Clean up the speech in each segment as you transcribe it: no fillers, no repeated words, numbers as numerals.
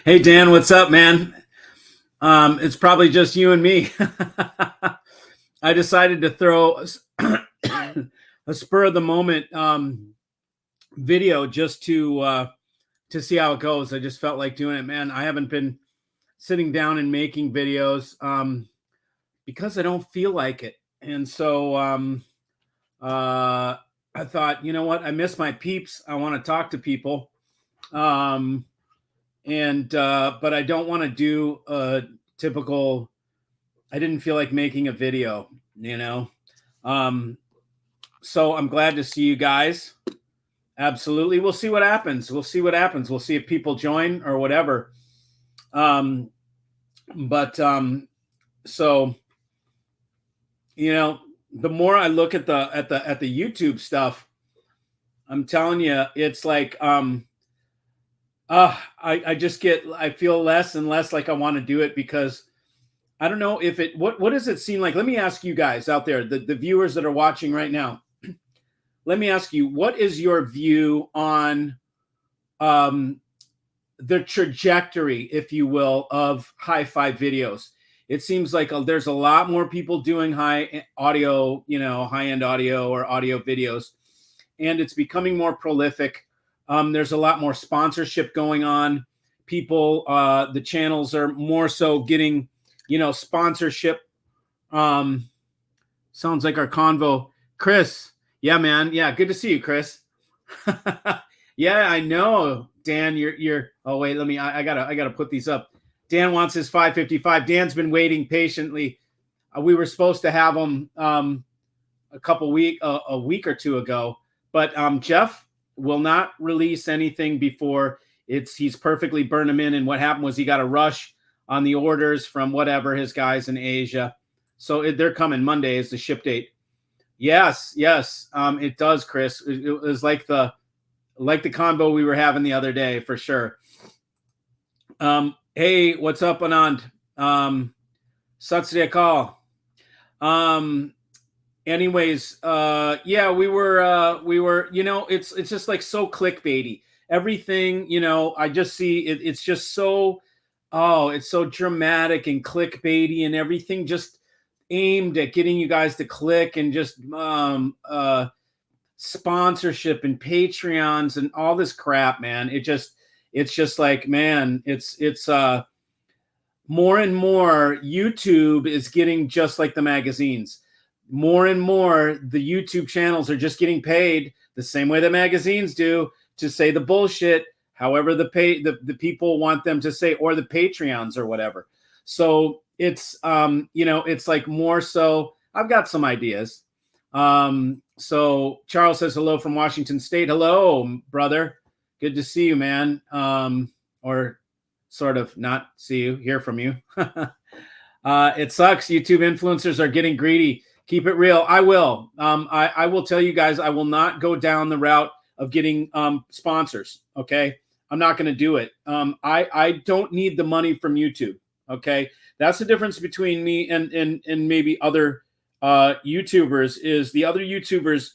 Hey, Dan, what's up, man? It's probably just you and me. I decided to throw a spur of the moment video just to see how it goes. I just felt like doing it, man. I haven't been sitting down and making videos because I don't feel like it, and so I thought, you know what? I miss my peeps. I want to talk to people. Um, and but I don't want to do a typical. I didn't feel like making a video, you know. Um, so I'm glad to see you guys. Absolutely, we'll see what happens. We'll see what happens. We'll see if people join or whatever. Um, but so you know, the more I look at the YouTube stuff, I'm telling you, it's like I feel less and less like I want to do it because I don't know if it what does it seem like? Let me ask you guys out there, the viewers that are watching right now. Let me ask you, what is your view on the trajectory, if you will, of hi-fi videos? It seems like there's a lot more people doing high audio, high-end audio or audio videos, and it's becoming more prolific. There's a lot more sponsorship going on. People, the channels are more so getting, sponsorship. Sounds like our convo. Chris, yeah, man. Yeah, good to see you, Chris. Yeah, I know. Dan, you're oh wait, let me I gotta put these up. Dan wants his 555. Dan's been waiting patiently. We were supposed to have him a week or two ago, but Jeff will not release anything before he's perfectly burned him in. And what happened was he got a rush on the orders from whatever his guys in Asia. So they're coming. Monday is the ship date. Yes. It does, Chris. It was like the convo we were having the other day, for sure. Hey, what's up, Anand? Sat Sri Akal. Anyways, yeah, we were, it's just like so clickbaity. Everything, I just see it's just so, it's so dramatic and clickbaity, and everything just aimed at getting you guys to click, and just sponsorship and Patreons and all this crap, man. It's just like, man, it's more and more YouTube is getting just like the magazines. More and more, the YouTube channels are just getting paid the same way the magazines do to say the bullshit, however the people want them to say, or the Patreons or whatever. So it's it's like more so. I've got some ideas. So Charles says hello from Washington State. Hello, brother. Good to see you, man. Or sort of not see you, hear from you. It sucks. YouTube influencers are getting greedy. Keep it real. I will. I will tell you guys, I will not go down the route of getting sponsors. Okay. I'm not going to do it. I don't need the money from YouTube. Okay. That's the difference between me and maybe other YouTubers. Is the other YouTubers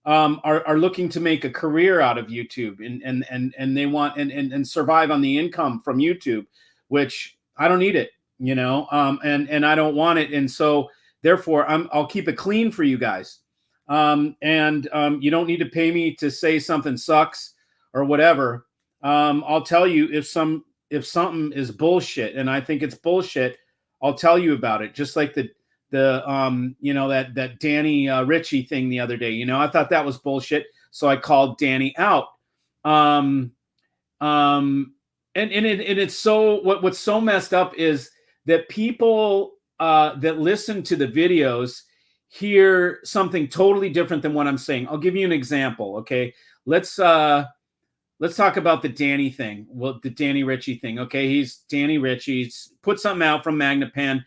are looking to make a career out of YouTube, and they want and survive on the income from YouTube, which I don't need it, and I don't want it. And so therefore I'll keep it clean for you guys. And you don't need to pay me to say something sucks or whatever. I'll tell you if something is bullshit and I think it's bullshit, I'll tell you about it. Just like the that Danny Richie thing the other day. I thought that was bullshit, so I called Danny out. And it's so what's so messed up is that people that listen to the videos hear something totally different than what I'm saying. I'll give you an example. Okay, let's talk about the Danny thing. Well, the Danny Richie thing. Okay, he's Danny Richie. He's put something out from Magnapan.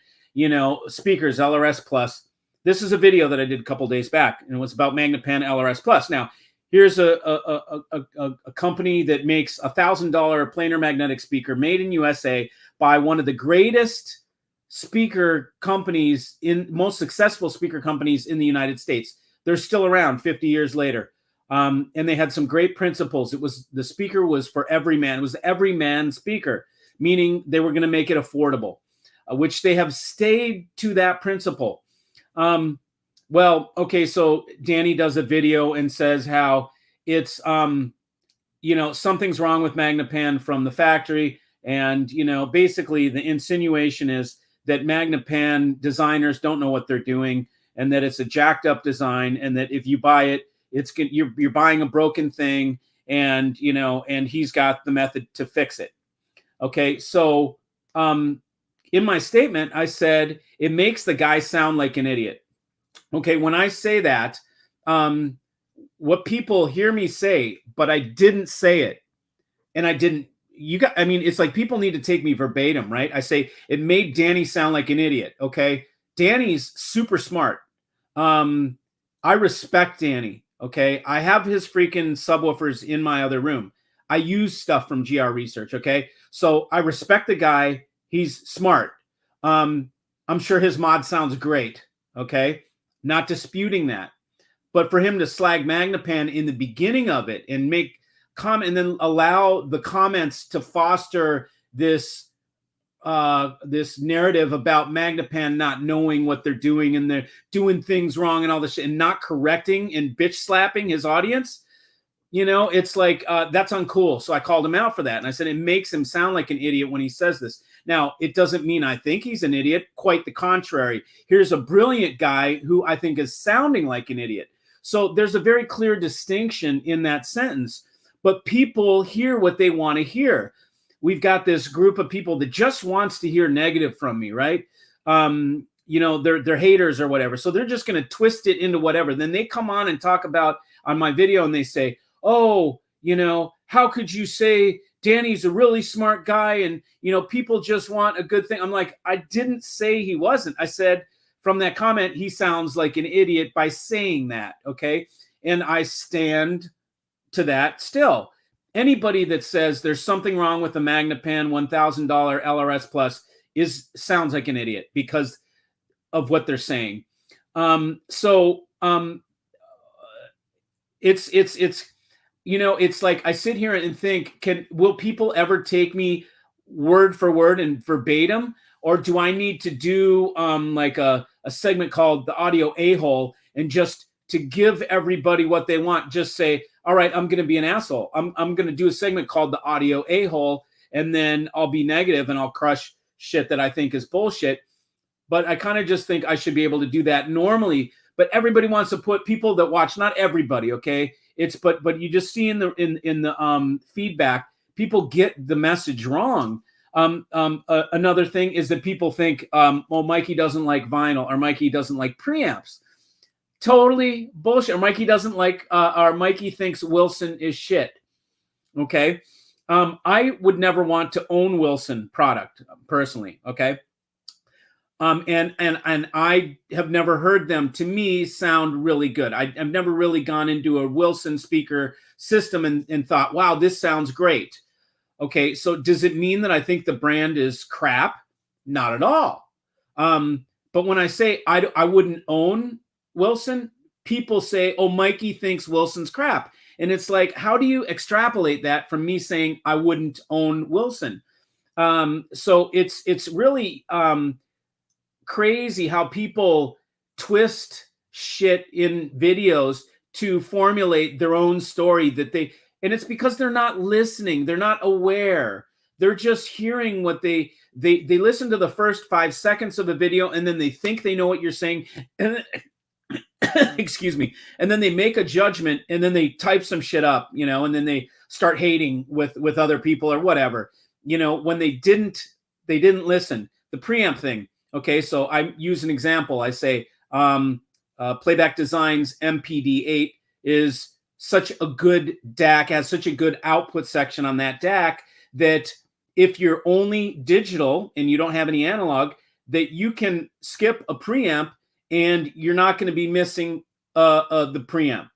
Speakers, LRS Plus. This is a video that I did a couple days back, and it was about Magnapan LRS Plus. Now, here's a company that makes $1,000 planar magnetic speaker made in USA by one of the greatest speaker companies, most successful speaker companies in the United States. They're still around 50 years later. And they had some great principles. The speaker was for every man. It was every man speaker, meaning they were going to make it affordable, which they have stayed to that principle. Well, okay, so Danny does a video and says how it's, something's wrong with Magnapan from the factory. And, basically the insinuation is that Magnapan designers don't know what they're doing, and that it's a jacked up design, and that if you buy it, you're buying a broken thing, and and he's got the method to fix it. Okay, so in my statement, I said it makes the guy sound like an idiot. Okay, when I say that, what people hear me say, but I didn't say it, and I didn't. It's like people need to take me verbatim, right? I say it made Danny sound like an idiot. Okay, Danny's super smart. I respect Danny. Okay, I have his freaking subwoofers in my other room. I use stuff from GR Research. Okay, so I respect the guy. He's smart. I'm sure his mod sounds great. Okay, not disputing that. But for him to slag Magnapan in the beginning of it and make comment and then allow the comments to foster this narrative about Magnapan not knowing what they're doing and they're doing things wrong and all this shit and not correcting and bitch slapping his audience, it's like that's uncool. So I called him out for that. And I said, it makes him sound like an idiot when he says this. Now, it doesn't mean I think he's an idiot. Quite the contrary. Here's a brilliant guy who I think is sounding like an idiot. So there's a very clear distinction in that sentence, but people hear what they want to hear. We've got this group of people that just wants to hear negative from me, right? They're haters or whatever. So they're just going to twist it into whatever. Then they come on and talk about on my video and they say, oh, how could you say Danny's a really smart guy and, people just want a good thing. I'm like, I didn't say he wasn't. I said from that comment, he sounds like an idiot by saying that. Okay. And I stand to that still. Anybody that says there's something wrong with the Magnapan $1,000 LRS Plus sounds like an idiot because of what they're saying. It's like I sit here and think, will people ever take me word for word and verbatim, or do I need to do like a segment called the Audio A-hole and just to give everybody what they want, just say, all right, I'm going to be an asshole. I'm going to do a segment called the Audio A-hole, and then I'll be negative and I'll crush shit that I think is bullshit. But I kind of just think I should be able to do that normally. But everybody wants to put people that watch, not everybody, okay? But you just see in the feedback, people get the message wrong. Another thing is that people think, well, Mikey doesn't like vinyl, or Mikey doesn't like preamps. Totally bullshit. Or Mikey doesn't like, or Mikey thinks Wilson is shit. Okay. I would never want to own Wilson product personally. Okay. And I have never heard them, to me, sound really good. I've never really gone into a Wilson speaker system and thought, wow, this sounds great. Okay. So does it mean that I think the brand is crap? Not at all. But when I say I wouldn't own Wilson, people say, oh, Mikey thinks Wilson's crap. And it's like, how do you extrapolate that from me saying I wouldn't own Wilson? So it's really crazy how people twist shit in videos to formulate their own story and it's because they're not listening. They're not aware. They're just hearing what they listen to the first 5 seconds of the video, and then they think they know what you're saying. And excuse me. And then they make a judgment, and then they type some shit up, and then they start hating with other people or whatever, when they didn't listen. The preamp thing. Okay. So I use an example. I say, Playback Designs MPD8 is such a good DAC, has such a good output section on that DAC that if you're only digital and you don't have any analog, that you can skip a preamp and you're not going to be missing the preamp.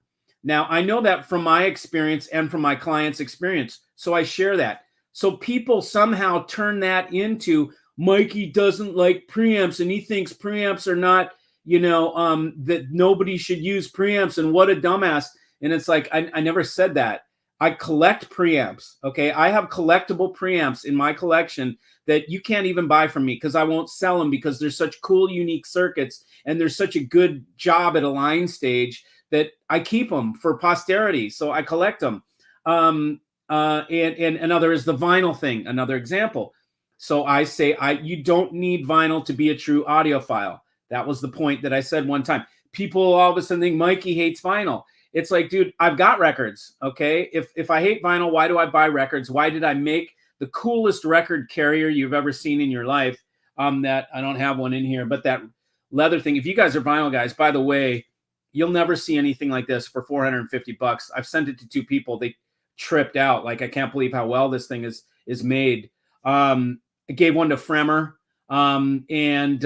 Now, I know that from my experience and from my client's experience, so I share that. So people somehow turn that into Mikey doesn't like preamps and he thinks preamps are not, that nobody should use preamps and what a dumbass. And it's like, I never said that. I collect preamps. Okay. I have collectible preamps in my collection that you can't even buy from me because I won't sell them because there's such cool, unique circuits and there's such a good job at a line stage that I keep them for posterity. So I collect them. And another is the vinyl thing, another example. So I say, you don't need vinyl to be a true audiophile. That was the point that I said one time. People all of a sudden think Mikey hates vinyl. It's like, dude, I've got records, okay? If I hate vinyl, why do I buy records? Why did I make the coolest record carrier you've ever seen in your life? That I don't have one in here, but that leather thing. If you guys are vinyl guys, by the way, you'll never see anything like this for $450. I've sent it to 2 people. They tripped out. Like, I can't believe how well this thing is made. I gave one to Fremer, and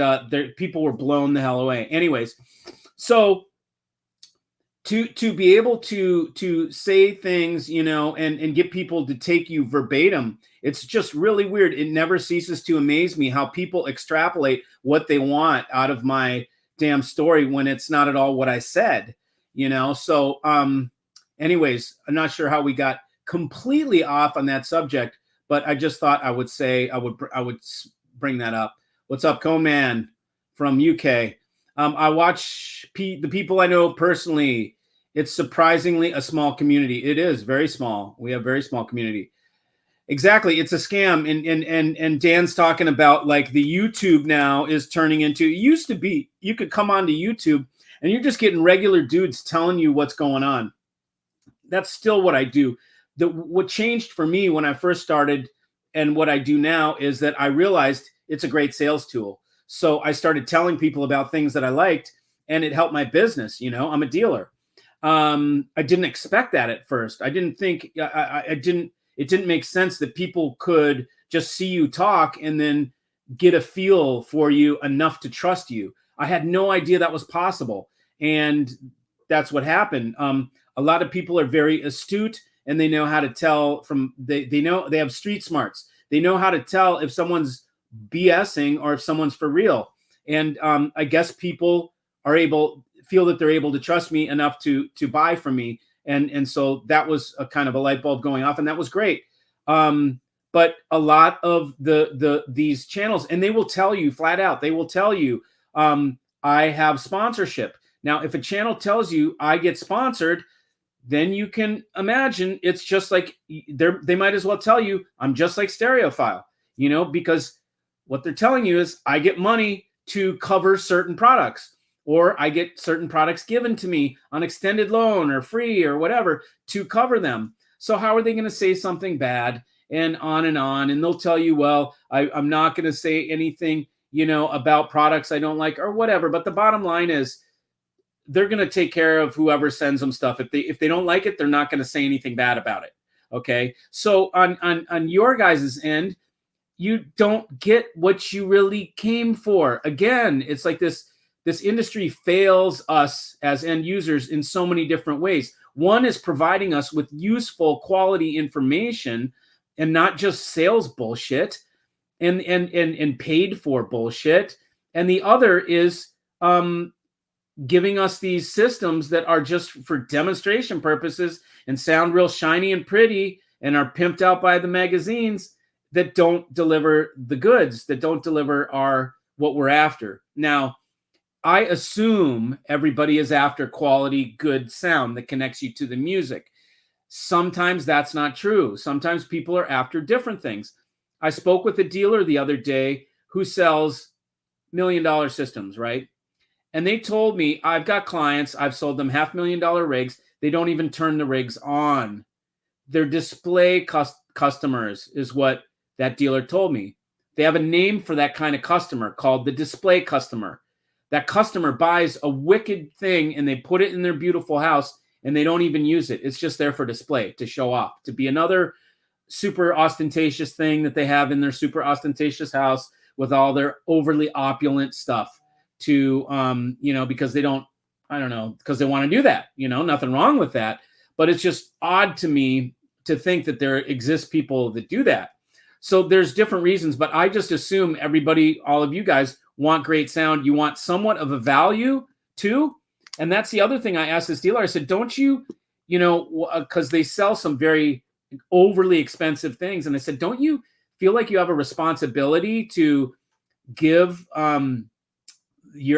people were blown the hell away. Anyways, so to be able to say things, you know, and get people to take you verbatim, it's just really weird. It never ceases to amaze me how people extrapolate what they want out of my damn story when it's not at all what I said, you know? So, anyways, I'm not sure how we got completely off on that subject, but I just thought I would say, I would bring that up. What's up, Coman from UK? I watch the people I know personally. It's surprisingly a small community. It is very small. We have a very small community. Exactly. It's a scam. And Dan's talking about like the YouTube now is turning into, it used to be, you could come onto YouTube and you're just getting regular dudes telling you what's going on. That's still what I do. What changed for me when I first started and what I do now is that I realized it's a great sales tool. So I started telling people about things that I liked and it helped my business. You know, I'm a dealer. I didn't expect that at first. I didn't think, it didn't make sense that people could just see you talk and then get a feel for you enough to trust you. I had no idea that was possible. And that's what happened. A lot of people are very astute and they know how to tell from, they know they have street smarts. They know how to tell if someone's BSing or if someone's for real. And I guess people feel that they're able to trust me enough to buy from me. And so that was a kind of a light bulb going off, and that was great. But a lot of these channels, and they will tell you flat out, they will tell you, I have sponsorship. Now, if a channel tells you I get sponsored, then you can imagine it's just like they might as well tell you I'm just like Stereophile, you know, because what they're telling you is I get money to cover certain products. Or I get certain products given to me on extended loan or free or whatever to cover them. So how are they going to say something bad and on? And they'll tell you, well, I'm not going to say anything, you know, about products I don't like or whatever. But the bottom line is they're going to take care of whoever sends them stuff. If they don't like it, they're not going to say anything bad about it. Okay. So on your guys' end, you don't get what you really came for. Again, it's like this industry fails us as end users in so many different ways. One is providing us with useful quality information and not just sales bullshit and paid for bullshit. And the other is giving us these systems that are just for demonstration purposes and sound real shiny and pretty and are pimped out by the magazines that don't deliver the goods, that don't deliver what we're after. Now, I assume everybody is after quality, good sound that connects you to the music. Sometimes that's not true. Sometimes people are after different things. I spoke with a dealer the other day who sells $1 million systems, right? And they told me, I've got clients, I've sold them $500,000 rigs. They don't even turn the rigs on. They're display customers is what that dealer told me. They have a name for that kind of customer called the display customer. That customer buys a wicked thing and they put it in their beautiful house and they don't even use it. It's just there for display, to show off, to be another super ostentatious thing that they have in their super ostentatious house with all their overly opulent stuff to, you know, because they don't, I don't know, because they want to do that, you know, nothing wrong with that. But it's just odd to me to think that there exist people that do that. So there's different reasons, but I just assume everybody, all of you guys, want great sound. You want somewhat of a value too. And that's the other thing I asked this dealer. I said, don't you you know, because they sell some very overly expensive things. And I said, don't you feel like you have a responsibility to give the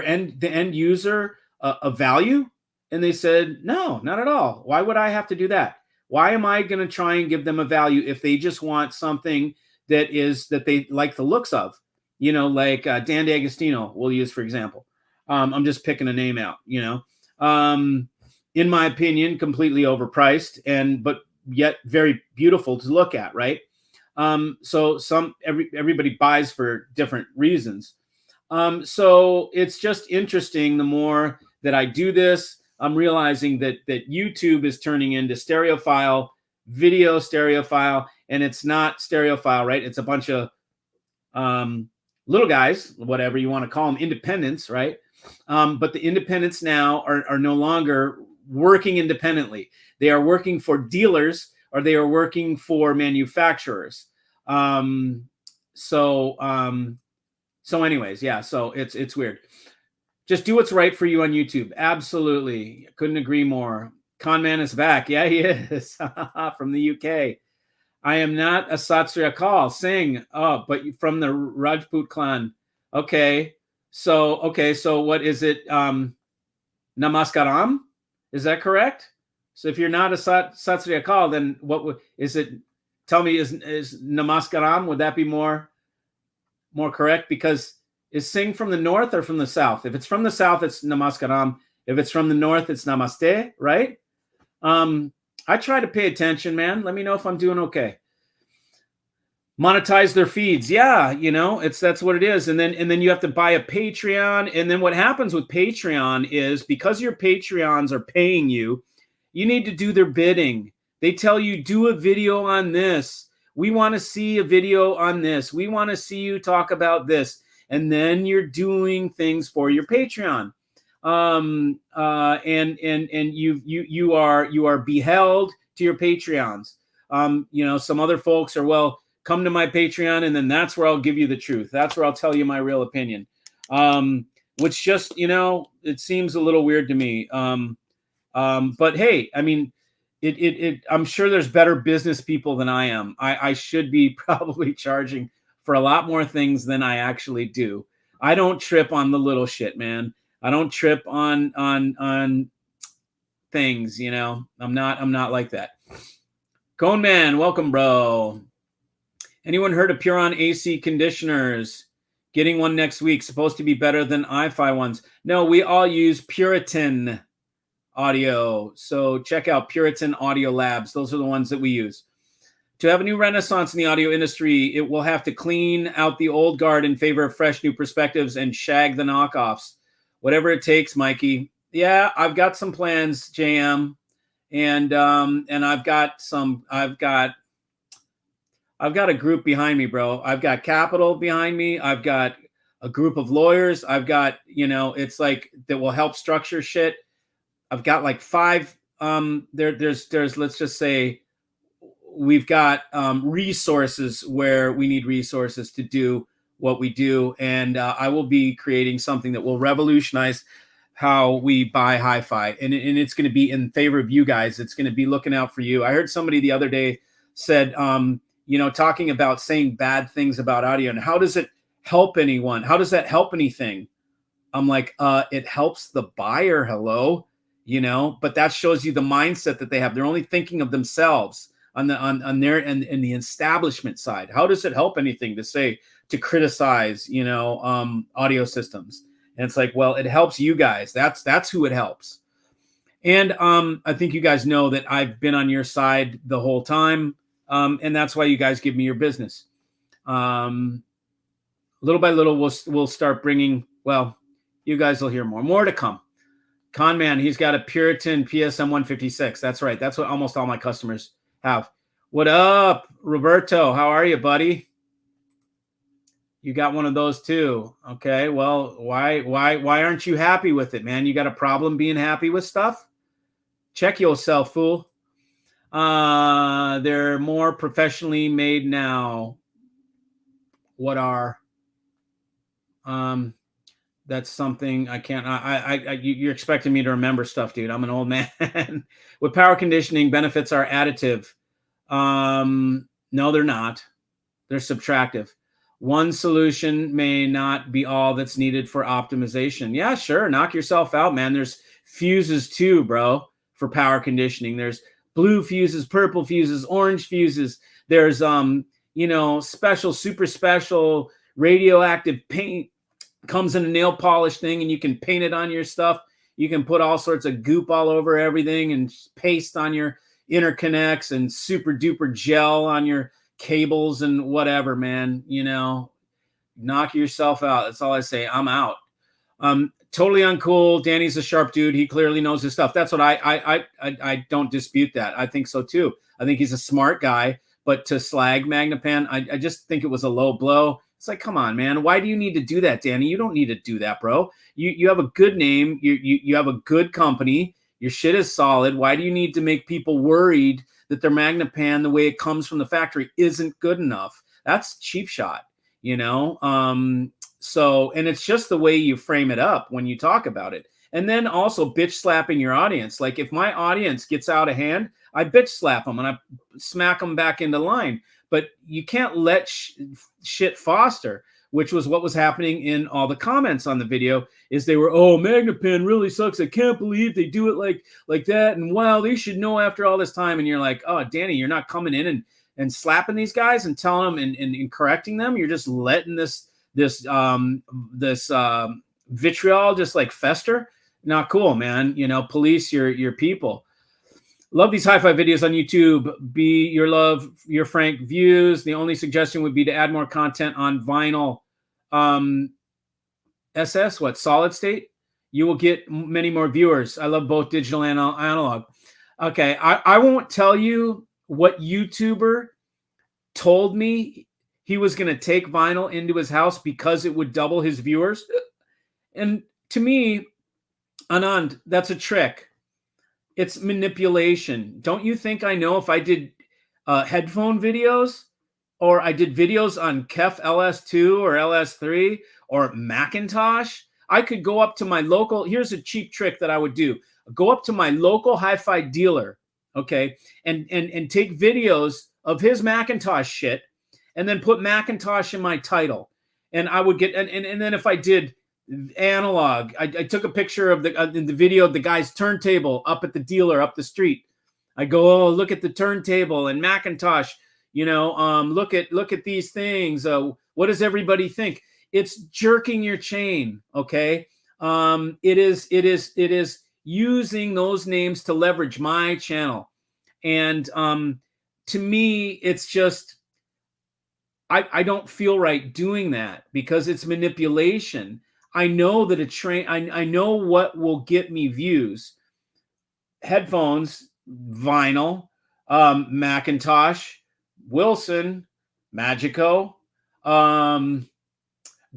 end user a value? And they said, no, not at all. Why would I have to do that? Why am I going to try and give them a value if they just want something that they like the looks of? You know, like Dan D'Agostino we'll use, for example. I'm just picking a name out, you know. In my opinion, completely overpriced, but yet very beautiful to look at, right? So everybody buys for different reasons. So it's just interesting. The more that I do this, I'm realizing that YouTube is turning into stereophile, video stereophile, and it's not stereophile, right? It's a bunch of little guys, whatever you want to call them, independents, right? But the independents now are no longer working independently. They are working for dealers, or they are working for manufacturers. So anyways, yeah, so it's weird. Just do what's right for you on YouTube. Absolutely. Couldn't agree more. Conman is back. Yeah, he is. From the UK. I am not a Sat Sri Akal. Sing. Oh, but from the Rajput clan. Okay. So what is it? Namaskaram? Is that correct? So if you're not a Sat Sri Akal, then what is it? Tell me, is Namaskaram? Would that be more correct? Because is sing from the north or from the south? If it's from the south, it's Namaskaram. If it's from the north, it's Namaste, right? I try to pay attention, man. Let me know if I'm doing okay. Monetize their feeds. Yeah, you know, that's what it is. And then you have to buy a Patreon. And then what happens with Patreon is, because your Patreons are paying you, you need to do their bidding. They tell you, do a video on this. We want to see a video on this. We want to see you talk about this. And then you're doing things for your Patreon. And you are beheld to your Patreons. You know, some other folks are, well, come to my Patreon, and then that's where I'll give you the truth. That's where I'll tell you my real opinion. Which just, you know, it seems a little weird to me. But hey, I mean, I'm sure there's better business people than I am. I should be probably charging for a lot more things than I actually do. I don't trip on the little shit, man. I don't trip on things, you know. I'm not like that. Cone Man, welcome, bro. Anyone heard of Puron AC conditioners? Getting one next week. Supposed to be better than iFi ones. No, we all use Puritan audio. So check out Puritan Audio Labs. Those are the ones that we use. To have a new renaissance in the audio industry, it will have to clean out the old guard in favor of fresh new perspectives and shag the knockoffs. Whatever it takes, Mikey. Yeah, I've got some plans, JM. And I've got a group behind me, bro. I've got capital behind me. I've got a group of lawyers. I've got, you know, it's like that will help structure shit. I've got like 5. There's let's just say we've got resources where we need resources to do what we do, and I will be creating something that will revolutionize how we buy hi-fi, and it's going to be in favor of you guys. It's going to be looking out for you. I heard somebody the other day said, you know, talking about saying bad things about audio and how does it help anyone? How does that help anything? I'm like, it helps the buyer. Hello, you know, but that shows you the mindset that they have. They're only thinking of themselves on their and the establishment side. How does it help anything to criticize, you know, audio systems? And it's like, well, it helps you guys. That's who it helps. And I think you guys know that I've been on your side the whole time. And that's why you guys give me your business. Little by little, we'll start bringing, well, you guys will hear more to come. Conman, he's got a Puritan PSM 156. That's right. That's what almost all my customers have. What up, Roberto? How are you, buddy? You got one of those too. Okay. Well, why aren't you happy with it, man? You got a problem being happy with stuff? Check yourself, fool. They're more professionally made now. What are That's something I can't. You're expecting me to remember stuff, dude. I'm an old man. With power conditioning, benefits are additive. No, they're not. They're subtractive. One solution may not be all that's needed for optimization. Yeah, sure. Knock yourself out, man. There's fuses too, bro, for power conditioning. There's blue fuses, purple fuses, orange fuses. There's special, super special radioactive paint. Comes in a nail polish thing, and you can paint it on your stuff. You can put all sorts of goop all over everything and paste on your interconnects and super duper gel on your cables and whatever, man. Knock yourself out. That's all I say. I'm out. Totally uncool. Danny's a sharp dude. He clearly knows his stuff. That's what I don't dispute that. I think so too. I think he's a smart guy, but to slag Magnapan, I just think it was a low blow. It's like, come on, man. Why do you need to do that, Danny? You don't need to do that, bro. You have a good name. You have a good company. Your shit is solid. Why do you need to make people worried that their Magnapan, the way it comes from the factory, isn't good enough? That's cheap shot, So, and it's just the way you frame it up when you talk about it. And then also bitch slapping your audience. Like if my audience gets out of hand, I bitch slap them and I smack them back into line. But you can't let shit foster, which was what was happening in all the comments on the video. Is they were, oh, Magnapan really sucks. I can't believe they do it like that. And wow, they should know after all this time. And you're like, oh, Danny, you're not coming in and slapping these guys and telling them and correcting them. You're just letting this vitriol just like fester. Not cool, man. Police your people. Love these hi-fi videos on YouTube. Be your frank views. The only suggestion would be to add more content on vinyl. Solid state? You will get many more viewers. I love both digital and analog. Okay, I won't tell you what YouTuber told me he was going to take vinyl into his house because it would double his viewers. And to me, Anand, that's a trick. It's manipulation. Don't you think I know if I did headphone videos or I did videos on KEF LS2 or LS3 or Macintosh? I could go up to my local. Here's a cheap trick that I would do. Go up to my local hi-fi dealer, okay, and take videos of his Macintosh shit and then put Macintosh in my title. And I would get, and then if I did analog, I took a picture of in the video of the guy's turntable up at the dealer up the street. I go, oh, look at the turntable and Macintosh, look at these things. What does everybody think? It's jerking your chain. Okay. It is using those names to leverage my channel. And to me, it's just, I don't feel right doing that because it's manipulation. I know that I know what will get me views. Headphones, vinyl, Macintosh, Wilson, Magico,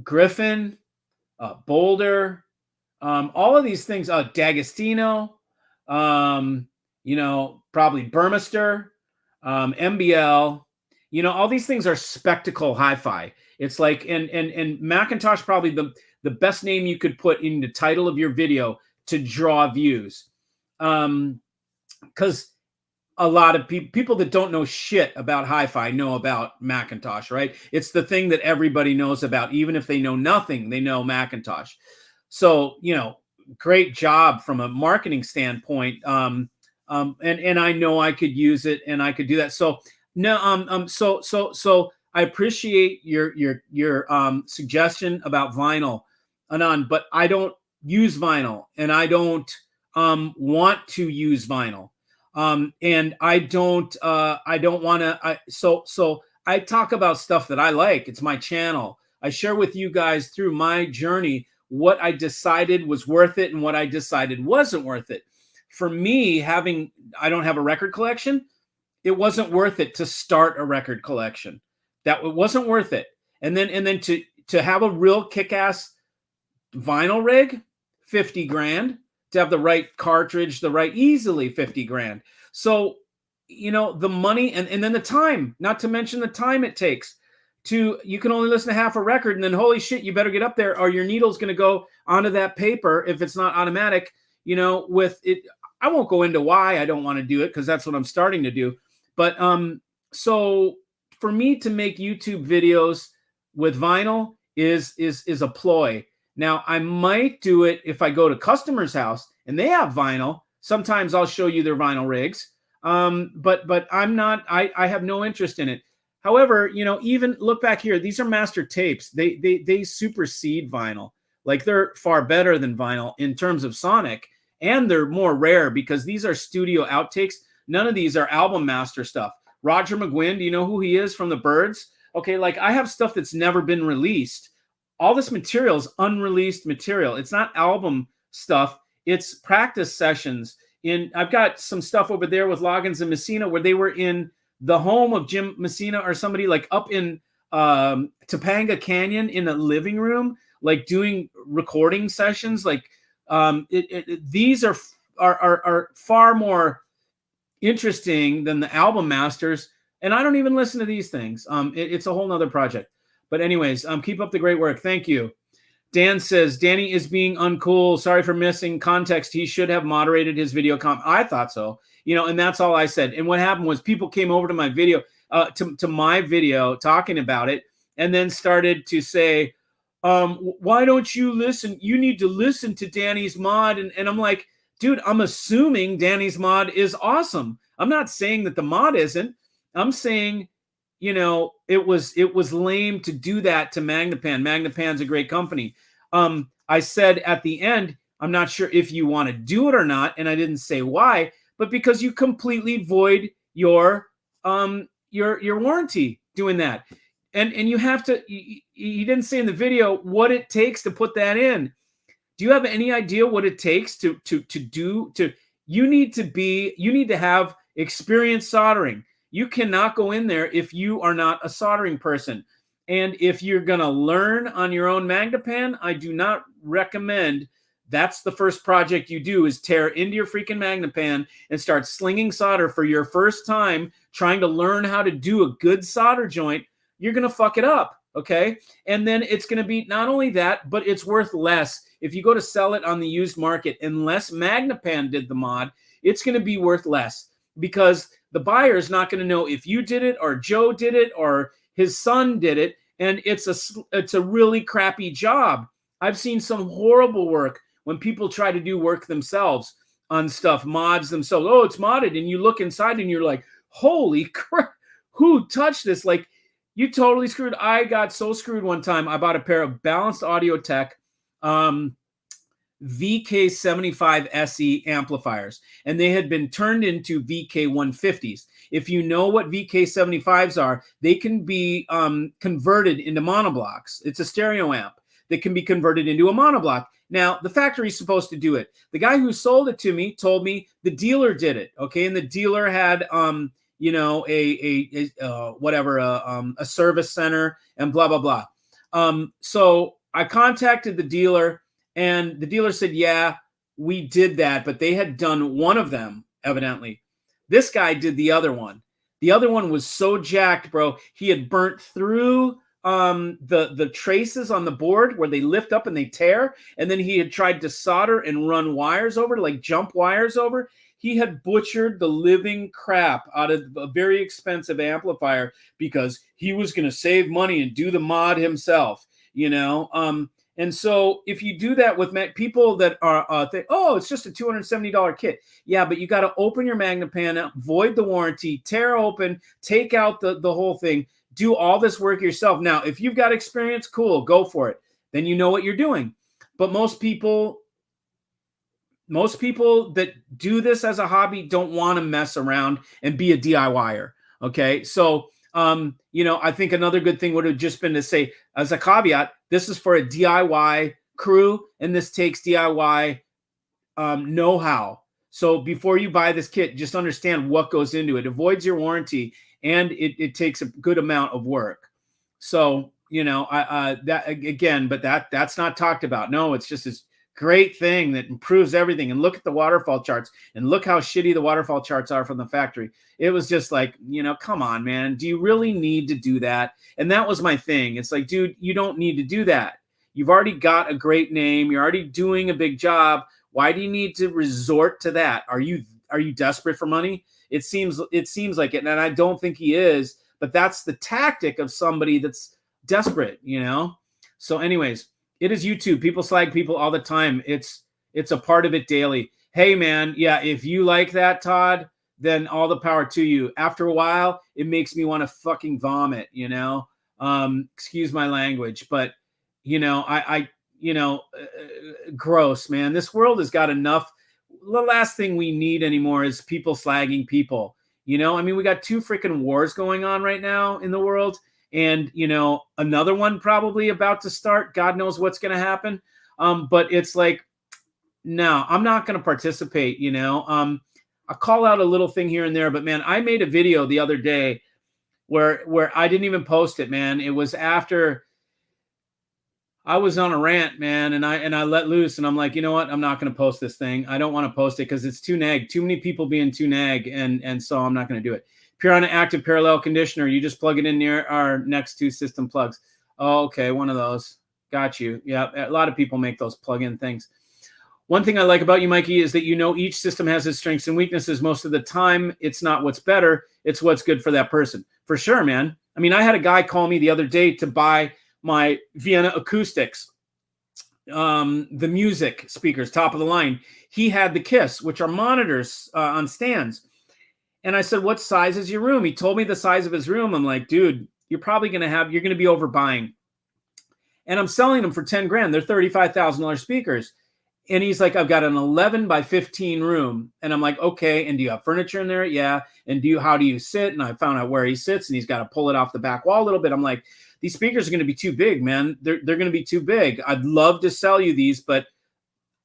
Griffin, Boulder, all of these things, D'Agostino, probably Burmester, MBL, all these things are spectacle hi-fi. It's like, and Macintosh, probably the best name you could put in the title of your video to draw views. Because a lot of people that don't know shit about hi-fi know about Macintosh, right? It's the thing that everybody knows about. Even if they know nothing, they know Macintosh. So, great job from a marketing standpoint. And I know I could use it and I could do that. So no, so I appreciate your suggestion about vinyl, Anand, but I don't use vinyl and I don't want to use vinyl. And I don't want to, so I talk about stuff that I like. It's my channel. I share with you guys through my journey what I decided was worth it and what I decided wasn't worth it. For me, I don't have a record collection. It wasn't worth it to start a record collection. That it wasn't worth it. And then to have a real kick-ass vinyl rig, 50 grand. To have the right cartridge, easily 50 grand. So, the money and then the time, not to mention the time it takes to you can only listen to half a record, and then holy shit, you better get up there or your needle's going to go onto that paper if it's not automatic, you know, with it. I won't go into why I don't want to do it because that's what I'm starting to do. But so for me to make YouTube videos with vinyl is a ploy. Now I might do it if I go to customer's house and they have vinyl. Sometimes I'll show you their vinyl rigs. But I'm not, I have no interest in it. However, you know, even look back here, these are master tapes. They supersede vinyl. Like they're far better than vinyl in terms of sonic, and they're more rare because these are studio outtakes. None of these are album master stuff. Roger McGuinn, do you know who he is from the Byrds? Okay, like I have stuff that's never been released. All this material is unreleased material. It's not album stuff. It's practice sessions. I've got some stuff over there with Loggins and Messina where they were in the home of Jim Messina or somebody, like up in Topanga Canyon in a living room, like doing recording sessions. Like these are far more interesting than the album masters. And I don't even listen to these things. It's a whole nother project. But anyways, keep up the great work. Thank you. Dan says, Danny is being uncool. Sorry for missing context. He should have moderated his video I thought so, you know, and that's all I said. And what happened was people came over to my video, to my video talking about it, and then started to say, why don't you listen? You need to listen to Danny's mod. And I'm like, dude, I'm assuming Danny's mod is awesome. I'm not saying that the mod isn't. I'm saying, you know, it was lame to do that to Magnapan. Magnapan's a great company. I said at the end, I'm not sure if you want to do it or not, and I didn't say why, but because you completely void your warranty doing that, and you have to. He didn't say in the video what it takes to put that in. Do you have any idea what it takes to do? You need to have experience soldering. You cannot go in there if you are not a soldering person. And if you're going to learn on your own Magnapan, I do not recommend that's the first project you do, is tear into your freaking Magnapan and start slinging solder for your first time trying to learn how to do a good solder joint. You're going to fuck it up, okay? And then it's going to be not only that, but it's worth less. If you go to sell it on the used market, unless Magnapan did the mod, it's going to be worth less because the buyer is not going to know if you did it or Joe did it or his son did it, and it's a really crappy job. I've seen some horrible work when people try to do work themselves on stuff, mods themselves. Oh, it's modded, and you look inside and you're like, holy crap, who touched this? Like, you totally screwed. I got so screwed one time. I bought a pair of Balanced Audio Tech VK75 SE amplifiers, and they had been turned into VK150s. If you know what VK75s are, they can be converted into monoblocks. It's a stereo amp that can be converted into a monoblock. Now, the factory's supposed to do it. The guy who sold it to me told me the dealer did it, okay? And the dealer had, you know, a service center and blah, blah, blah. So I contacted the dealer, and the dealer said, yeah, we did that, but they had done one of them, evidently. This guy did the other one. The other one was so jacked, bro. He had burnt through the traces on the board where they lift up and they tear, and then he had tried to solder and run wires over, like jump wires over. He had butchered the living crap out of a very expensive amplifier because he was going to save money and do the mod himself, you know? And so if you do that with people that are think, oh, it's just a $270 kit. Yeah, but you got to open your Magnapan up, void the warranty, tear open, take out the whole thing, do all this work yourself. Now, if you've got experience, cool, go for it. Then you know what you're doing. But most people that do this as a hobby don't want to mess around and be a DIYer. Okay, so you know, I think another good thing would have just been to say, as a caveat, this is for a DIY crew, and this takes DIY know-how. So before you buy this kit, just understand what goes into it. It avoids your warranty, and it takes a good amount of work. So, you know, that again, but that's not talked about. No, it's just this great thing that improves everything. And look at the waterfall charts and look how shitty the waterfall charts are from the factory. It was just like, you know, come on, man. Do you really need to do that? And that was my thing. It's like, dude, you don't need to do that. You've already got a great name. You're already doing a big job. Why do you need to resort to that? Are you desperate for money? It seems like it. And I don't think he is, but that's the tactic of somebody that's desperate, you know? So anyways, it is YouTube. People slag people all the time. It's a part of it daily. Hey, man, yeah, if you like that, Todd, then all the power to you. After a while, it makes me want to fucking vomit, you know? Excuse my language, but, you know, gross, man. This world has got enough. The last thing we need anymore is people slagging people. You know, I mean, we got 2 freaking wars going on right now in the world. And, you know, another one probably about to start. God knows what's going to happen. But it's like, no, I'm not going to participate, you know. I call out a little thing here and there. But, man, I made a video the other day where I didn't even post it, man. It was after I was on a rant, man, and I let loose. And I'm like, you know what? I'm not going to post this thing. I don't want to post it because it's too nag. Too many people being too nag. And so I'm not going to do it. Pure on an active parallel conditioner. You just plug it in near our next 2 system plugs. Oh, okay, one of those. Got you. Yeah, a lot of people make those plug-in things. One thing I like about you, Mikey, is that you know each system has its strengths and weaknesses. Most of the time, it's not what's better. It's what's good for that person. For sure, man. I mean, I had a guy call me the other day to buy my Vienna acoustics, the music speakers, top of the line. He had the KISS, which are monitors on stands. And I said, what size is your room? He told me the size of his room. I'm like, dude, you're going to be overbuying. And I'm selling them for 10 grand. They're $35,000 speakers. And he's like, I've got an 11 by 15 room. And I'm like, okay. And do you have furniture in there? Yeah. And how do you sit? And I found out where he sits and he's got to pull it off the back wall a little bit. I'm like, these speakers are going to be too big, man. They're going to be too big. I'd love to sell you these, but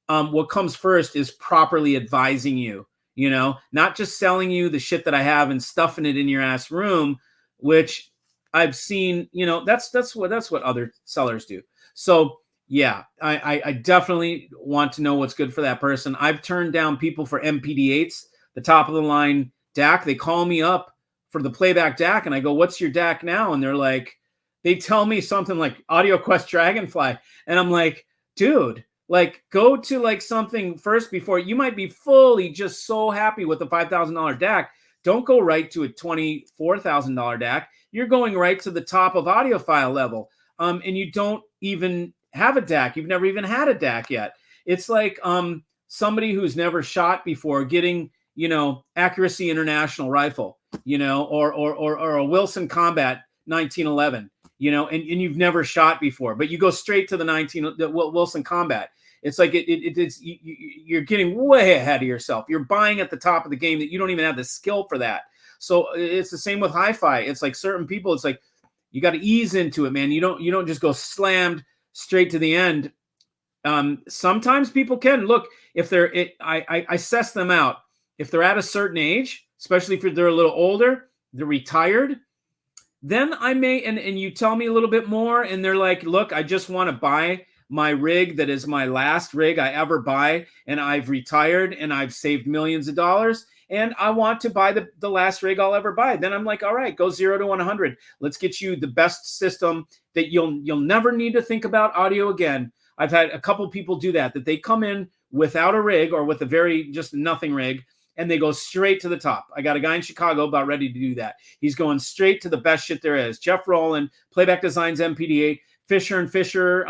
what comes first is properly advising you. You know, not just selling you the shit that I have and stuffing it in your ass room, which I've seen, you know, that's what other sellers do. So yeah, I definitely want to know what's good for that person. I've turned down people for MPD8s, the top of the line DAC. They call me up for the playback DAC and I go, what's your DAC now? And they're like, they tell me something like Audio Quest Dragonfly. And I'm like, dude, like, go to like something first before you might be fully just so happy with the $5,000 DAC. Don't go right to a $24,000 DAC. You're going right to the top of audiophile level. And you don't even have a DAC. You've never even had a DAC yet. It's like somebody who's never shot before getting, you know, Accuracy International rifle, you know, or a Wilson Combat 1911, you know, and you've never shot before, but you go straight to the Wilson Combat. It's like you're getting way ahead of yourself. You're buying at the top of the game that you don't even have the skill for that. So it's the same with hi-fi. It's like certain people, it's like you got to ease into it, man. You don't just go slammed straight to the end. Sometimes people can look if I assess them out. If they're at a certain age, especially if they're a little older, they're retired, then I may, and you tell me a little bit more and they're like, look, I just want to buy my rig that is my last rig I ever buy, and I've retired and I've saved millions of dollars, and I want to buy the last rig I'll ever buy. Then I'm like, all right, go 0 to 100. Let's get you the best system that you'll never need to think about audio again. I've had a couple people do that they come in without a rig or with a very just nothing rig, and they go straight to the top. I got a guy in Chicago about ready to do that. He's going straight to the best shit there is. Jeff Rowland, Playback Designs MPD8, Fisher & Fisher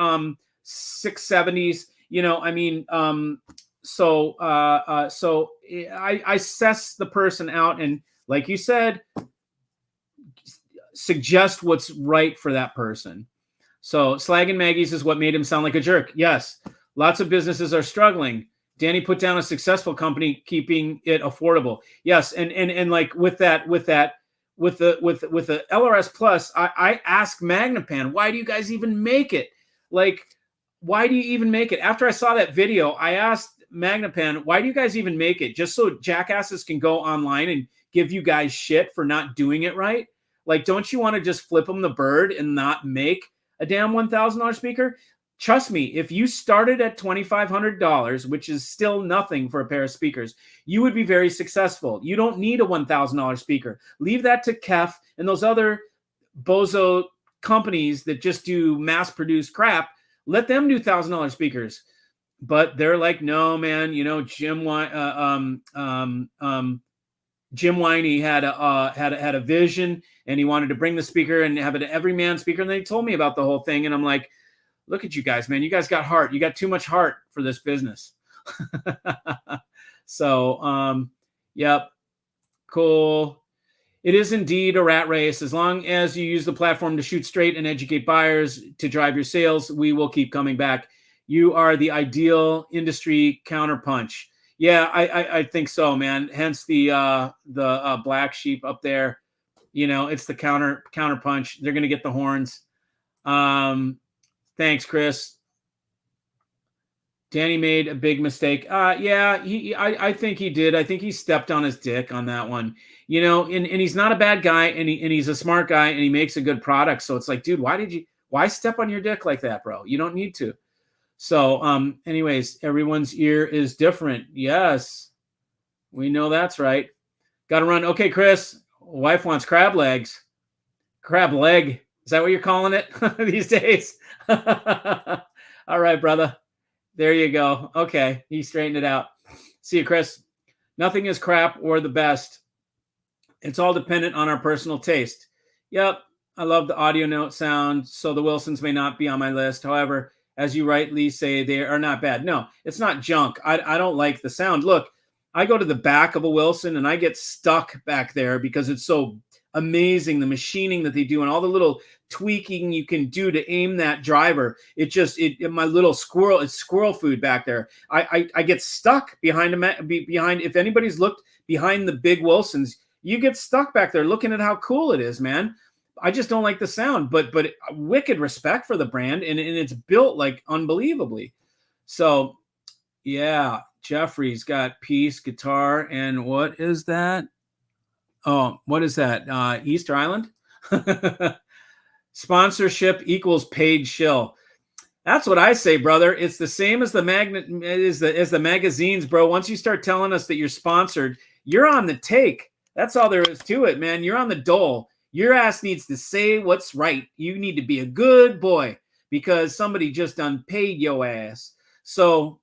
670s, you know, I mean, so I assess the person out and, like you said, suggest what's right for that person. So slagging Maggie's is what made him sound like a jerk. Yes, lots of businesses are struggling. Danny put down a successful company, keeping it affordable. Yes, and like with the LRS Plus, I asked Magnapan, why do you guys even make it? Like, why do you even make it? After I saw that video, I asked Magnapan, why do you guys even make it? Just so jackasses can go online and give you guys shit for not doing it right? Like, don't you want to just flip them the bird and not make a damn $1,000 speaker? Trust me, if you started at $2,500, which is still nothing for a pair of speakers, you would be very successful. You don't need a $1,000 speaker. Leave that to Kef and those other bozo companies that just do mass-produced crap. Let them do $1,000 speakers. But they're like, no, man. You know, Jim Winey had a vision, and he wanted to bring the speaker and have an everyman speaker. And they told me about the whole thing, and I'm like, look at you guys, man. You guys got heart. You got too much heart for this business. So, yep, cool. It is indeed a rat race. As long as you use the platform to shoot straight and educate buyers to drive your sales, we will keep coming back. You are the ideal industry counterpunch. Yeah, I think so, man. Hence the black sheep up there. You know, it's the counterpunch. They're gonna get the horns. Thanks, Chris. Danny made a big mistake. Yeah, I think he did. I think he stepped on his dick on that one. You know, and he's not a bad guy, and he's a smart guy, and he makes a good product. So it's like, dude, why step on your dick like that, bro? You don't need to. So, anyways, everyone's ear is different. Yes, we know that's right. Got to run. Okay, Chris, wife wants crab legs. Crab leg. Is that what you're calling it these days? All right, brother. There you go. Okay, he straightened it out. See you, Chris. Nothing is crap or the best. It's all dependent on our personal taste. Yep, I love the audio note sound, so the Wilsons may not be on my list. However, as you rightly say, they are not bad. No, it's not junk. I don't like the sound. Look, I go to the back of a Wilson and I get stuck back there because it's so amazing, the machining that they do and all the little tweaking you can do to aim that driver. My little squirrel, it's squirrel food back there. I get stuck behind if anybody's looked behind the big Wilsons, you get stuck back there looking at how cool it is, man. I just don't like the sound, but wicked respect for the brand, and it's built like unbelievably. So yeah, Jeffrey's got Peace Guitar, and what is that? Oh, what is that? Easter Island? Sponsorship equals paid shill. That's what I say, brother. It's the same as the magazines, bro. Once you start telling us that you're sponsored, you're on the take. That's all there is to it, man. You're on the dole. Your ass needs to say what's right. You need to be a good boy because somebody just unpaid your ass. So,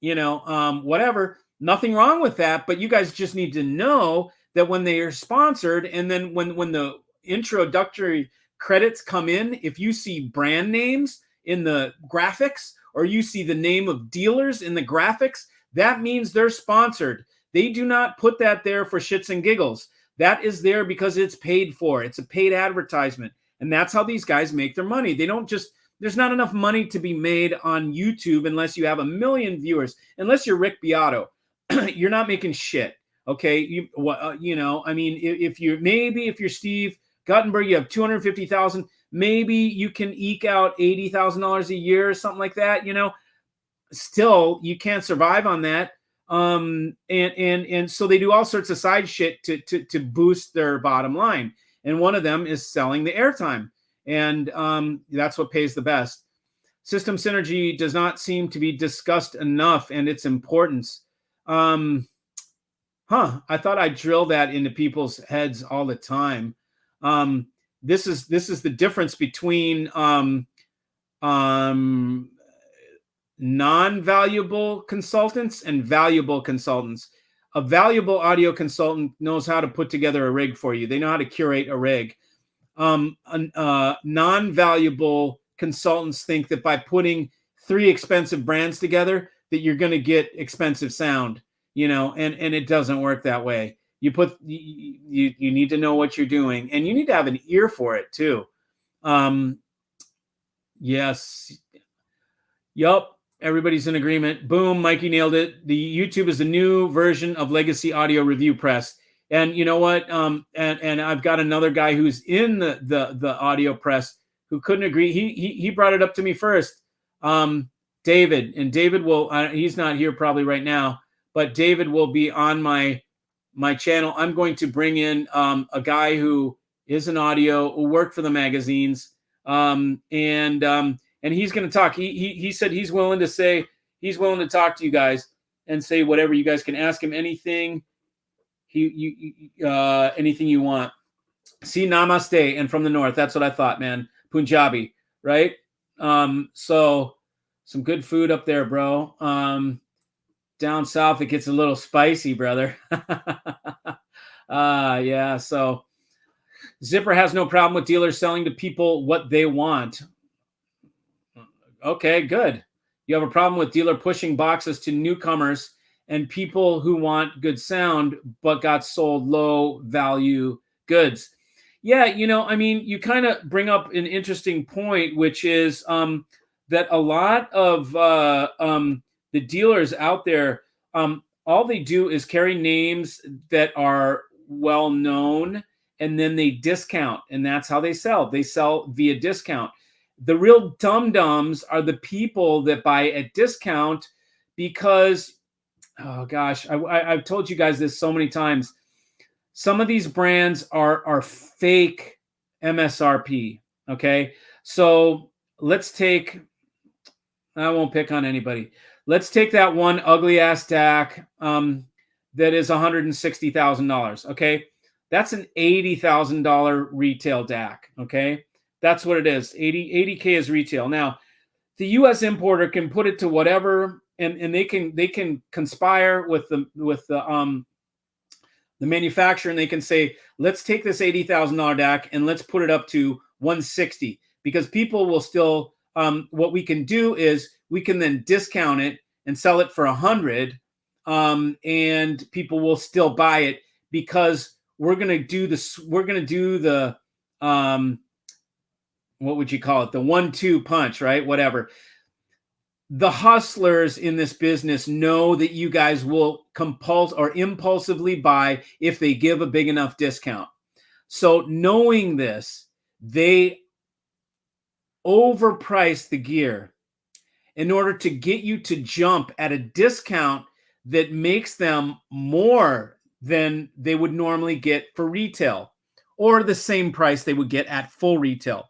you know, whatever. Nothing wrong with that, but you guys just need to know that when they are sponsored, and then when the introductory credits come in, if you see brand names in the graphics or you see the name of dealers in the graphics, that means they're sponsored. They do not put that there for shits and giggles. That is there because it's paid for. It's a paid advertisement. And that's how these guys make their money. They don't just, there's not enough money to be made on YouTube unless you have 1 million viewers. Unless you're Rick Beato, you're not making shit. Okay. You know, I mean, if you're Steve Guttenberg, you have 250,000, maybe you can eke out $80,000 a year or something like that. You know, still you can't survive on that. And so they do all sorts of side shit to boost their bottom line. And one of them is selling the airtime. And that's what pays the best. System synergy does not seem to be discussed enough, and its importance. I thought I'd drill that into people's heads all the time. This is the difference between non-valuable consultants and valuable consultants. A valuable audio consultant knows how to put together a rig for you. They know how to curate a rig. Non-valuable consultants think that by putting 3 expensive brands together that you're going to get expensive sound, you know, and it doesn't work that way. You need to know what you're doing, and you need to have an ear for it too. Yes. Yup. Everybody's in agreement. Boom. Mikey nailed it. The YouTube is the new version of Legacy Audio Review Press. And you know what? And I've got another guy who's in the audio press who couldn't agree. He brought it up to me first. David, and David will, he's not here probably right now, but David will be on my channel. I'm going to bring in a guy who is an audio, who worked for the magazines, and and he's going to talk. He said he's willing to talk to you guys and say whatever. You guys can ask him anything. Anything you want. See, namaste, and from the north. That's what I thought, man. Punjabi, right? So some good food up there, bro. Down south, it gets a little spicy, brother. Yeah. So Zipper has no problem with dealers selling to people what they want. Okay, good. You have a problem with dealer pushing boxes to newcomers and people who want good sound but got sold low value goods. Yeah, I mean, you kind of bring up an interesting point, which is that a lot of the dealers out there, all they do is carry names that are well known, and then they discount, and that's how they sell. They sell via discount. The real dum-dums are the people that buy at discount because, oh gosh, I've told you guys this so many times. Some of these brands are fake MSRP, okay? So let's take, I won't pick on anybody. Let's take that one ugly-ass DAC that is $160,000, okay? That's an $80,000 retail DAC, okay? That's what it is. 80K is retail. Now, the U.S. importer can put it to whatever, and they can conspire with the manufacturer, and they can say, let's take this $80,000 DAC and let's put it up to 160, because people will still, what we can do is we can then discount it and sell it for 100, and people will still buy it because we're going to do this. We're going to do the, what would you call it? The 1-2 punch, right? Whatever. The hustlers in this business know that you guys will impulsively buy if they give a big enough discount. So knowing this, they overprice the gear in order to get you to jump at a discount that makes them more than they would normally get for retail, or the same price they would get at full retail.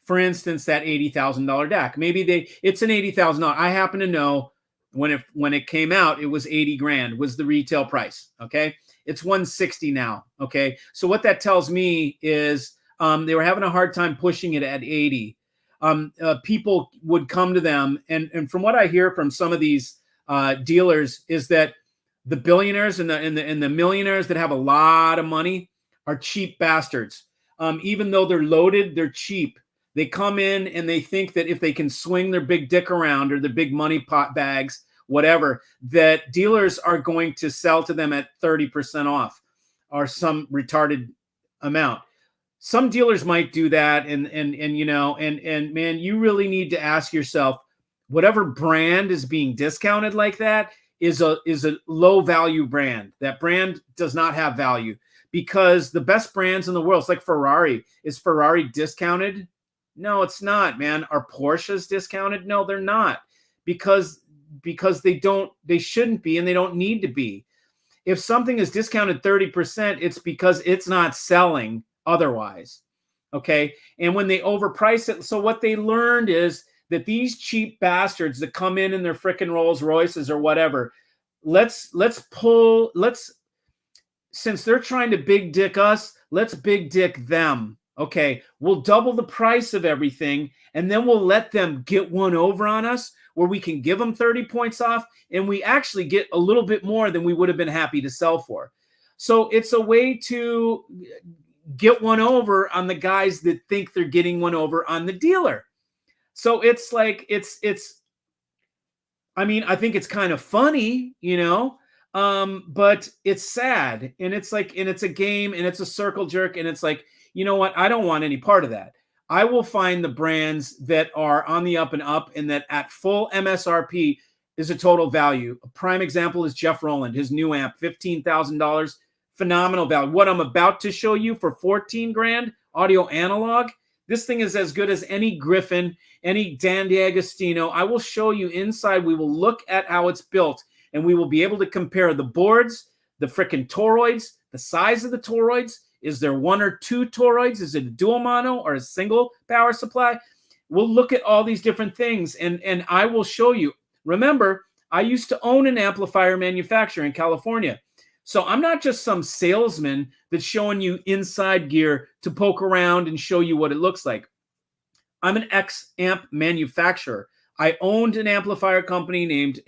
For instance, that $80,000 DAC. Maybe it's an $80,000. I happen to know when it came out, it was 80 grand was the retail price. Okay, it's 160 now. Okay, so what that tells me is they were having a hard time pushing it at 80. People would come to them, and from what I hear from some of these dealers is that the billionaires and the millionaires that have a lot of money are cheap bastards. Even though they're loaded, they're cheap. They come in and they think that if they can swing their big dick around or their big money pot bags, whatever, that dealers are going to sell to them at 30% off or some retarded amount. Some dealers might do that, and man, you really need to ask yourself, whatever brand is being discounted like that is a low value brand. That brand does not have value, because the best brands in the world, it's like Ferrari. Is Ferrari discounted? No, it's not, man. Are Porsches discounted? No, they're not, because they shouldn't be, and they don't need to be. If something is discounted 30%, it's because it's not selling otherwise. Okay. And when they overprice it, so what they learned is that these cheap bastards that come in their frickin' Rolls Royces or whatever, since they're trying to big dick us, let's big dick them. Okay, we'll double the price of everything, and then we'll let them get one over on us where we can give them 30 points off, and we actually get a little bit more than we would have been happy to sell for. So it's a way to get one over on the guys that think they're getting one over on the dealer. So it's like, I mean, I think it's kind of funny, but it's sad, and it's like, and it's a game, and it's a circle jerk, and it's like, you know what? I don't want any part of that. I will find the brands that are on the up and up, and that at full MSRP is a total value. A prime example is Jeff Rowland, his new amp, $15,000, phenomenal value. What I'm about to show you for 14 grand, audio analog, this thing is as good as any Griffin, any Dan D'Agostino. I will show you inside. We will look at how it's built, and we will be able to compare the boards, the frickin' toroids, the size of the toroids. Is there one or two toroids? Is it a dual mono or a single power supply? we'll look at all these different things, and I will show you. Remember, I used to own an amplifier manufacturer in California. So I'm not just some salesman that's showing you inside gear to poke around and show you what it looks like. I'm an ex-amp manufacturer. I owned an amplifier company named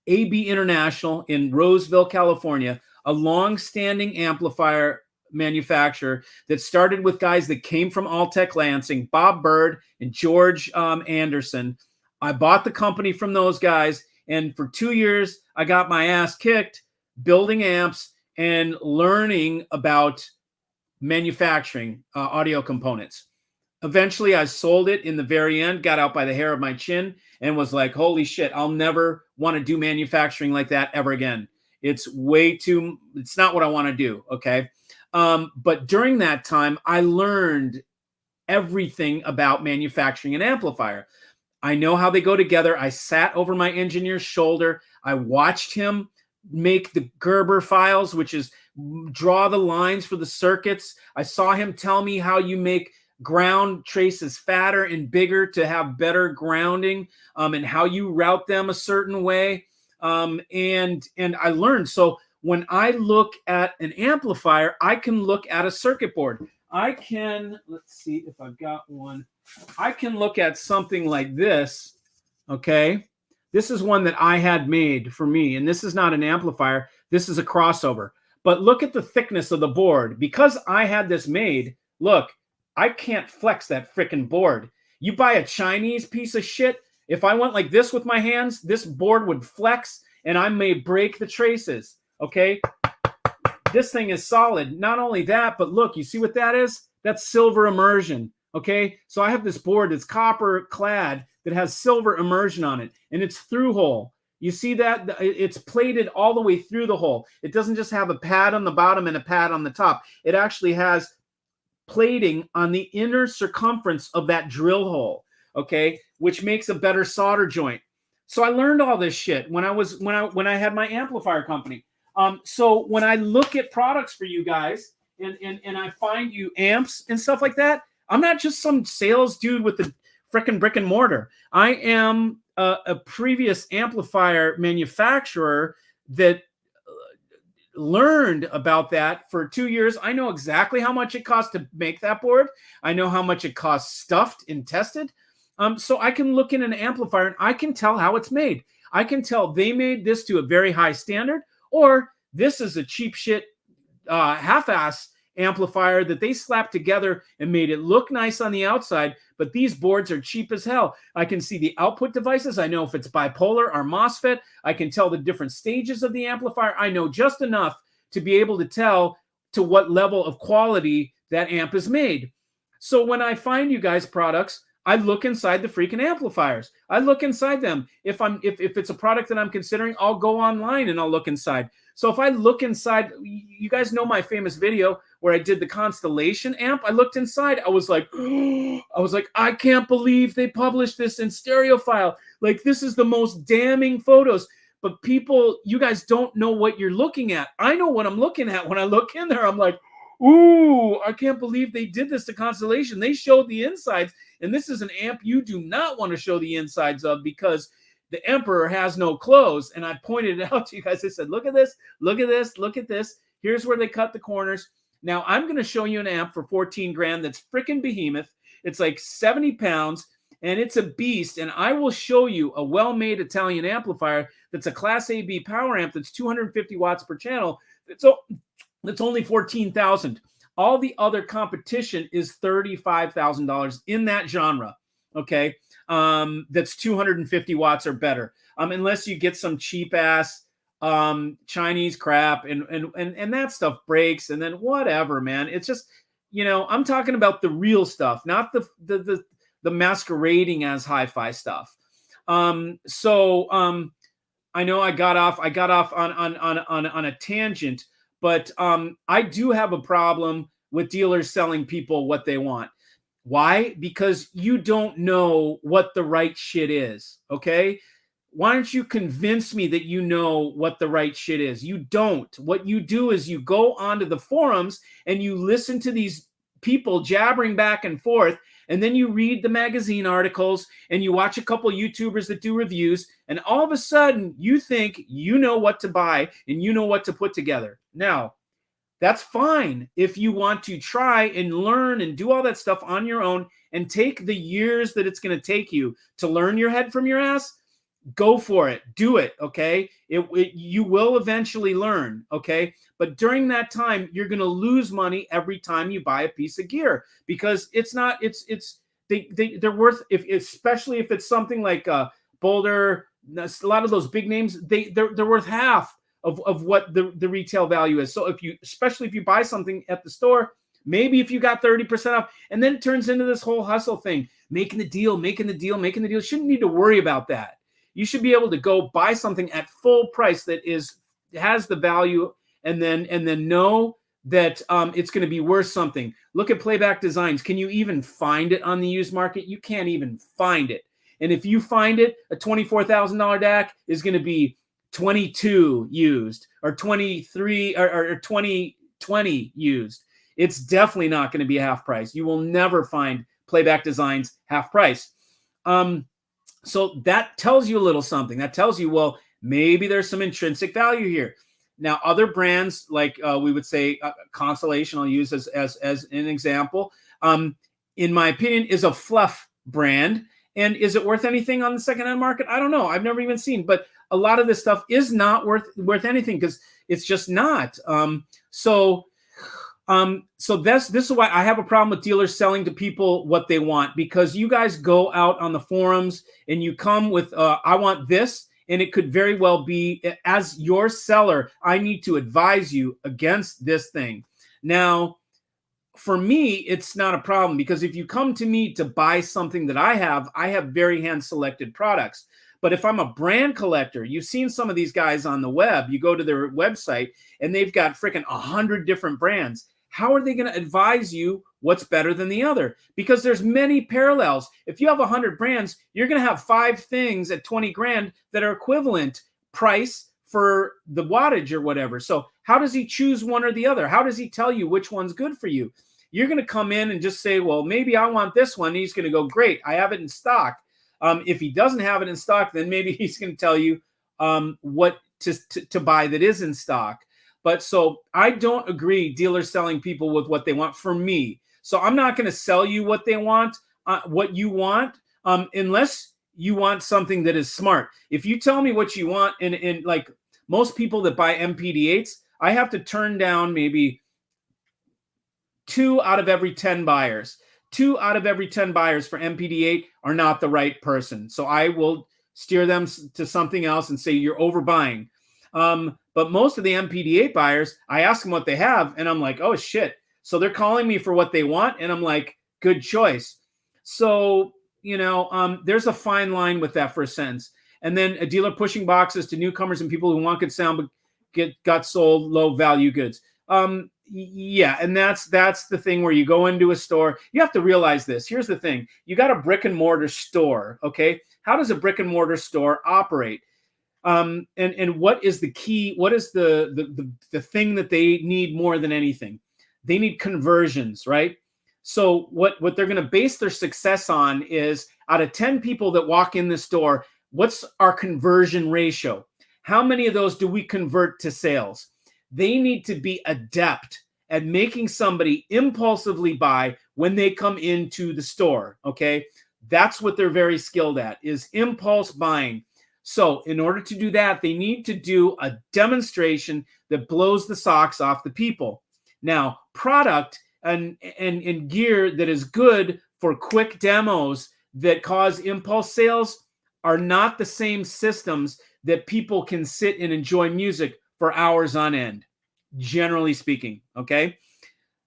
AB International in Roseville, California, a long-standing amplifier manufacturer that started with guys that came from Alltech Lansing, Bob Bird and George Anderson. I bought the company from those guys, and for 2 years, I got my ass kicked building amps and learning about manufacturing audio components. Eventually, I sold it in the very end, got out by the hair of my chin, and was like, holy shit, I'll never want to do manufacturing like that ever again. It's not what I want to do, okay? But during that time, I learned everything about manufacturing an amplifier. I know how they go together. I sat over my engineer's shoulder. I watched him make the Gerber files, which is draw the lines for the circuits. I saw him tell me how you make ground traces fatter and bigger to have better grounding, and how you route them a certain way. And I learned. So when I look at an amplifier, I can look at a circuit board. Let's see if I've got one. I can look at something like this, okay? This is one that I had made for me, and this is not an amplifier. This is a crossover. But look at the thickness of the board. Because I had this made, look, I can't flex that freaking board. You buy a Chinese piece of shit, if I went like this with my hands, this board would flex, and I may break the traces, okay? This thing is solid. Not only that, but look, you see what that is? That's silver immersion, okay? So I have this board that's copper clad that has silver immersion on it, and it's through hole. You see that? It's plated all the way through the hole. It doesn't just have a pad on the bottom and a pad on the top. It actually has plating on the inner circumference of that drill hole, okay, which makes a better solder joint. So I learned all this shit when I had my amplifier company. So when I look at products for you guys and I find you amps and stuff like that, I'm not just some sales dude with the frickin' brick and mortar. I am a previous amplifier manufacturer that learned about that for 2 years. I know exactly how much it costs to make that board. I know how much it costs stuffed and tested. So I can look in an amplifier and I can tell how it's made. I can tell they made this to a very high standard, or this is a cheap shit half-ass amplifier that they slapped together and made it look nice on the outside, but these boards are cheap as hell. I can see the output devices. I know if it's bipolar or MOSFET. I can tell the different stages of the amplifier. I know just enough to be able to tell to what level of quality that amp is made. So when I find you guys products, I look inside the freaking amplifiers. I look inside them. If it's a product that I'm considering, I'll go online and I'll look inside. So if I look inside, you guys know my famous video where I did the Constellation amp. I looked inside. I was like, I can't believe they published this in stereophile. Like, this is the most damning photos. But people, you guys don't know what you're looking at. I know what I'm looking at. When I look in there, I'm like, ooh, I can't believe they did this to Constellation. They showed the insides. And this is an amp you do not want to show the insides of, because the emperor has no clothes. And I pointed it out to you guys. I said, look at this, look at this, look at this. Here's where they cut the corners. Now I'm going to show you an amp for 14 grand that's freaking behemoth. It's like 70 pounds and it's a beast. And I will show you a well-made Italian amplifier that's a Class AB power amp that's 250 watts per channel. That's only 14,000. All the other competition is $35,000 in that genre, okay? That's 250 watts or better, unless you get some cheap-ass Chinese crap, and that stuff breaks, and then whatever, man. It's just, I'm talking about the real stuff, not the masquerading as hi-fi stuff. So I know I got off on a tangent, but I do have a problem with dealers selling people what they want. Why? Because you don't know what the right shit is, okay? Why don't you convince me that you know what the right shit is? You don't. What you do is you go onto the forums and you listen to these people jabbering back and forth. And then you read the magazine articles and you watch a couple YouTubers that do reviews. And all of a sudden you think you know what to buy and you know what to put together. Now, that's fine if you want to try and learn and do all that stuff on your own and take the years that it's going to take you to learn your head from your ass. Go for it. Do it. Okay. You will eventually learn. Okay. But during that time, you're going to lose money every time you buy a piece of gear because they're worth, especially if it's something like Boulder, a lot of those big names, they're worth half of what the retail value is. So especially if you buy something at the store, maybe if you got 30% off, and then it turns into this whole hustle thing, making the deal. You shouldn't need to worry about that. You should be able to go buy something at full price that has the value, and then know that it's going to be worth something. Look at Playback Designs. Can you even find it on the used market? You can't even find it. And if you find it, a $24,000 DAC is going to be 22 used or 23 or 20 used. It's definitely not going to be half price. You will never find Playback Designs half price. So that tells you a little something. That tells you, well, maybe there's some intrinsic value here. Now, other brands like we would say Constellation, I'll use as an example, in my opinion, is a fluff brand. And is it worth anything on the secondhand market? I don't know. I've never even seen, but a lot of this stuff is not worth anything because it's just not. So this is why I have a problem with dealers selling to people what they want, because you guys go out on the forums and you come with, I want this, and it could very well be, as your seller, I need to advise you against this thing. Now, for me, it's not a problem, because if you come to me to buy something that I have very hand-selected products. But if I'm a brand collector, you've seen some of these guys on the web, you go to their website and they've got freaking 100 different brands. How are they going to advise you what's better than the other? Because there's many parallels. If you have 100 brands, you're going to have 5 things at 20 grand that are equivalent price for the wattage or whatever. So how does he choose one or the other? How does he tell you which one's good for you? You're going to come in and just say, well, maybe I want this one. And he's going to go, great, I have it in stock. If he doesn't have it in stock, then maybe he's going to tell you what to buy that is in stock. But so I don't agree dealers selling people with what they want for me. So I'm not going to sell you what they want, what you want, unless you want something that is smart. If you tell me what you want, and like most people that buy MPD8s, I have to turn down maybe 2 out of every 10 buyers. 2 out of every 10 buyers for MPD8 are not the right person. So I will steer them to something else and say, you're overbuying. But most of the MPD8 buyers, I ask them what they have, and I'm like, oh, shit. So they're calling me for what they want, and I'm like, good choice. So, there's a fine line with that for a sentence. And then a dealer pushing boxes to newcomers and people who want good sound but got sold low-value goods. Yeah, and that's the thing where you go into a store. You have to realize this. Here's the thing. You got a brick-and-mortar store, okay? How does a brick-and-mortar store operate? And what is the key? What is the thing that they need more than anything? They need conversions, right? So what they're going to base their success on is, out of 10 people that walk in the store, what's our conversion ratio? How many of those do we convert to sales? They need to be adept at making somebody impulsively buy when they come into the store, okay? That's what they're very skilled at, is impulse buying. So in order to do that, they need to do a demonstration that blows the socks off the people. Now, product and gear that is good for quick demos that cause impulse sales are not the same systems that people can sit and enjoy music for hours on end, generally speaking, okay?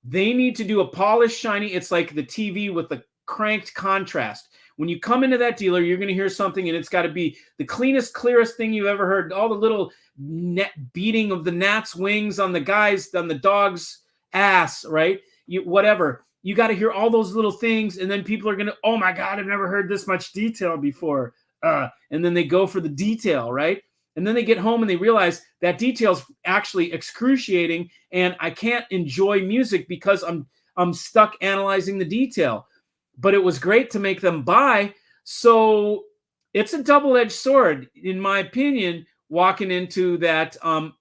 They need to do a polished, shiny, it's like the TV with the cranked contrast. When you come into that dealer, you're going to hear something, and it's got to be the cleanest, clearest thing you've ever heard. All the little net beating of the gnat's wings on the dog's ass, right? Whatever. You got to hear all those little things, and then people are going to, oh my God, I've never heard this much detail before. And then they go for the detail, right? And then they get home and they realize that detail's actually excruciating, and I can't enjoy music because stuck analyzing the detail. But it was great to make them buy. So it's a double-edged sword, in my opinion, walking into that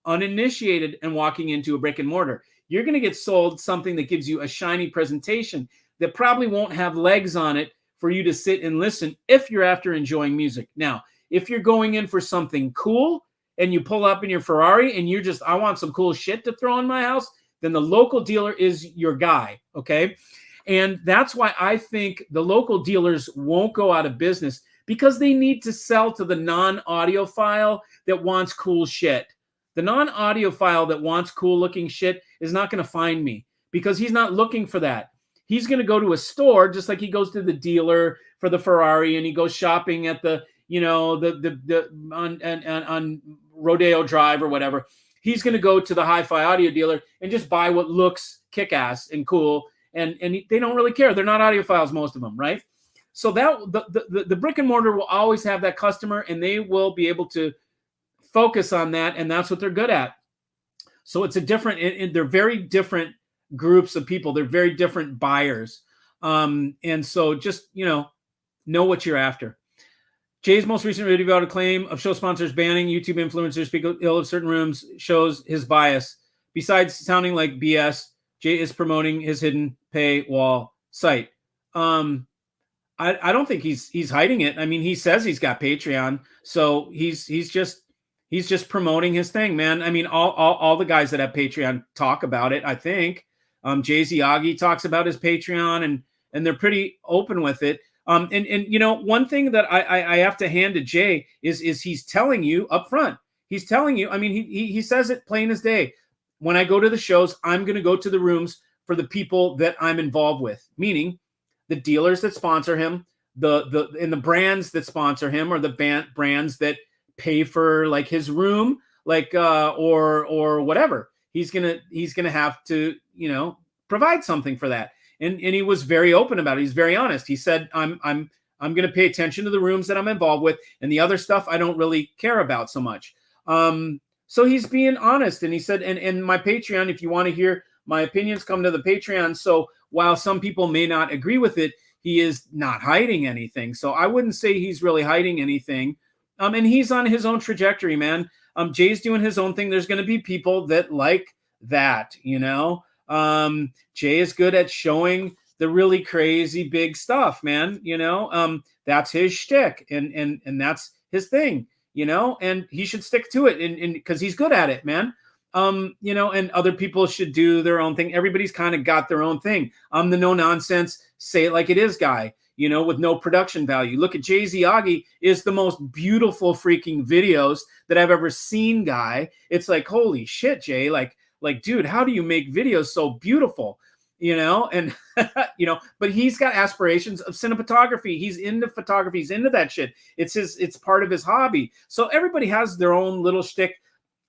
uninitiated and walking into a brick and mortar. You're going to get sold something that gives you a shiny presentation that probably won't have legs on it for you to sit and listen if you're after enjoying music. Now, if you're going in for something cool and you pull up in your Ferrari and you're just, I want some cool shit to throw in my house, then the local dealer is your guy, okay? And that's why I think the local dealers won't go out of business, because they need to sell to the non-audiophile that wants cool shit. The non-audiophile that wants cool looking shit is not going to find me, because he's not looking for that. He's going to go to a store just like he goes to the dealer for the Ferrari, and he goes shopping at the, you know, on Rodeo Drive or whatever. He's going to go to the hi-fi audio dealer and just buy what looks kick-ass and cool. And they don't really care. They're not audiophiles, most of them, right? So that the brick and mortar will always have that customer, and they will be able to focus on that, and that's what they're good at. So it's a different, they're very different groups of people. They're very different buyers. And so just, know what you're after. Jay's most recent video about a claim of show sponsors banning YouTube influencers speak ill of certain rooms shows his bias. Besides sounding like BS, Jay is promoting his hidden paywall site. I don't think he's hiding it. I mean, he says he's got Patreon, so he's just promoting his thing, man. I mean, all the guys that have Patreon talk about it. I think Jay-Z Aggie talks about his Patreon, and they're pretty open with it. And one thing that I have to hand to Jay is he's telling you up front. He's telling you. I mean, he says it plain as day. When I go to the shows, I'm going to go to the rooms for the people that I'm involved with, meaning the dealers that sponsor him, the brands that sponsor him, or the brands that pay for like his room, like or whatever. He's gonna have to provide something for that, and he was very open about it. He's very honest. He said, I'm gonna pay attention to the rooms that I'm involved with, and the other stuff I don't really care about so much. So he's being honest, and he said, and my Patreon, if you want to hear my opinions, come to the Patreon. So while some people may not agree with it, he is not hiding anything. So I wouldn't say he's really hiding anything. And he's on his own trajectory, man. Jay's doing his own thing. There's going to be people that like that, Jay is good at showing the really crazy big stuff, man. That's his shtick, and that's his thing. And he should stick to it, and because he's good at it, man. And other people should do their own thing. Everybody's kind of got their own thing. I'm the no nonsense, say it like it is guy, with no production value. Look at Jay-Z Aggie is the most beautiful freaking videos that I've ever seen, guy. It's like, holy shit, Jay, like, dude, how do you make videos so beautiful? And but he's got aspirations of cinematography. He's into photography. He's into that shit. It's part of his hobby. So everybody has their own little shtick.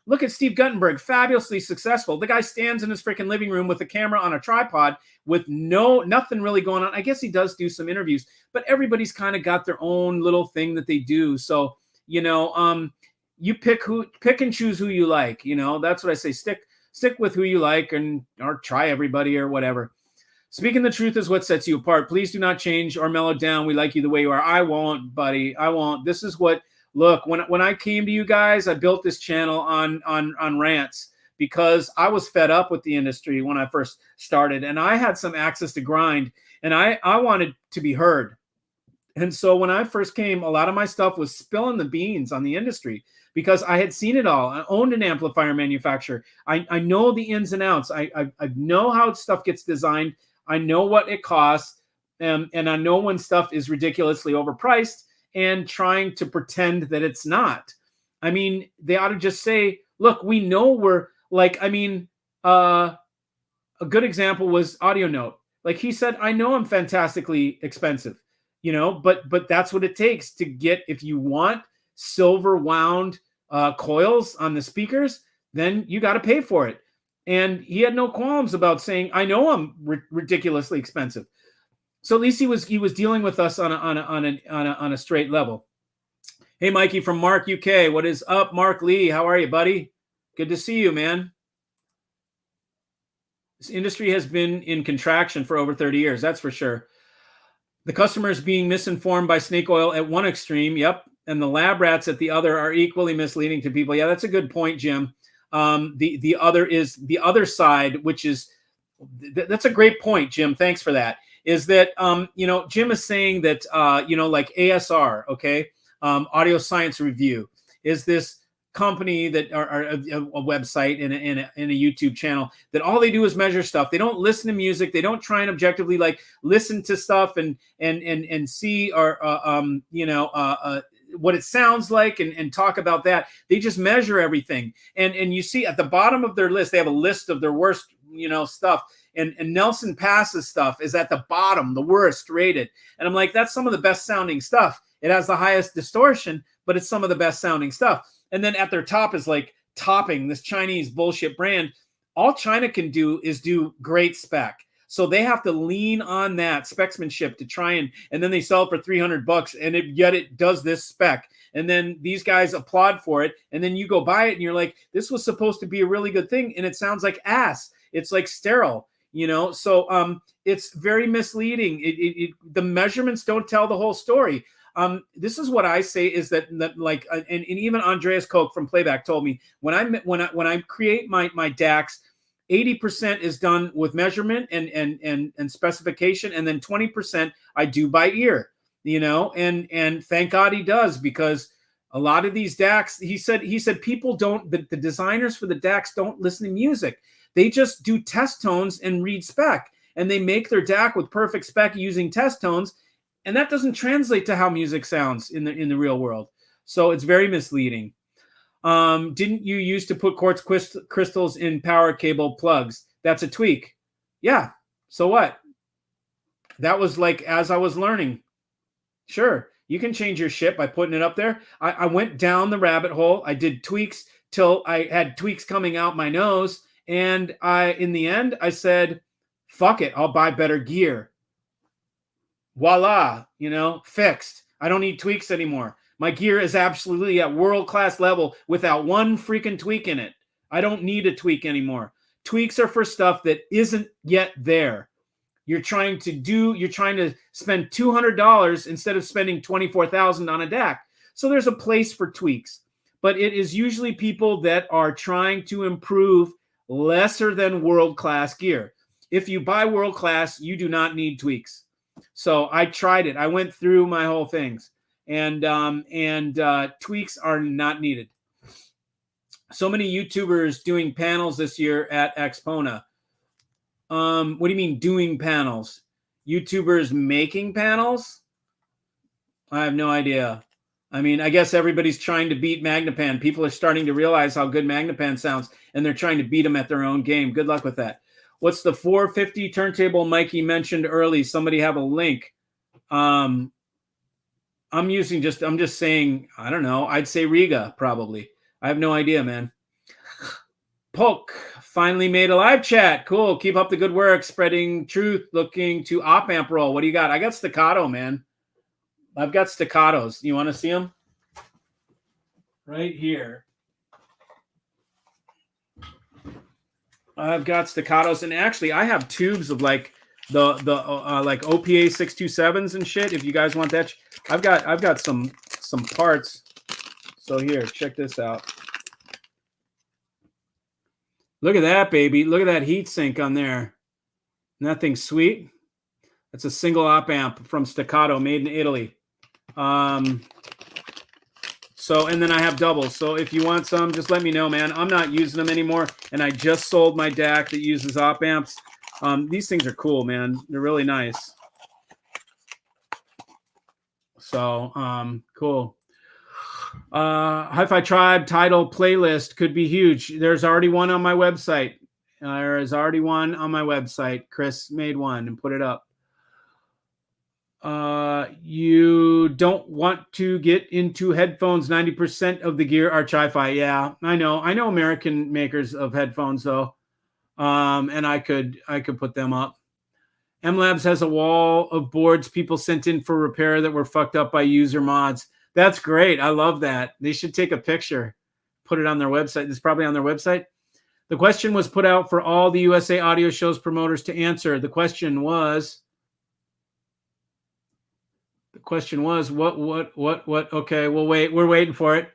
Look at Steve Guttenberg, fabulously successful. The guy stands in his freaking living room with a camera on a tripod with nothing really going on. I guess he does do some interviews, but everybody's kind of got their own little thing that they do. So, you pick and choose who you like. That's what I say. Stick with who you like, or try everybody or whatever. Speaking the truth is what sets you apart. Please do not change or mellow down. We like you the way you are. I won't, buddy. I won't. This is what. Look, when I came to you guys, I built this channel on rants because I was fed up with the industry when I first started, and I had some access to grind, and I wanted to be heard. And so when I first came, a lot of my stuff was spilling the beans on the industry because I had seen it all. I owned an amplifier manufacturer. I know the ins and outs. I know how stuff gets designed. I know what it costs, and I know when stuff is ridiculously overpriced and trying to pretend that it's not. I mean, they ought to just say, look, we know we're like, a good example was Audio Note. Like he said, I know I'm fantastically expensive, but that's what it takes to get, if you want silver wound coils on the speakers, then you got to pay for it. And he had no qualms about saying, I know I'm ridiculously expensive. So at least he was dealing with us on a straight level. Hey, Mikey from Mark UK. What is up, Mark Lee? How are you, buddy? Good to see you, man. This industry has been in contraction for over 30 years. That's for sure. The customer is being misinformed by snake oil at one extreme. Yep. And the lab rats at the other are equally misleading to people. Yeah, that's a good point, Jim. The other is the other side, which is that's a great point, Jim. Thanks for that. Is that Jim is saying that like ASR, okay, Audio Science Review, is this company that are a website and a YouTube channel that all they do is measure stuff. They don't listen to music. They don't try and objectively like listen to stuff and see or what it sounds like and talk about that. They just measure everything. And you see at the bottom of their list, they have a list of their worst stuff. And Nelson Pass's stuff is at the bottom, the worst rated. And I'm like, that's some of the best sounding stuff. It has the highest distortion, but it's some of the best sounding stuff. And then at their top is like Topping, this Chinese bullshit brand. All China can do is do great spec. So they have to lean on that specsmanship to try and then they sell it for $300 and yet it does this spec. And then these guys applaud for it. And then you go buy it and you're like, this was supposed to be a really good thing. And it sounds like ass. It's like sterile, So it's very misleading. The measurements don't tell the whole story. This is what I say is that like, and even Andreas Koch from Playback told me when I create my DACs, 80% is done with measurement and specification, and then 20% I do by ear, and thank God he does, because a lot of these DACs, he said people don't, the designers for the DACs don't listen to music. They just do test tones and read spec, and they make their DAC with perfect spec using test tones. And that doesn't translate to how music sounds in the real world. So it's very misleading. Didn't you used to put quartz crystals in power cable plugs? That's a tweak. Yeah. So what? That was like as I was learning. Sure. You can change your shit by putting it up there. I went down the rabbit hole. I did tweaks till I had tweaks coming out my nose. And in the end, I said, fuck it. I'll buy better gear. Voila, fixed. I don't need tweaks anymore. My gear is absolutely at world-class level without one freaking tweak in it. I don't need a tweak anymore. Tweaks are for stuff that isn't yet there. You're trying to spend $200 instead of spending $24,000 on a DAC. So there's a place for tweaks, but it is usually people that are trying to improve lesser than world-class gear. If you buy world-class, you do not need tweaks. So I tried it. I went through my whole things, and tweaks are not needed. So many YouTubers doing panels this year at Expona. What do you mean doing panels? YouTubers making panels? I have no idea. I mean, I guess everybody's trying to beat Magnapan. People are starting to realize how good Magnapan sounds, and they're trying to beat them at their own game. Good luck with that. What's the 450 turntable Mikey mentioned early? Somebody have a link. I'm just saying, I don't know. I'd say Riga, probably. I have no idea, man. Poke finally made a live chat. Cool. Keep up the good work. Spreading truth, looking to op amp roll. What do you got? I got staccato, man. I've got staccatos. You want to see them? Right here. I've got staccatos, and actually I have tubes of like the like OPA 627s and shit. If you guys want that, I've got some parts. So here, check this out. Look at that, baby. Look at that heat sink on there. Isn't that thing sweet? That's a single op amp from Staccato, made in Italy. So, and then I have doubles. So if you want some, just let me know, man. I'm not using them anymore. And I just sold my DAC that uses op amps. These things are cool, man. They're really nice. So, cool. Hi-Fi Tribe title playlist could be huge. There's already one on my website. There is already one on my website. Chris made one and put it up. You don't want to get into headphones. 90% of the gear are Chi-Fi. Yeah, I know American makers of headphones though. And I could put them up. MLabs has a wall of boards people sent in for repair that were fucked up by user mods. That's great. I love that. They should take a picture, put it on their website. It's probably on their website. The question was put out for all the USA Audio Shows promoters to answer. The question was, what? Okay, we'll wait. We're waiting for it.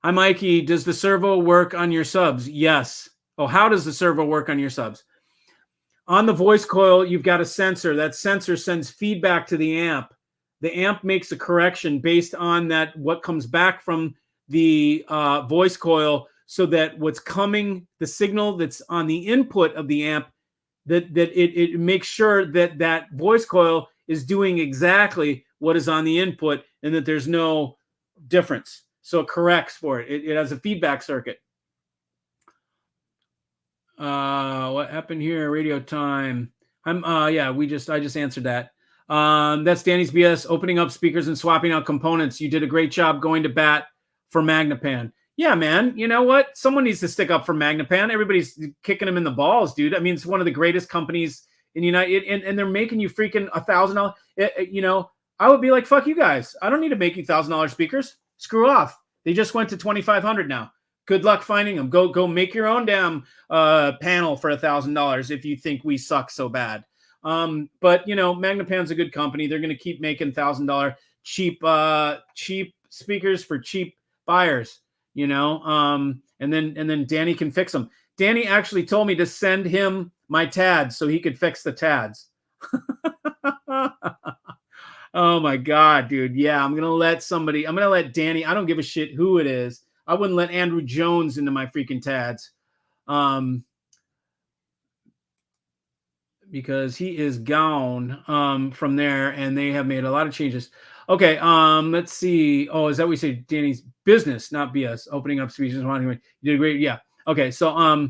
Hi, Mikey. Does the servo work on your subs? Yes. Oh, how does the servo work on your subs? On the voice coil, you've got a sensor. That sensor sends feedback to the amp. The amp makes a correction based on that, what comes back from the voice coil, so that what's coming, the signal that's on the input of the amp, that it makes sure that that voice coil is doing exactly what is on the input, and that there's no difference. So it corrects for it. It has a feedback circuit. What happened here? Radio time. Yeah, I just answered that. That's Danny's BS, opening up speakers and swapping out components. You did a great job going to bat for Magnapan. Yeah, man. You know what? Someone needs to stick up for Magnapan. Everybody's kicking them in the balls, dude. I mean, it's one of the greatest companies in the United, and they're making you freaking $1,000. You know, I would be like, fuck you guys. I don't need to make you $1,000 speakers. Screw off. They just went to 2,500 now. Good luck finding them. Go make your own damn panel for $1,000 if you think we suck so bad. But you know, Magnapan's a good company. They're going to keep making $1,000 cheap speakers for cheap buyers. You know, and then Danny can fix them. Danny actually told me to send him my TADs so he could fix the TADs. Oh my God, dude. Yeah, I'm going to let Danny, I don't give a shit who it is. I wouldn't let Andrew Jones into my freaking TADs. Because he is gone from there, and they have made a lot of changes. Okay, let's see. Oh, is that what we say? Danny's business, not BS. Opening up speeches. You did great. Yeah. Okay, so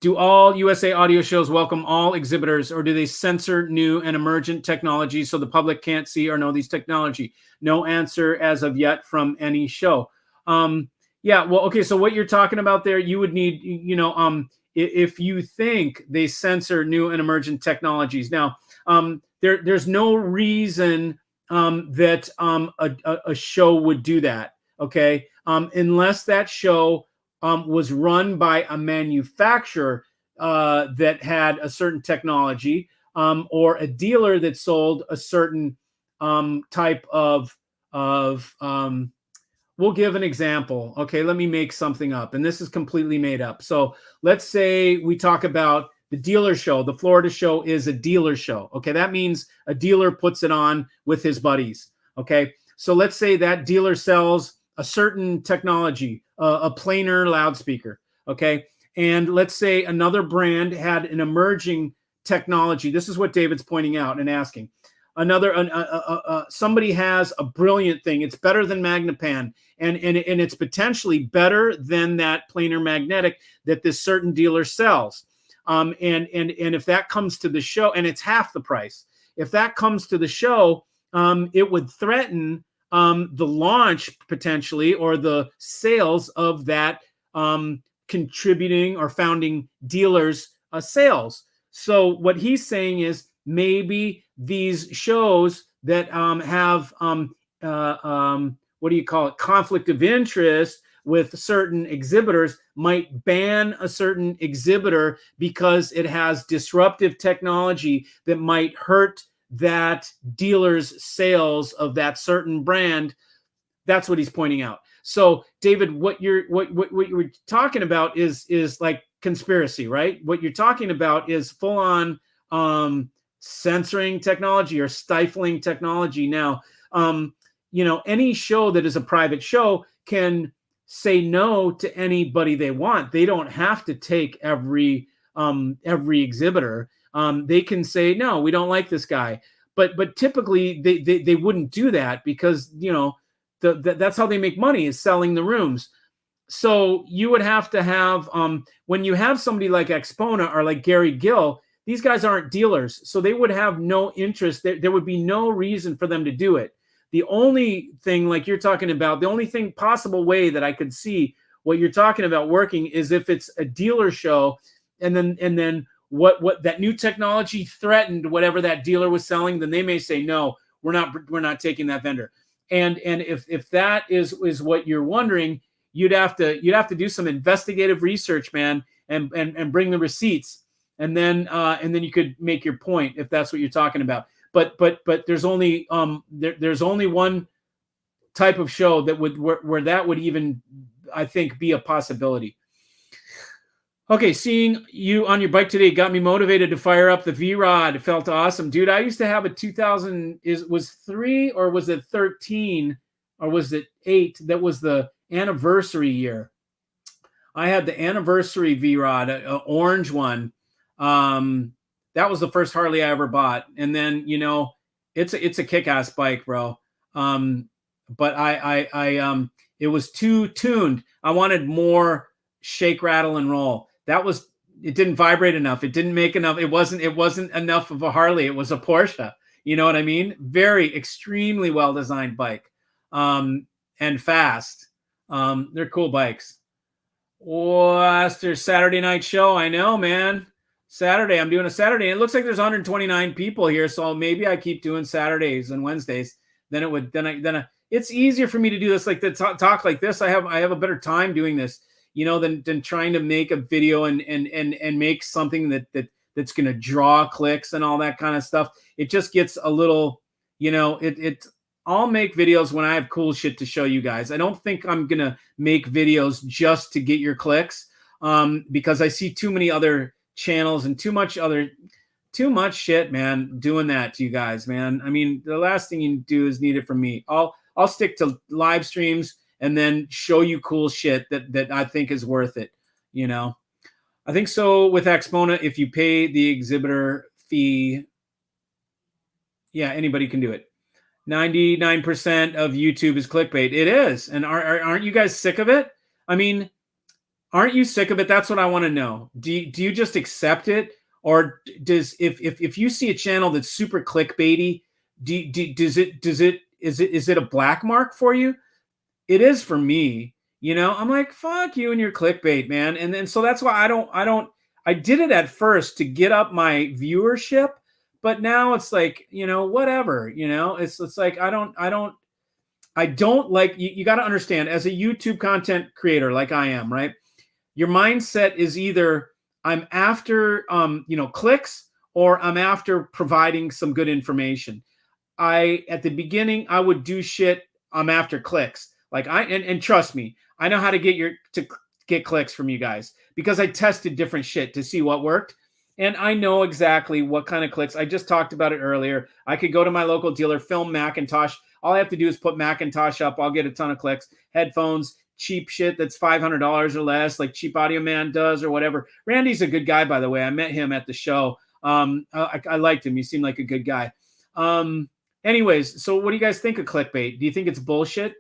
do all USA Audio Shows welcome all exhibitors, or do they censor new and emergent technology so the public can't see or know these technology? No answer as of yet from any show. Yeah, well, okay, so what you're talking about there, you would need, you know, if you think they censor new and emergent technologies. Now, there's no reason that a show would do that, okay? Unless that show was run by a manufacturer that had a certain technology, or a dealer that sold a certain type of we'll give an example. Okay, let me make something up, and this is completely made up. So let's say we talk about the dealer show. The Florida show is a dealer show. Okay, that means a dealer puts it on with his buddies. Okay, so let's say that dealer sells a certain technology, a planar loudspeaker. Okay, and let's say another brand had an emerging technology. This is what David's pointing out and asking. Somebody has a brilliant thing. It's better than Magnapan, and it's potentially better than that planar magnetic that this certain dealer sells. And if that comes to the show, and it's half the price, if that comes to the show, it would threaten the launch potentially, or the sales of that contributing or founding dealers' sales. So what he's saying is, maybe these shows that have what do you call it, conflict of interest with certain exhibitors might ban a certain exhibitor because it has disruptive technology that might hurt that dealer's sales of that certain brand. That's what he's pointing out. So David, what you're talking about is like conspiracy, right? What you're talking about is full on censoring technology or stifling technology. Now, you know, any show that is a private show can say no to anybody they want. They don't have to take every exhibitor. They can say, no, we don't like this guy. But typically they wouldn't do that, because, you know, that's how they make money, is selling the rooms. So you would have to have, when you have somebody like Exponent or like Gary Gill, these guys aren't dealers, so they would have no interest. There would be no reason for them to do it. The only thing, like you're talking about, the only thing possible way that I could see what you're talking about working is if it's a dealer show, and then what that new technology threatened whatever that dealer was selling, then they may say, no, we're not taking that vendor. And if that is what you're wondering, you'd have to do some investigative research, man, and bring the receipts, and then you could make your point if that's what you're talking about. But there's only there's only one type of show that would where that would even, I think, be a possibility. Okay, seeing you on your bike today got me motivated to fire up the V-Rod. It felt awesome. Dude, I used to have a 2000, was 3 or was it 13 or was it 8? That was the anniversary year. I had the anniversary V-Rod, an orange one. That was the first Harley I ever bought. And then, you know, it's a kick-ass bike, bro. But it was too tuned. I wanted more shake, rattle, and roll. It didn't vibrate enough. It didn't make enough. It wasn't enough of a Harley. It was a Porsche. You know what I mean? Very extremely well-designed bike. And fast. They're cool bikes. After Saturday night show. I know, man. Saturday. I'm doing a Saturday. It looks like there's 129 people here. So maybe I keep doing Saturdays and Wednesdays. Then it's easier for me to do this, like the talk like this. I have a better time doing this, you know, than trying to make a video and make something that's going to draw clicks and all that kind of stuff. It just gets a little, you know, I'll make videos when I have cool shit to show you guys. I don't think I'm going to make videos just to get your clicks, because I see too many other channels and too much shit, man, doing that to you guys, man. I mean, the last thing you do is need it from me. I'll stick to live streams and then show you cool shit that I think is worth it, you know. I think so with Exponent, if you pay the exhibitor fee, yeah, anybody can do it. 99% of YouTube is clickbait. It is. And aren't you guys sick of it? I mean, aren't you sick of it? That's what I want to know. Do you just accept it? Or does if you see a channel that's super clickbaity, is it a black mark for you? It is for me. You know, I'm like, fuck you and your clickbait, man. And then so that's why I did it at first to get up my viewership, but now it's like, you know, whatever, you know, it's like I don't like, you got to understand, as a YouTube content creator like I am, right? Your mindset is either I'm after you know, clicks, or I'm after providing some good information. At the beginning, I would do shit, I'm after clicks. Like and trust me, I know how to get clicks from you guys, because I tested different shit to see what worked. And I know exactly what kind of clicks. I just talked about it earlier. I could go to my local dealer, film Macintosh. All I have to do is put Macintosh up. I'll get a ton of clicks. Headphones, cheap shit that's $500 or less, like Cheap Audio Man does or whatever. Randy's a good guy, by the way. I met him at the show. I liked him. He seemed like a good guy. Anyways, so what do you guys think of clickbait? Do you think it's bullshit?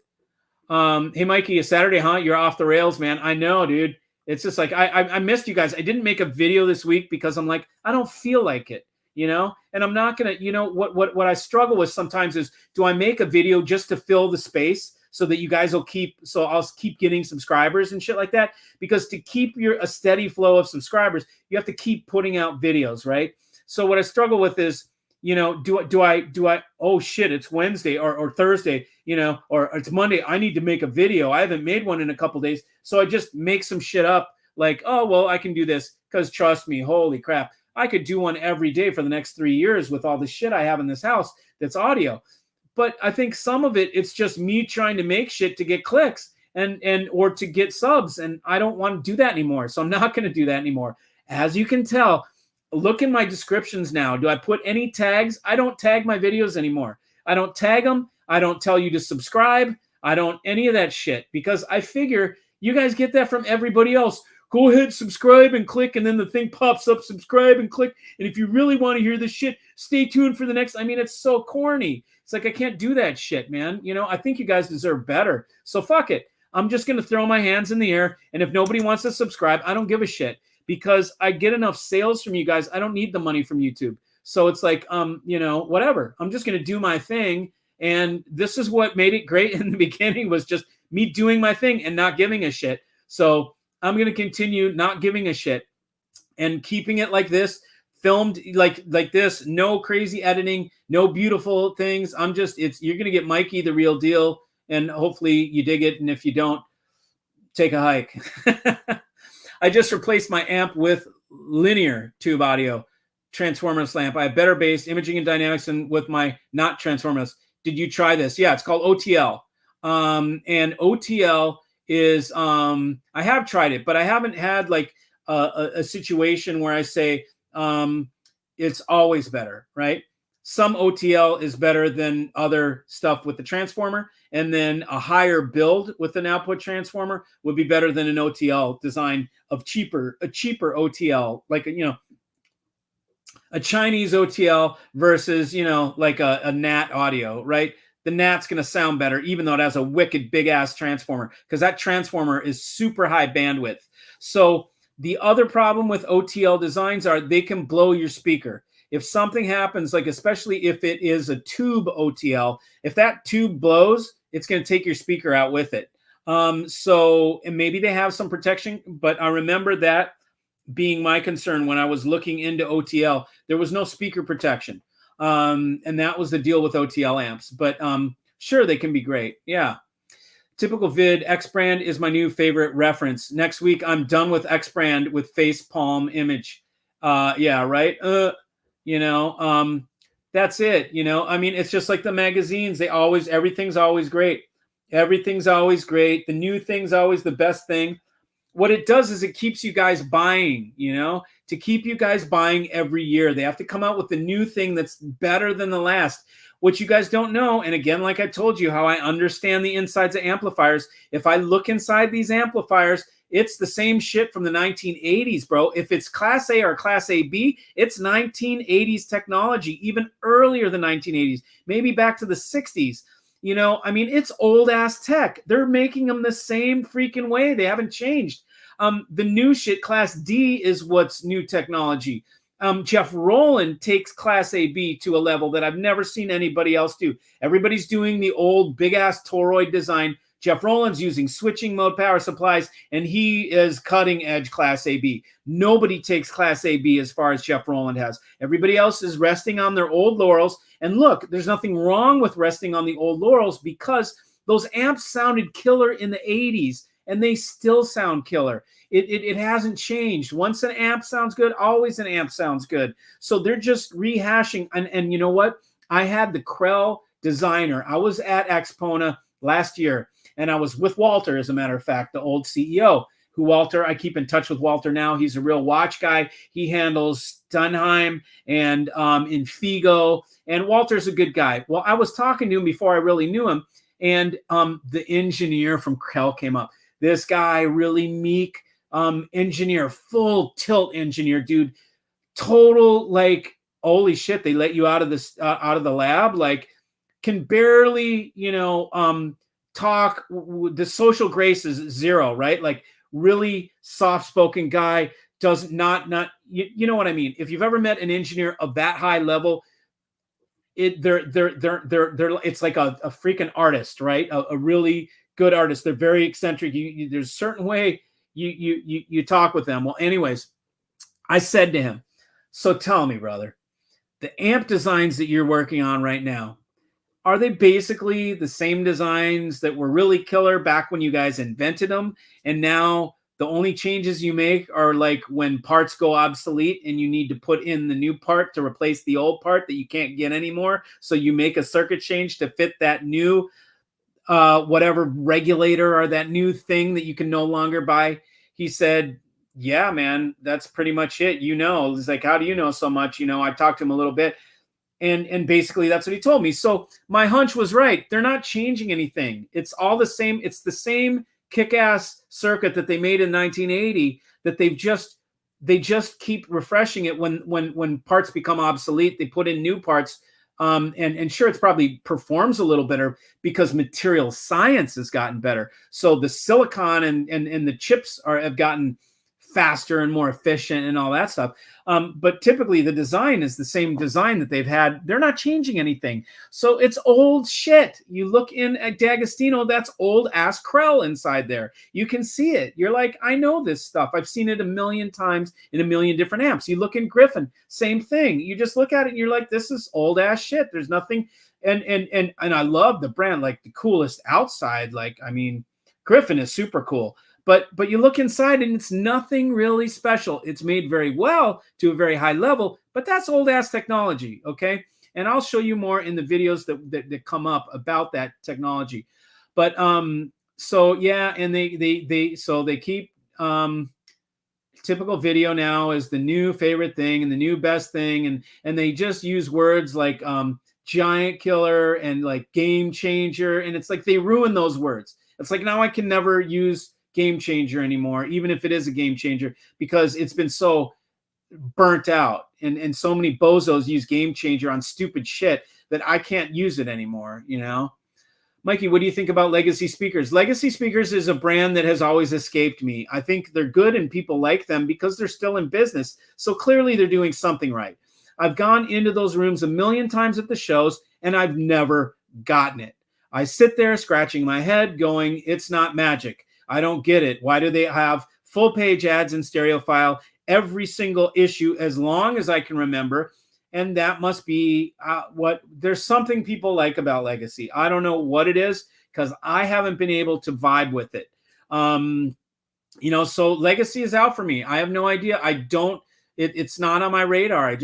Hey, Mikey, a Saturday, huh? You're off the rails, man. I know, dude. It's just like, I missed you guys. I didn't make a video this week because I'm like, I don't feel like it, you know? And I'm not going to, you know, what I struggle with sometimes is, do I make a video just to fill the space so that you guys will I'll keep getting subscribers and shit like that? Because to keep a steady flow of subscribers, you have to keep putting out videos, right? So what I struggle with is, you know, do I, oh shit, it's Wednesday or Thursday, you know, or it's Monday, I need to make a video. I haven't made one in a couple days. So I just make some shit up like, oh, well, I can do this, because trust me, holy crap, I could do one every day for the next 3 years with all the shit I have in this house that's audio. But I think some of it's just me trying to make shit to get clicks or to get subs. And I don't want to do that anymore. So I'm not going to do that anymore. As you can tell, look in my descriptions now. Do I put any tags? I don't tag my videos anymore. I don't tag them. I don't tell you to subscribe. I don't any of that shit, because I figure you guys get that from everybody else. Go ahead, subscribe and click, and then the thing pops up, subscribe and click. And if you really want to hear this shit, stay tuned for the next. I mean, it's so corny. It's like, I can't do that shit, man. You know, I think you guys deserve better. So fuck it. I'm just going to throw my hands in the air. And if nobody wants to subscribe, I don't give a shit, because I get enough sales from you guys. I don't need the money from YouTube. So it's like, you know, whatever. I'm just going to do my thing. And this is what made it great in the beginning, was just me doing my thing and not giving a shit. So I'm going to continue not giving a shit and keeping it like this, filmed like this, no crazy editing, no beautiful things. You're going to get Mikey, the real deal. And hopefully you dig it. And if you don't, take a hike. I just replaced my amp with linear tube audio transformerless lamp. I have better bass, imaging, and dynamics than with my not transformerless. Did you try this? Yeah, it's called OTL. And OTL is, I have tried it, but I haven't had like a situation where I say it's always better, right? Some OTL is better than other stuff with the transformer, and then a higher build with an output transformer would be better than an OTL design of a cheaper OTL, like, you know, a Chinese OTL versus, you know, like a NAT audio, right? The NAT's going to sound better, even though it has a wicked big ass transformer, because that transformer is super high bandwidth. So the other problem with OTL designs are they can blow your speaker. If something happens, like especially if it is a tube OTL, if that tube blows, it's going to take your speaker out with it. So, and maybe they have some protection, but I remember that being my concern when I was looking into OTL. There was no speaker protection. And that was the deal with OTL amps. But sure, they can be great. Yeah. Typical vid, X brand is my new favorite reference. Next week, I'm done with X brand with face palm image. Yeah, right. You know, that's it. You know, I mean, it's just like the magazines. Everything's always great. Everything's always great. The new thing's always the best thing. What it does is it keeps you guys buying, you know, to keep you guys buying every year. They have to come out with the new thing that's better than the last. What you guys don't know, and again, like I told you, how I understand the insides of amplifiers. If I look inside these amplifiers, it's the same shit from the 1980s, bro. If it's Class A or Class AB, it's 1980s technology, even earlier than 1980s, maybe back to the 60s. You know, I mean, it's old ass tech. They're making them the same freaking way. They haven't changed. The new shit, Class D, is what's new technology. Jeff Rowland takes Class AB to a level that I've never seen anybody else do. Everybody's doing the old big ass toroid design. Jeff Rowland's using switching mode power supplies, and he is cutting edge Class AB. Nobody takes Class AB as far as Jeff Rowland has. Everybody else is resting on their old laurels. And look, there's nothing wrong with resting on the old laurels, because those amps sounded killer in the 80s, and they still sound killer. It hasn't changed. Once an amp sounds good, always an amp sounds good. So they're just rehashing. And you know what? I had the Krell designer. I was at Expona last year, and I was with Walter, as a matter of fact, the old CEO, I keep in touch with Walter now. He's a real watch guy. He handles Stunheim and Infigo, and Walter's a good guy. Well, I was talking to him before I really knew him, and the engineer from Krell came up. This guy, really meek engineer, full tilt engineer, dude. Total, like, holy shit, they let you out of the lab, like, can barely, you know, talk. The social grace is zero, right? Like, really soft-spoken guy, does not you know what I mean? If you've ever met an engineer of that high level, they're it's like a freaking artist, right? A really good artist. They're very eccentric. There's a certain way you talk with them. Well, anyways, I said to him, so tell me, brother, the amp designs that you're working on right now, are they basically the same designs that were really killer back when you guys invented them? And now the only changes you make are like when parts go obsolete and you need to put in the new part to replace the old part that you can't get anymore. So you make a circuit change to fit that new whatever regulator or that new thing that you can no longer buy. He said, yeah, man, that's pretty much it. You know, it's like, how do you know so much? You know, I talked to him a little bit. And basically that's what he told me. So my hunch was right. They're not changing anything. It's all the same. It's the same kick-ass circuit that they made in 1980 that they just keep refreshing it when parts become obsolete. They put in new parts. And sure, it's probably performs a little better because material science has gotten better. So the silicon and the chips have gotten faster and more efficient and all that stuff. But typically the design is the same design that they've had. They're not changing anything. So it's old shit. You look in at D'Agostino, that's old ass Krell inside there. You can see it. You're like, I know this stuff. I've seen it a million times in a million different amps. You look in Griffin, same thing. You just look at it and you're like, this is old ass shit. There's nothing. And I love the brand, like the coolest outside. Like, I mean, Griffin is super cool. But you look inside and it's nothing really special. It's made very well to a very high level, but that's old ass technology, okay? And I'll show you more in the videos that come up about that technology. But so yeah, and they keep typical video now is the new favorite thing and the new best thing, and they just use words like giant killer and like game changer, and it's like they ruin those words. It's like now I can never use game changer anymore, even if it is a game changer, because it's been so burnt out, and so many bozos use game changer on stupid shit that I can't use it anymore, you know. Mikey, what do you think about Legacy Speakers? Legacy Speakers is a brand that has always escaped me. I think they're good and people like them because they're still in business. So clearly they're doing something right. I've gone into those rooms a million times at the shows and I've never gotten it. I sit there scratching my head going, it's not magic. I don't get it. Why do they have full page ads in stereo file every single issue as long as I can remember? And that must be what there's something people like about Legacy. I don't know what it is because I haven't been able to vibe with it. You know, so Legacy is out for me. I have no idea. I don't. It's not on my radar. I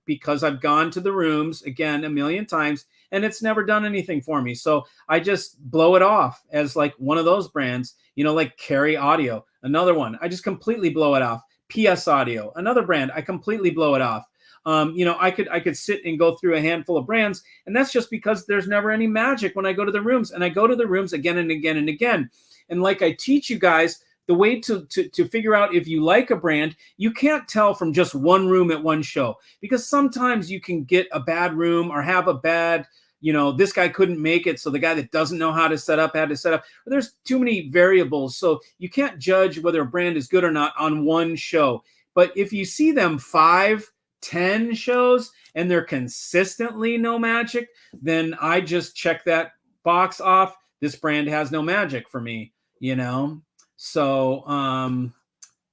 because I've gone to the rooms again a million times and it's never done anything for me. So I just blow it off as like one of those brands. You know, like Carry Audio, another one. I just completely blow it off. PS Audio, another brand. I completely blow it off. You know, I could sit and go through a handful of brands, and that's just because there's never any magic when I go to the rooms, and I go to the rooms again and again and again. And like I teach you guys, the way to figure out if you like a brand, you can't tell from just one room at one show, because sometimes you can get a bad room or have a bad, you know, this guy couldn't make it, so the guy that doesn't know how to set up had to set up. There's too many variables, so you can't judge whether a brand is good or not on one show. But if you see them 5-10 shows and they're consistently no magic, then I just check that box off. This brand has no magic for me, you know? So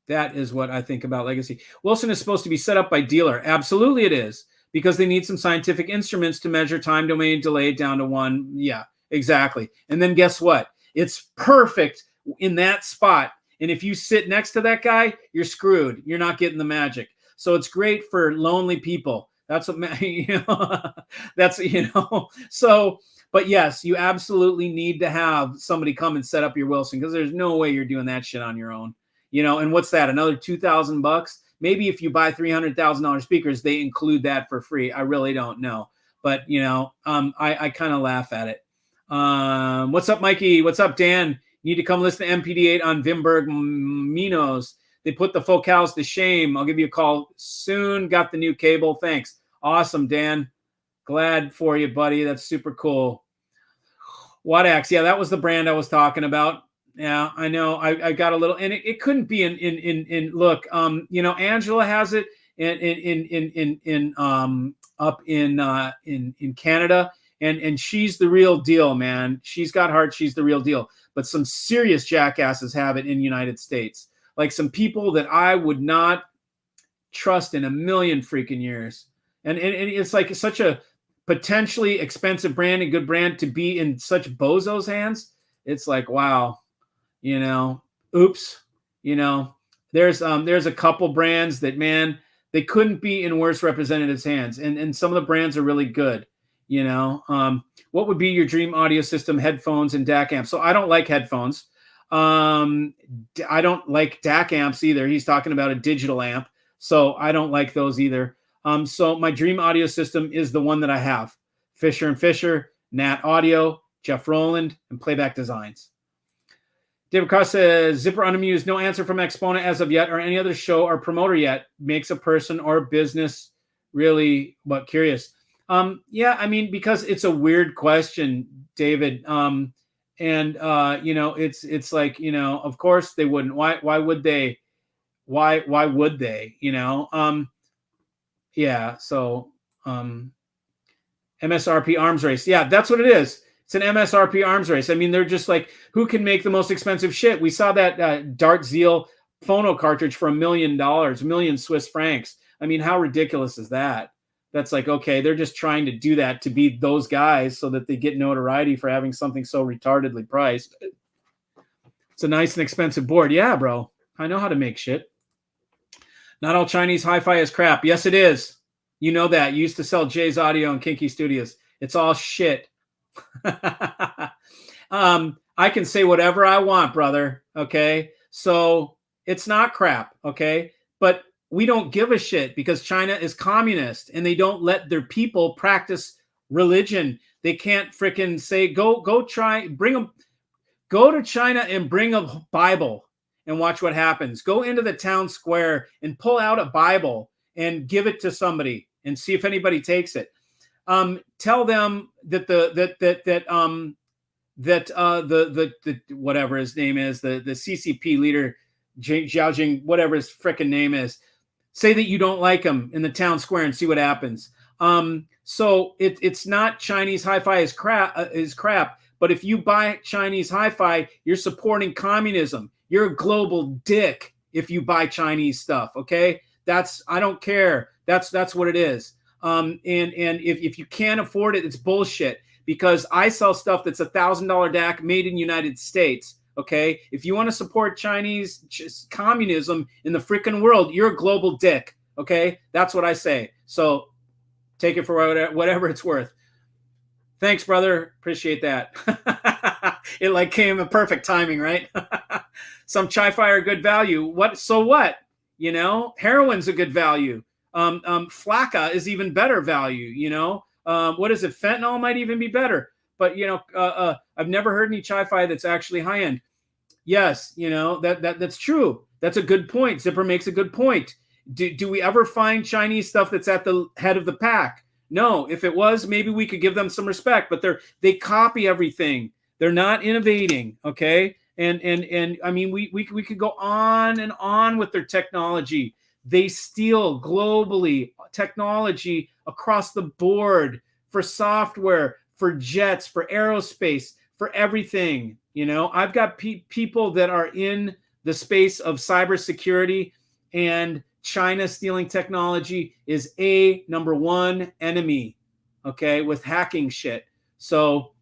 that is what I think about Legacy. Wilson is supposed to be set up by dealer. Absolutely it is, because they need some scientific instruments to measure time domain delay down to 1. Yeah, exactly. And then guess what? It's perfect in that spot. And if you sit next to that guy, you're screwed. You're not getting the magic. So it's great for lonely people. That's what, you know, that's, you know, so, but yes, you absolutely need to have somebody come and set up your Wilson, because there's no way you're doing that shit on your own, you know. And what's that? Another $2,000? Maybe if you buy $300,000 speakers, they include that for free. I really don't know, but you know, I kind of laugh at it. What's up, Mikey? What's up, Dan? You need to come listen to MPD8 on Vimberg Minos. They put the focals to shame. I'll give you a call soon. Got the new cable. Thanks. Awesome, Dan. Glad for you, buddy. That's super cool. Wadax. Yeah, that was the brand I was talking about. Yeah, I know. I got a little, and it couldn't be in look. You know, Angela has it up in Canada, and she's the real deal, man. She's got heart. She's the real deal. But some serious jackasses have it in the United States. Like some people that I would not trust in a million freaking years. And it's like such a potentially expensive brand and good brand to be in such bozos' hands. It's like, wow, you know, oops, you know, there's a couple brands that, man, they couldn't be in worse representatives' hands. And some of the brands are really good, you know. What would be your dream audio system, headphones and DAC amps? So I don't like headphones. I don't like DAC amps either. He's talking about a digital amp, so I don't like those either. So my dream audio system is the one that I have: Fisher & Fisher, Nat Audio, Jeff Rowland, and Playback Designs. David Cross says, Zipper Unamused, no answer from Exponent as of yet, or any other show or promoter yet. Makes a person or business really, but curious. Yeah, I mean, because it's a weird question, David. And you know, it's like, you know, of course they wouldn't. Why would they? Why would they? You know? Yeah. So MSRP arms race. Yeah, that's what it is. It's an MSRP arms race. I mean, they're just like, who can make the most expensive shit? We saw that Dart Zeal phono cartridge for $1 million, million Swiss francs. I mean, how ridiculous is that? That's like, okay, they're just trying to do that to be those guys so that they get notoriety for having something so retardedly priced. It's a nice and expensive board. Yeah, bro. I know how to make shit. Not all Chinese hi-fi is crap. Yes, it is. You know that. You used to sell Jay's Audio and Kinky Studios. It's all shit. I can say whatever I want, brother. Okay. So it's not crap. Okay. But we don't give a shit because China is communist and they don't let their people practice religion. They can't freaking say, go to China and bring a Bible and watch what happens. Go into the town square and pull out a Bible and give it to somebody and see if anybody takes it. Tell them that the whatever his name is, the CCP leader, Jiaojing, whatever his frickin' name is, say that you don't like him in the town square and see what happens. So it's not Chinese hi-fi is crap. But if you buy Chinese hi-fi, you're supporting communism. You're a global dick if you buy Chinese stuff. Okay, I don't care. That's what it is. And if you can't afford it, it's bullshit. Because I sell stuff that's $1,000 DAC made in the United States. Okay, if you want to support Chinese communism in the freaking world, you're a global dick. Okay, that's what I say. So take it for whatever it's worth. Thanks, brother. Appreciate that. It like came in perfect timing, right? Some chi-fi are good value. What? So what? You know, heroin's a good value. Flakka is even better value. You know, what is it? Fentanyl might even be better. But you know, I've never heard any chi-fi that's actually high end. Yes, you know that's true. That's a good point. Zipper makes a good point. Do we ever find Chinese stuff that's at the head of the pack? No. If it was, maybe we could give them some respect. But they copy everything. They're not innovating. Okay. And I mean, we could go on and on with their technology. They steal globally technology across the board for software, for jets, for aerospace, for everything. You know, I've got people that are in the space of cybersecurity, and China stealing technology is number one enemy, okay, with hacking shit. So,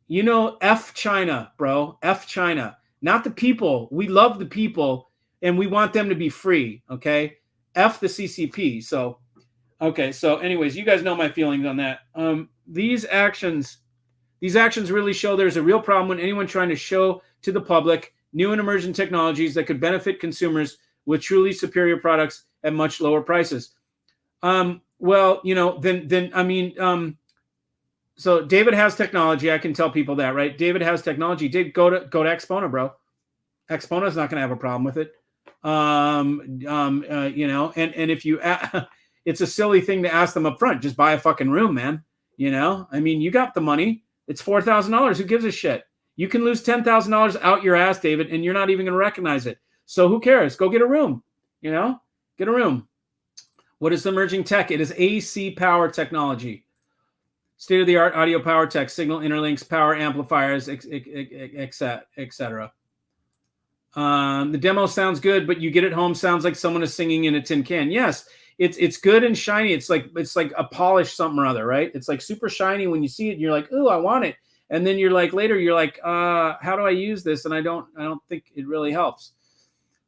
you know, F China, bro. F China. Not the people. We love the people, and we want them to be free, okay? F the CCP. So, okay. So anyways, you guys know my feelings on that. These actions really show there's a real problem when anyone trying to show to the public new and emerging technologies that could benefit consumers with truly superior products at much lower prices. Well, you know, then I mean, so David has technology. I can tell people that, right? David has technology. Dave, go to Exponent, bro. Exponent's not going to have a problem with it. You know, and if you, it's a silly thing to ask them up front. Just buy a fucking room, man. You know, I mean, you got the money. It's $4,000. Who gives a shit? You can lose $10,000 out your ass, David, and you're not even going to recognize it. So who cares? Go get a room. You know, get a room. What is the emerging tech? It is AC power technology. State-of-the-art audio power tech, signal interlinks, power amplifiers, etc. The demo sounds good, but you get it home, sounds like someone is singing in a tin can. Yes, it's good and shiny. It's like a polished something or other, right? It's like super shiny when you see it. And you're like, oh, I want it. And then you're like later, you're like, how do I use this? And I don't think it really helps.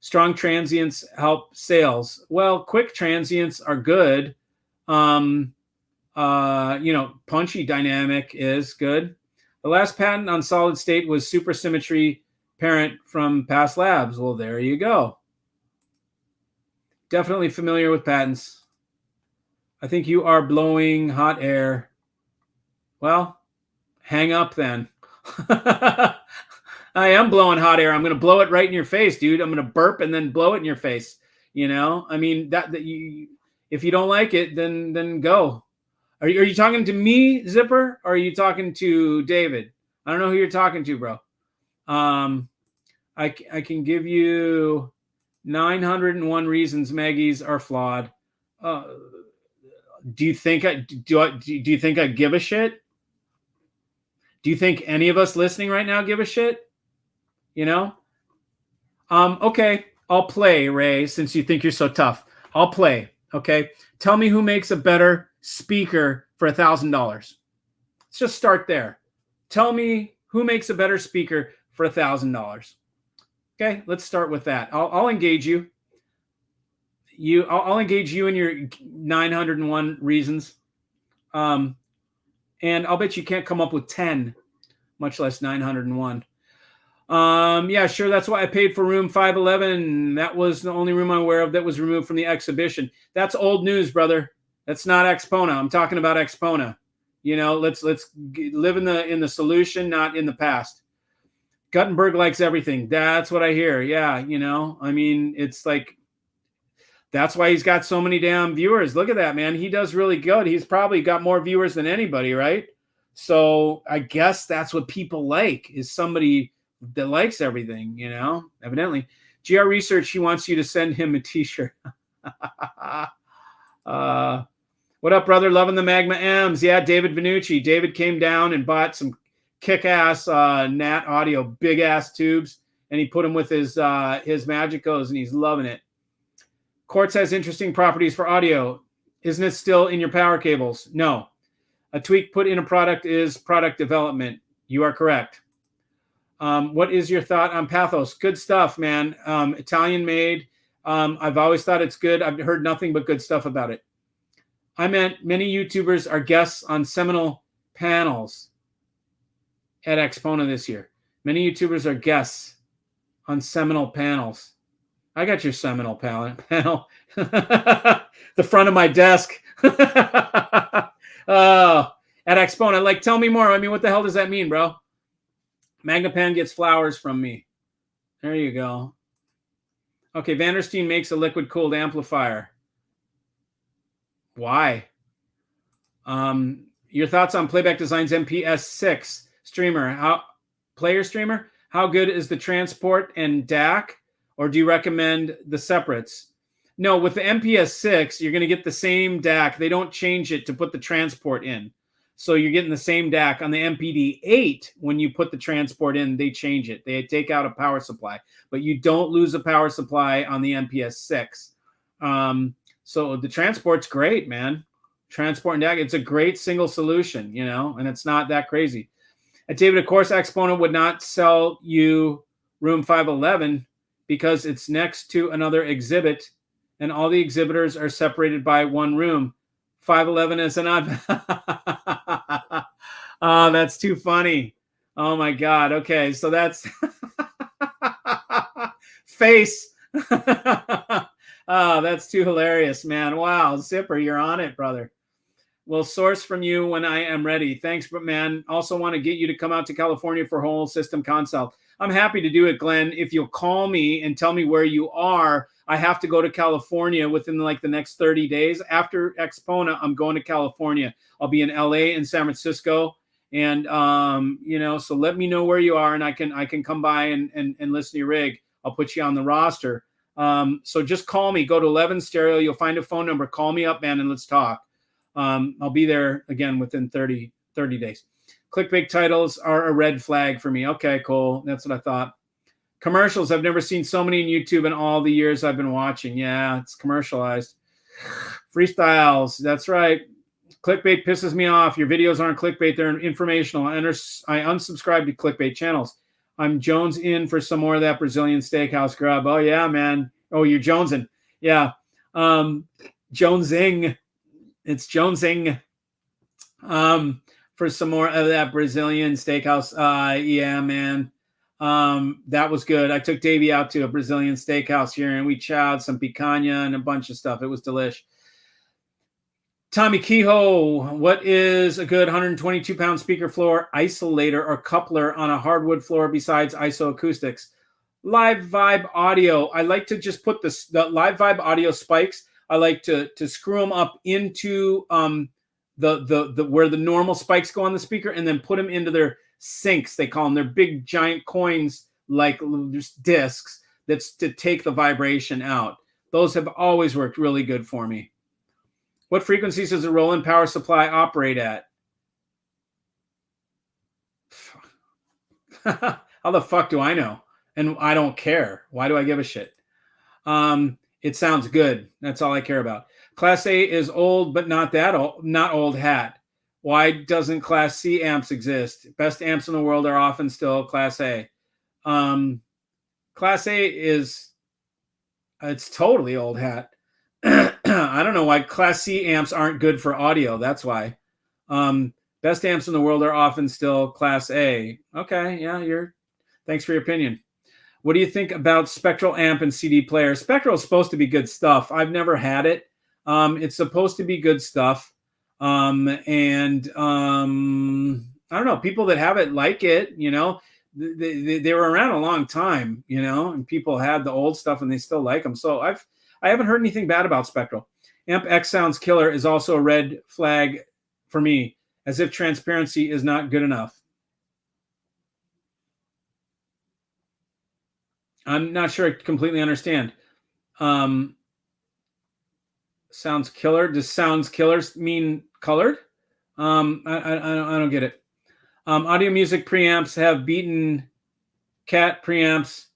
Strong transients help sales. Well, quick transients are good. You know, punchy dynamic is good. The last patent on solid state was supersymmetry parent from past labs. Well, there you go. Definitely familiar with patents. I think you are blowing hot air. Well, hang up then. I am blowing hot air. I'm going to blow it right in your face, dude. I'm going to burp and then blow it in your face. You know, I mean, that you, if you don't like it, then go. Are you talking to me, Zipper, or are you talking to David? I don't know who you're talking to, bro. I can give you 901 reasons Maggie's are flawed. Do you think I give a shit? Do you think any of us listening right now give a shit? You know? Okay, I'll play, Ray, since you think you're so tough. I'll play, okay? Tell me who makes a better speaker for $1,000. Let's just start there. Tell me who makes a better speaker for $1,000. Okay, let's start with that. I'll engage you. I'll engage you in your 901 reasons. And I'll bet you can't come up with 10, much less 901. Yeah, sure. That's why I paid for room 511. That was the only room I'm aware of that was removed from the exhibition. That's old news, brother. That's not Expona. I'm talking about Expona. You know, let's live in the solution, not in the past. Guttenberg likes everything. That's what I hear. Yeah, you know, I mean, it's like, that's why he's got so many damn viewers. Look at that, man. He does really good. He's probably got more viewers than anybody, right? So I guess that's what people like, is somebody that likes everything, you know, evidently. GR Research, he wants you to send him a t-shirt. What up, brother? Loving the Magma M's. Yeah, David Vanucci. David came down and bought some kick-ass Nat Audio, big-ass tubes, and he put them with his Magicos, and he's loving it. Quartz has interesting properties for audio. Isn't it still in your power cables? No. A tweak put in a product is product development. You are correct. What is your thought on Pathos? Good stuff, man. Italian made. I've always thought it's good. I've heard nothing but good stuff about it. I meant many YouTubers are guests on seminal panels at Expona this year. Many YouTubers are guests on seminal panels. I got your seminal panel. The front of my desk. At Expona. Like, tell me more. I mean, what the hell does that mean, bro? Magnapan gets flowers from me. There you go. Okay, Vandersteen makes a liquid-cooled amplifier. Why? Your thoughts on Playback Design's MPS6 streamer? Player streamer? How good is the transport and DAC? Or do you recommend the separates? No, with the MPS6, you're going to get the same DAC. They don't change it to put the transport in. So you're getting the same DAC. On the MPD8, when you put the transport in, they change it. They take out a power supply. But you don't lose a power supply on the MPS6. So the transport's great, man. Transport and DAC, it's a great single solution, you know, and it's not that crazy. David, of course, Expona would not sell you room 511 because it's next to another exhibit and all the exhibitors are separated by one room. 511 is an odd. Oh, that's too funny. Oh my God. Okay. So that's face. Oh, that's too hilarious, man. Wow. Zipper, you're on it, brother. We'll source from you when I am ready. Thanks, but man, also want to get you to come out to California for whole system consult. I'm happy to do it, Glenn. If you'll call me and tell me where you are, I have to go to California within like the next 30 days. After Expona, I'm going to California. I'll be in LA and San Francisco. And, you know, so let me know where you are and I can come by and listen to your rig. I'll put you on the roster. So just call me, go to 11 Stereo. You'll find a phone number. Call me up, man, and let's talk. I'll be there again within 30 days. Clickbait titles are a red flag for me. Okay, cool. That's what I thought. Commercials. I've never seen so many on YouTube in all the years I've been watching. Yeah, it's commercialized. Freestyles. That's right. Clickbait pisses me off. Your videos aren't clickbait. They're informational. I unsubscribe to clickbait channels. I'm Jones in for some more of that Brazilian steakhouse grub. Oh, yeah, man. Oh, you're Jonesing. Yeah. Jonesing. It's Jonesing. For some more of that Brazilian steakhouse. Yeah, man. That was good. I took Davey out to a Brazilian steakhouse here and we chowed some picanha and a bunch of stuff. It was delish. Tommy Kehoe, what is a good 122-pound speaker floor isolator or coupler on a hardwood floor besides isoacoustics? Live Vibe audio. I like to just put the Live Vibe audio spikes. I like to screw them up into the where the normal spikes go on the speaker and then put them into their sinks. They call them. They're big giant coins, like just discs that's to take the vibration out. Those have always worked really good for me. What frequencies does a Roland power supply operate at? How the fuck do I know? And I don't care. Why do I give a shit? It sounds good. That's all I care about. Class A is old, but not that old. Not old hat. Why doesn't Class C amps exist? Best amps in the world are often still Class A. Class A is, it's totally old hat. I don't know why Class C amps aren't good for audio. That's why. Best amps in the world are often still Class A. Okay, yeah, thanks for your opinion. What do you think about Spectral amp and CD player? Spectral is supposed to be good stuff. I've never had it. It's supposed to be good stuff. I don't know. People that have it like it, you know. They were around a long time, you know, and people had the old stuff and they still like them. So I haven't heard anything bad about Spectral. Amp X sounds killer is also a red flag for me, as if transparency is not good enough. I'm not sure I completely understand. Sounds killer. Does sounds killers mean colored? I don't get it. Audio music preamps have beaten Cat preamps,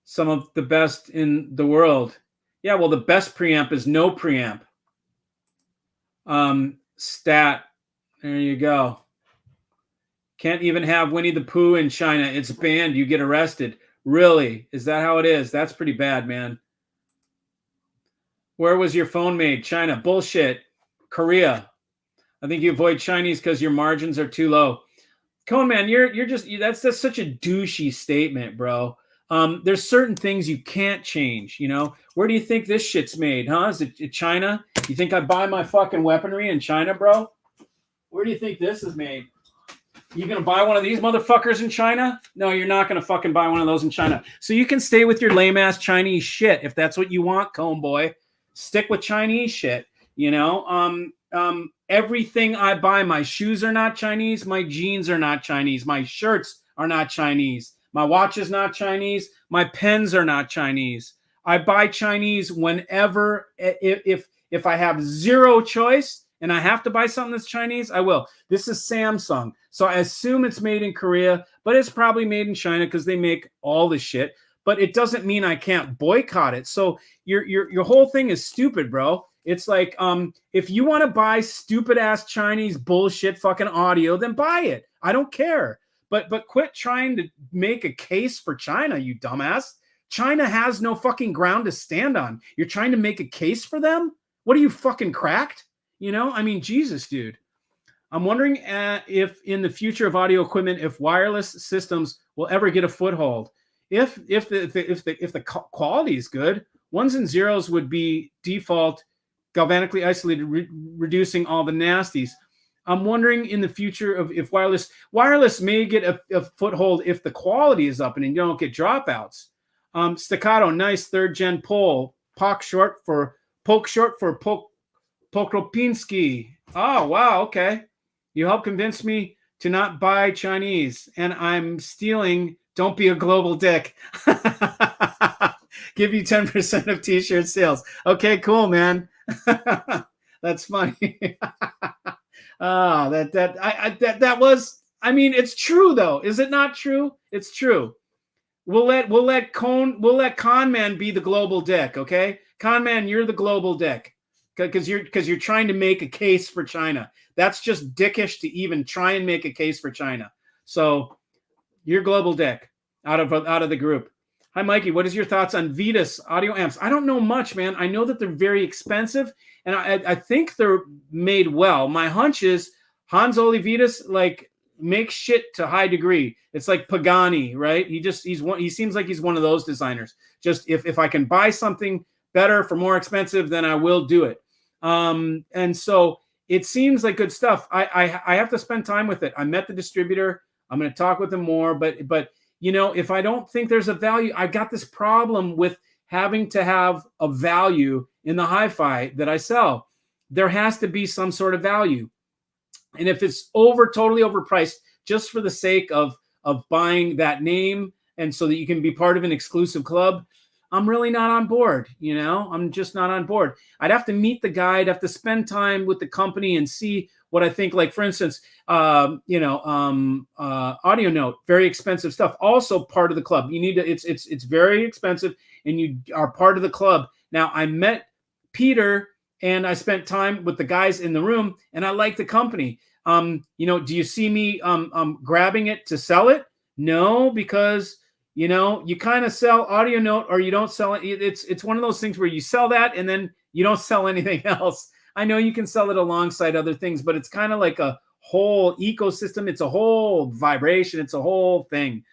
some of the best in the world. Yeah, well, the best preamp is no preamp. Stat. There you go. Can't even have Winnie the Pooh in China. It's banned. You get arrested. Really? Is that how it is? That's pretty bad, man. Where was your phone made? China. Bullshit. Korea. I think you avoid Chinese because your margins are too low. Cone man, you're just that's such a douchey statement, bro. There's certain things you can't change, you know. Where do you think this shit's made, huh? Is it China? You think I buy my fucking weaponry in China, bro? Where do you think this is made? You gonna buy one of these motherfuckers in China? No, you're not gonna fucking buy one of those in China. So you can stay with your lame ass Chinese shit if that's what you want, Cone boy. Stick with Chinese shit, you know. Everything I buy, my shoes are not Chinese, my jeans are not Chinese, my shirts are not Chinese, my watch is not Chinese, my pens are not Chinese. I buy Chinese whenever, if I have zero choice and I have to buy something that's Chinese, I will. This is Samsung, so I assume it's made in Korea, but it's probably made in China because they make all the shit. But it doesn't mean I can't boycott it. So your whole thing is stupid, bro. It's like, if you want to buy stupid ass Chinese bullshit fucking audio, then buy it. I don't care. But quit trying to make a case for China, you dumbass. China has no fucking ground to stand on. You're trying to make a case for them? What are you, fucking cracked? You know, I mean, Jesus, dude. I'm wondering if in the future of audio equipment, if wireless systems will ever get a foothold. If the quality is good, ones and zeros would be default, galvanically isolated, reducing all the nasties. I'm wondering in the future of if wireless may get a foothold if the quality is up and you don't get dropouts. Staccato, nice third gen poll. Poke short for Pokropinski. Oh wow, okay. You helped convince me to not buy Chinese, and I'm stealing. Don't be a global dick. Give you 10% of t-shirt sales. Okay, cool, man. That's funny. That was. I mean, it's true though. Is it not true? It's true. We'll let Con Man be the global dick. Okay, Con Man, you're the global dick because you're trying to make a case for China. That's just dickish to even try and make a case for China. So you're global dick out of the group. Hi, Mikey. What is your thoughts on Vitas audio amps? I don't know much, man. I know that they're very expensive, and I think they're made well. My hunch is Hans Ole Vitas like makes shit to high degree. It's like Pagani, right? He seems like he's one of those designers. Just if I can buy something better for more expensive, then I will do it. And so it seems like good stuff. I have to spend time with it. I met the distributor. I'm going to talk with him more, but you know, if I don't think there's a value, I got this problem with having to have a value in the hi-fi that I sell. There has to be some sort of value. And if it's totally overpriced, just for the sake of buying that name and so that you can be part of an exclusive club, I'm really not on board. You know, I'm just not on board. I'd have to meet the guy. I'd have to spend time with the company and see what I think. Like, for instance, Audio Note, very expensive stuff. Also part of the club. You need to. It's very expensive, and you are part of the club. Now, I met Peter, and I spent time with the guys in the room, and I like the company. Do you see me grabbing it to sell it? No, because You know, you kind of sell Audio Note or you don't sell it. It's one of those things where you sell that and then you don't sell anything else. I know you can sell it alongside other things, but it's kind of like a whole ecosystem. It's a whole vibration. It's a whole thing.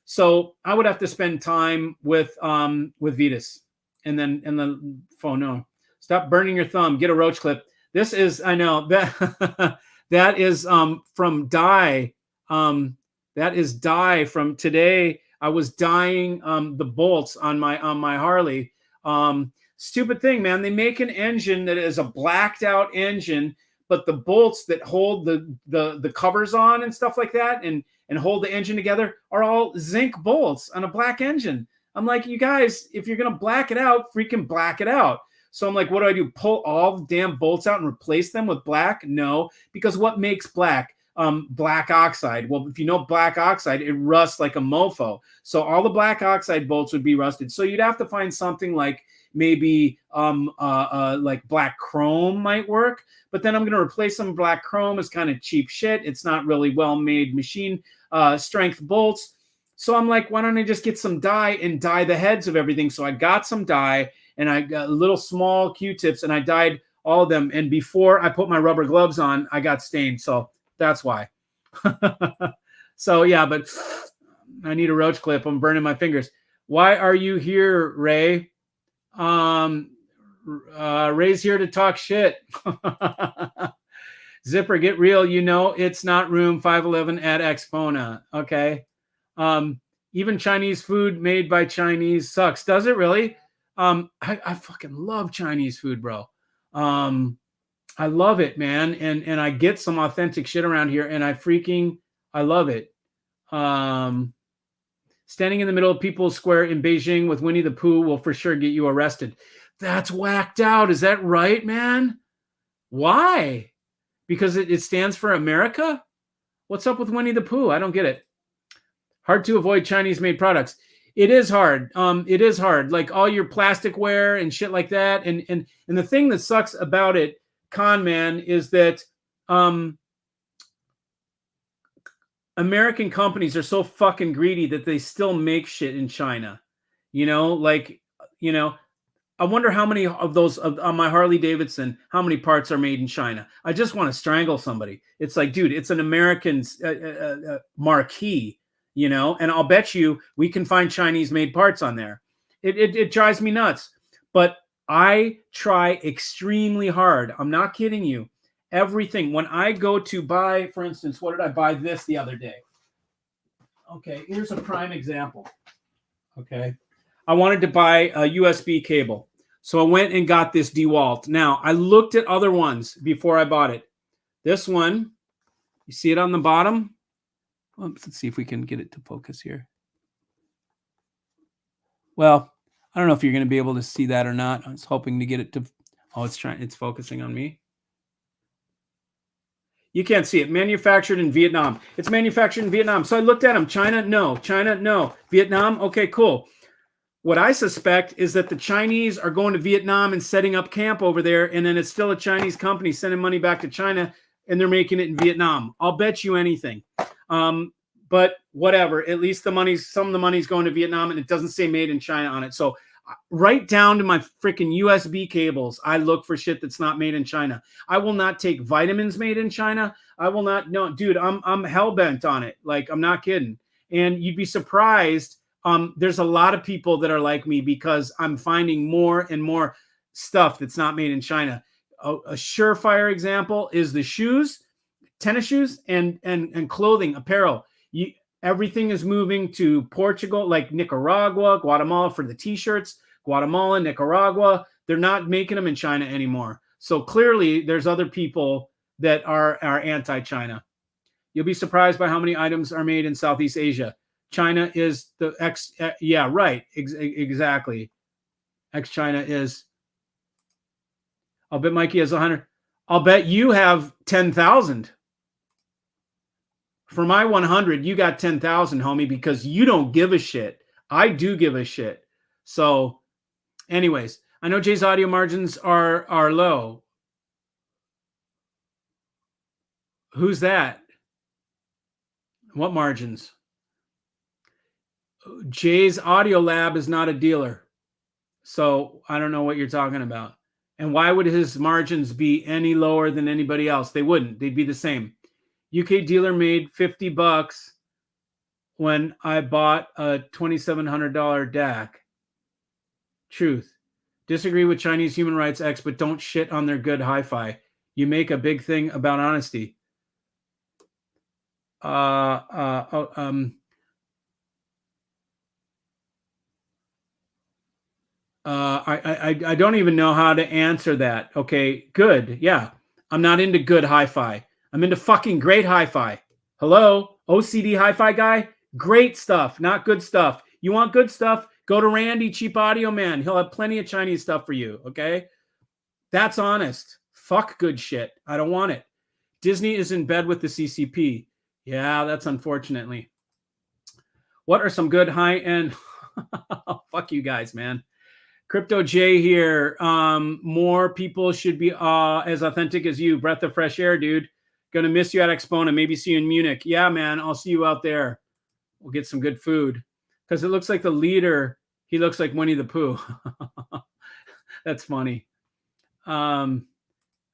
So I would have to spend time with Vetus and then phone. No, stop burning your thumb. Get a roach clip. This is, I know that that is from dye. That is dye from today. I was dyeing the bolts on my Harley. Stupid thing, man. They make an engine that is a blacked out engine, but the bolts that hold the covers on and stuff like that and hold the engine together are all zinc bolts on a black engine. I'm like, you guys, if you're gonna black it out, freaking black it out. So I'm like, what do? Pull all the damn bolts out and replace them with black? No, because what makes black? Black oxide. Well, if you know black oxide, it rusts like a mofo. So all the black oxide bolts would be rusted. So you'd have to find something like maybe like black chrome might work. But then I'm going to replace some black chrome as kind of cheap shit. It's not really well-made machine strength bolts. So I'm like, why don't I just get some dye and dye the heads of everything? So I got some dye and I got little small Q-tips and I dyed all of them. And before I put my rubber gloves on, I got stained. So that's why. So yeah, but I need a roach clip. I'm burning my fingers. Why are you here, Ray? Ray's here to talk shit. Zipper, get real. You know, it's not room 511 at Expona. Okay. Even Chinese food made by Chinese sucks. Does it really? I fucking love Chinese food, bro. I love it, man. And I get some authentic shit around here and I love it. Standing in the middle of People's Square in Beijing with Winnie the Pooh will for sure get you arrested. That's whacked out. Is that right, man? Why? Because it stands for America? What's up with Winnie the Pooh? I don't get it. Hard to avoid Chinese-made products. It is hard. It is hard. Like all your plasticware and shit like that. And the thing that sucks about it, con man, is that American companies are so fucking greedy that they still make shit in China. You know, like, you know, I wonder how many of those on my Harley Davidson, how many parts are made in China. I just want to strangle somebody. It's like, dude, it's an American marquee, you know, and I'll bet you we can find Chinese made parts on there. It drives me nuts, but I try extremely hard. I'm not kidding you. Everything. When I go to buy, for instance, what did I buy this the other day? Okay, here's a prime example. Okay. I wanted to buy a USB cable. So I went and got this DeWalt. Now, I looked at other ones before I bought it. This one, you see it on the bottom? Oops, let's see if we can get it to focus here. Well, I don't know if you're going to be able to see that or not. I was hoping to get it to... Oh, it's focusing on me. You can't see it. Manufactured in Vietnam. It's manufactured in Vietnam. So I looked at them. China, no. China, no. Vietnam, okay, cool. What I suspect is that the Chinese are going to Vietnam and setting up camp over there, and then it's still a Chinese company sending money back to China, and they're making it in Vietnam. I'll bet you anything. But whatever. At least some of the money's going to Vietnam, and it doesn't say made in China on it. So right down to my freaking USB cables, I look for shit that's not made in China. I will not take vitamins made in China. I will not. No, dude, I'm hell-bent on it. Like, I'm not kidding. And you'd be surprised. There's a lot of people that are like me because I'm finding more and more stuff that's not made in China. A surefire example is the shoes, tennis shoes, and clothing, apparel. Everything is moving to Portugal, like Nicaragua, Guatemala for the t-shirts. Guatemala, Nicaragua, they're not making them in China anymore. So clearly, there's other people that are anti-China. You'll be surprised by how many items are made in Southeast Asia. China is the yeah, right. Exactly. China is. I'll bet Mikey has 100. I'll bet you have 10,000. For my 100, you got 10,000, homie, because you don't give a shit. I do give a shit. So, anyways, I know Jay's audio margins are low. Who's that? What margins? Jay's Audio Lab is not a dealer. So I don't know what you're talking about. And why would his margins be any lower than anybody else? They wouldn't. They'd be the same. UK dealer made $50 when I bought a $2,700 DAC. Truth. Disagree with Chinese human rights X, but don't shit on their good hi-fi. You make a big thing about honesty. I don't even know how to answer that. Okay, good. Yeah. I'm not into good hi-fi. I'm into fucking great hi-fi. Hello? OCD hi-fi guy? Great stuff, not good stuff. You want good stuff? Go to Randy, Cheap Audio Man. He'll have plenty of Chinese stuff for you, okay? That's honest. Fuck good shit. I don't want it. Disney is in bed with the CCP. Yeah, that's unfortunately. What are some good high-end... Fuck you guys, man. Crypto J here. More people should be as authentic as you. Breath of fresh air, dude. Gonna miss you at Expona. Maybe see you in Munich. Yeah, man. I'll see you out there. We'll get some good food. Because it looks like the leader, he looks like Winnie the Pooh. That's funny. That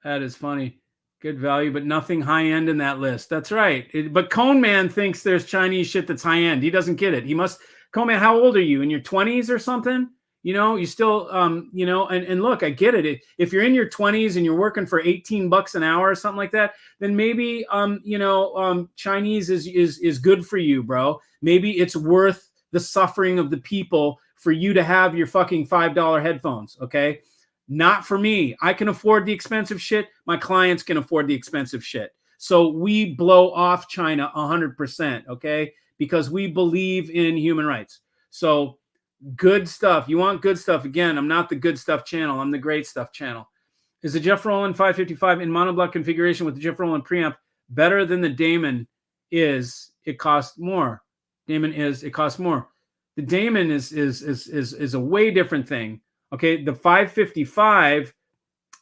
is funny. Good value, but nothing high-end in that list. That's right. But Cone Man thinks there's Chinese shit that's high-end. He doesn't get it. He must... Cone Man, how old are you? In your 20s or something? You know, you still, you know, and look, I get it. If you're in your 20s and you're working for $18 an hour or something like that, then maybe, you know, Chinese is good for you, bro. Maybe it's worth the suffering of the people for you to have your fucking $5 headphones, okay? Not for me. I can afford the expensive shit. My clients can afford the expensive shit. So we blow off China 100%, okay? Because we believe in human rights. So good stuff. You want good stuff. Again, I'm not the good stuff channel. I'm the great stuff channel. Is the Jeff Rowland 555 in monoblock configuration with the Jeff Rowland preamp better than the Damon is? It costs more. Damon is, it costs more. The Damon is a way different thing. Okay, the 555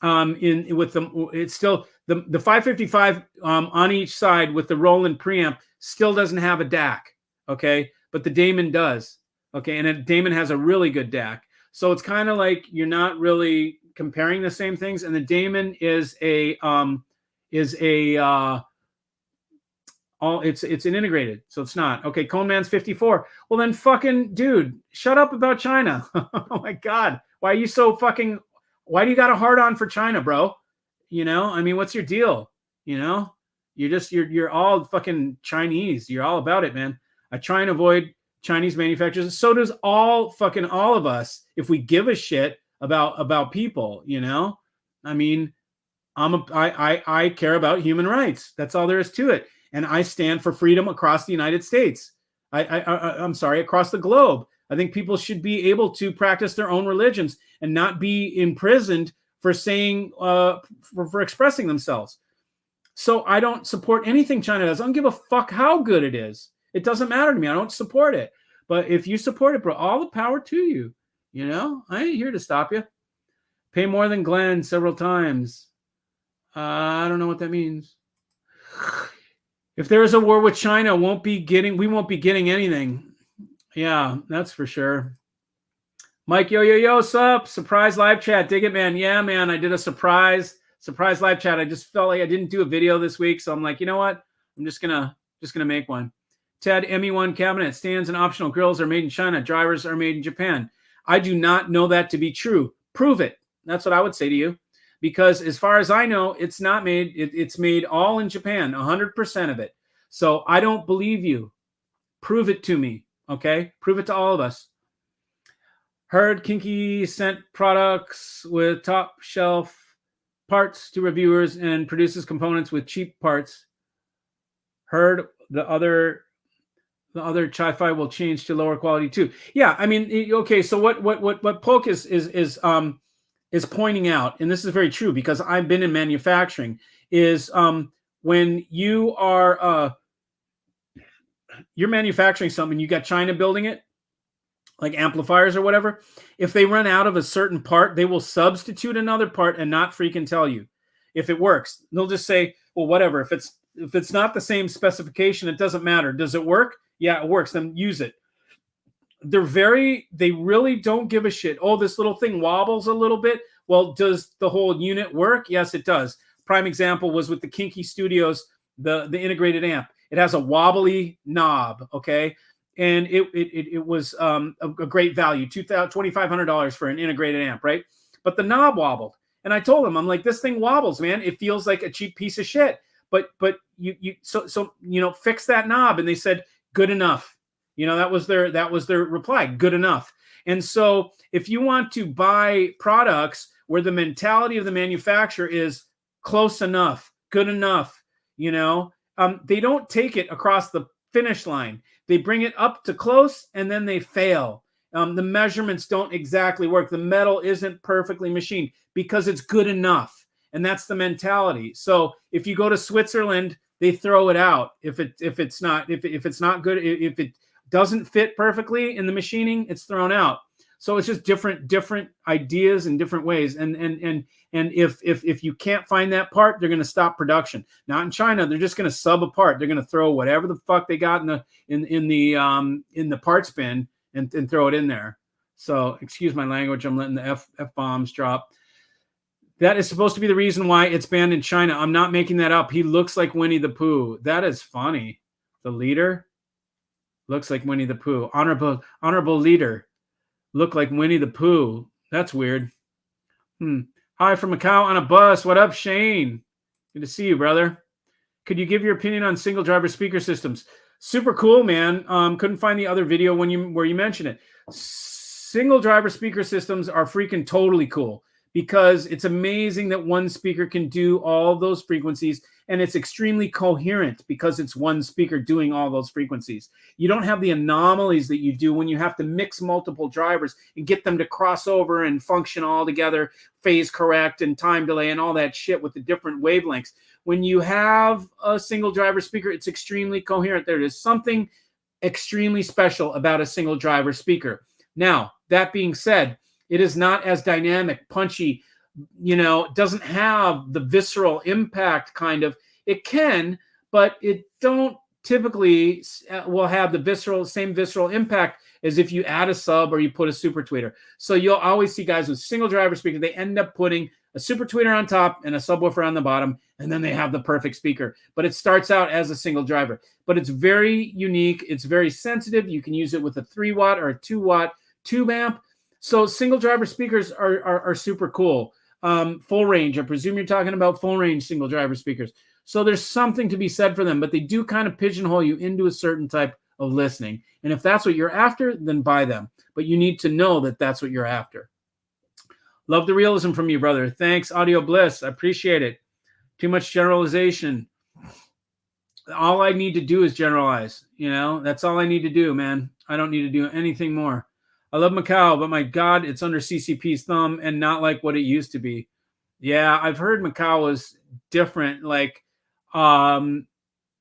with the, it's still the 555 on each side with the Roland preamp still doesn't have a DAC. Okay, but the Damon does. Okay, and Damon has a really good DAC. So it's kind of like you're not really comparing the same things. And the Damon is it's an integrated, so it's not. Okay, Cone Man's 54. Well then fucking dude, shut up about China. Oh my God. Why are you so fucking, why do you got a hard on for China, bro? You know, I mean, what's your deal? You know, you're all fucking Chinese. You're all about it, man. I try and avoid Chinese manufacturers. So does all of us if we give a shit about people, you know? I mean, I care about human rights. That's all there is to it. And I stand for freedom across the United States. I'm sorry, across the globe. I think people should be able to practice their own religions and not be imprisoned for saying, for expressing themselves. So I don't support anything China does. I don't give a fuck how good it is. It doesn't matter to me. I don't support it. But if you support it, bro, all the power to you. You know, I ain't here to stop you. Pay more than Glenn several times. I don't know what that means. If there is a war with China, we won't be getting anything. Yeah, that's for sure. Mike, yo, sup? Surprise live chat. Dig it, man. Yeah, man. I did a surprise live chat. I just felt like I didn't do a video this week. So I'm like, you know what? I'm just gonna make one. Ted, ME1 cabinet stands and optional grills are made in China. Drivers are made in Japan. I do not know that to be true. Prove it. That's what I would say to you. Because as far as I know, it's not made. It's made all in Japan, 100% of it. So I don't believe you. Prove it to me. Okay? Prove it to all of us. Heard Kinky sent products with top shelf parts to reviewers and produces components with cheap parts. Heard the other Chi-Fi will change to lower quality too. Yeah, I mean, okay. So what Polk is pointing out, and this is very true because I've been in manufacturing, is when you are you're manufacturing something, you got China building it, like amplifiers or whatever. If they run out of a certain part, they will substitute another part and not freaking tell you if it works. They'll just say, well, whatever. If it's not the same specification, it doesn't matter. Does it work? Yeah, it works. Then use it. they really don't give a shit. Oh, this little thing wobbles a little bit. Well, does the whole unit work? Yes, it does. Prime example was with the Kinky Studios, the integrated amp. It has a wobbly knob, okay? And it was a great value, $2,500 for an integrated amp, right? But the knob wobbled. And I told him, I'm like, this thing wobbles, man. It feels like a cheap piece of shit. But so fix that knob. And they said, good enough. That was their reply, good enough. And so if you want to buy products where the mentality of the manufacturer is close enough, good enough, they don't take it across the finish line. They bring it up to close and then they fail. The measurements don't exactly work. The metal isn't perfectly machined because it's good enough. And that's the mentality. So if you go to Switzerland, they throw it out. If it's not good, if it doesn't fit perfectly in the machining, it's thrown out. So it's just different ideas and different ways. And if you can't find that part, they're going to stop production. Not in China, they're just going to sub a part. They're going to throw whatever the fuck they got in the parts bin and throw it in there. So excuse my language. I'm letting the F bombs drop. That is supposed to be the reason why it's banned in China. I'm not making that up. He looks like Winnie the Pooh. That is funny. The leader looks like Winnie the Pooh. Honorable leader. Look like Winnie the Pooh. That's weird. Hi from Macau on a bus. What up, Shane? Good to see you, brother. Could you give your opinion on single driver speaker systems? Super cool, man. Couldn't find the other video where you mentioned it. Single driver speaker systems are freaking totally cool because it's amazing that one speaker can do all those frequencies, and it's extremely coherent because it's one speaker doing all those frequencies. You don't have the anomalies that you do when you have to mix multiple drivers and get them to cross over and function all together, phase correct and time delay and all that shit with the different wavelengths. When you have a single driver speaker, it's extremely coherent. There is something extremely special about a single driver speaker. Now, that being said, it is not as dynamic, punchy, doesn't have the visceral impact kind of. It can, but it don't typically will have the same visceral impact as if you add a sub or you put a super tweeter. So you'll always see guys with single driver speakers, they end up putting a super tweeter on top and a subwoofer on the bottom, and then they have the perfect speaker. But it starts out as a single driver. But it's very unique. It's very sensitive. You can use it with a 3-watt or a 2-watt tube amp. So single driver speakers are super cool. Full range. I presume you're talking about full range single driver speakers. So there's something to be said for them, but they do kind of pigeonhole you into a certain type of listening. And if that's what you're after, then buy them. But you need to know that that's what you're after. Love the realism from you, brother. Thanks, Audio Bliss. I appreciate it. Too much generalization. All I need to do is generalize. That's all I need to do, man. I don't need to do anything more. I love Macau, but my God, it's under CCP's thumb and not like what it used to be. Yeah, I've heard Macau was different. Like, I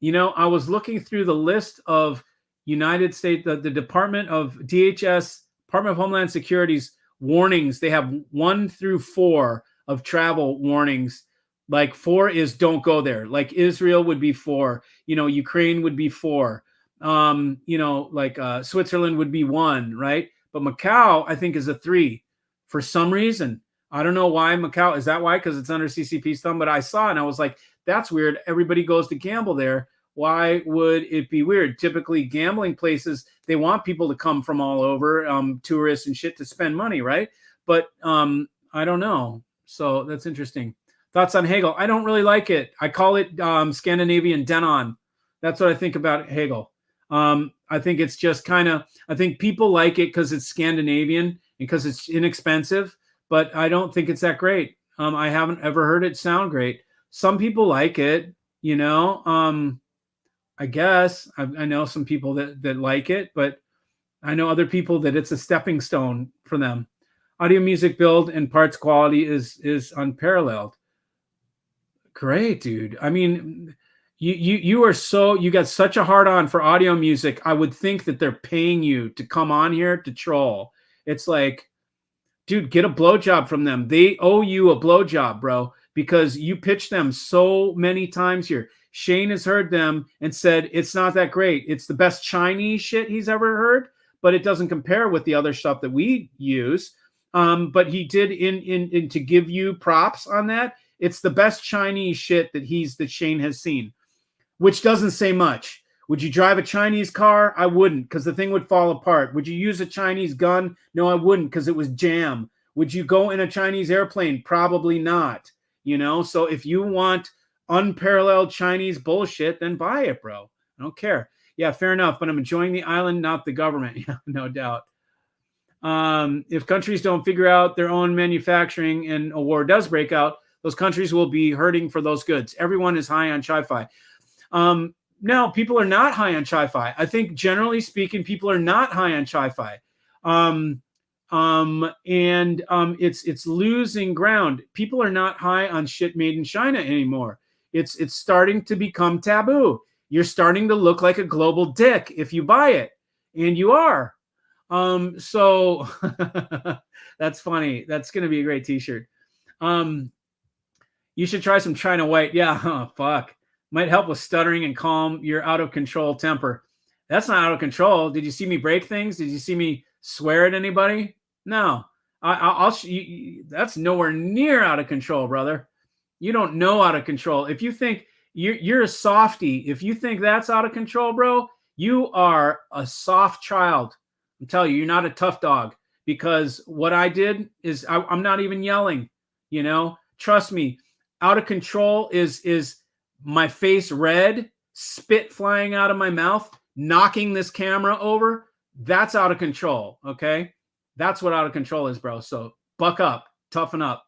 was looking through the list of United States, the Department of DHS, Department of Homeland Security's warnings. They have 1 through 4 of travel warnings. Like 4 is don't go there. Like Israel would be 4. Ukraine would be 4. Switzerland would be 1, right? But Macau, I think, is a 3 for some reason. I don't know why Macau. Is that why? Because it's under CCP's thumb. But I saw it and I was like, that's weird. Everybody goes to gamble there. Why would it be weird? Typically, gambling places, they want people to come from all over, tourists and shit, to spend money, right? But I don't know. So that's interesting. Thoughts on Hegel? I don't really like it. I call it Scandinavian Denon. That's what I think about Hegel. I think it's just I think people like it because it's Scandinavian and because it's inexpensive, but I don't think it's that great. I haven't ever heard it sound great. Some people like it, I guess I know some people that like it, but I know other people that it's a stepping stone for them. Audio music build and parts quality is unparalleled. Great, dude. I mean, you got such a hard on for audio music. I would think that they're paying you to come on here to troll. It's like, dude, get a blowjob from them. They owe you a blowjob, bro, because you pitched them so many times here. Shane has heard them and said it's not that great. It's the best Chinese shit he's ever heard, but it doesn't compare with the other stuff that we use. But he did in to give you props on that. It's the best Chinese shit that Shane has seen, which doesn't say much. Would you drive a Chinese car? I wouldn't, because the thing would fall apart. Would you use a Chinese gun? No, I wouldn't, because it was jam. Would you go in a Chinese airplane? Probably not. You know, so if you want unparalleled Chinese bullshit, then buy it, bro. I don't care. Yeah, fair enough, but I'm enjoying the island, not the government. Yeah, no doubt. If countries don't figure out their own manufacturing and a war does break out, those countries will be hurting for those goods. Everyone is high on chi-fi. No, people are not high on chi-fi. I think generally speaking, people are not high on chi-fi. It's losing ground. People are not high on shit made in China anymore. It's starting to become taboo. You're starting to look like a global dick if you buy it, and you are. So that's funny. That's going to be a great t-shirt. You should try some China White. Yeah, oh, fuck. Might help with stuttering and calm your out of control temper. That's not out of control. Did you see me break things? Did you see me swear at anybody? No. I'll that's nowhere near out of control, brother. You don't know out of control. If you think you're a softie, if you think that's out of control, bro, you are a soft child. I'm telling you, you're not a tough dog, because what I did is I'm not even yelling, you know, trust me. Out of control is my face red, spit flying out of my mouth, knocking this camera over. That's out of control. Okay. That's what out of control is, bro. So buck up, toughen up.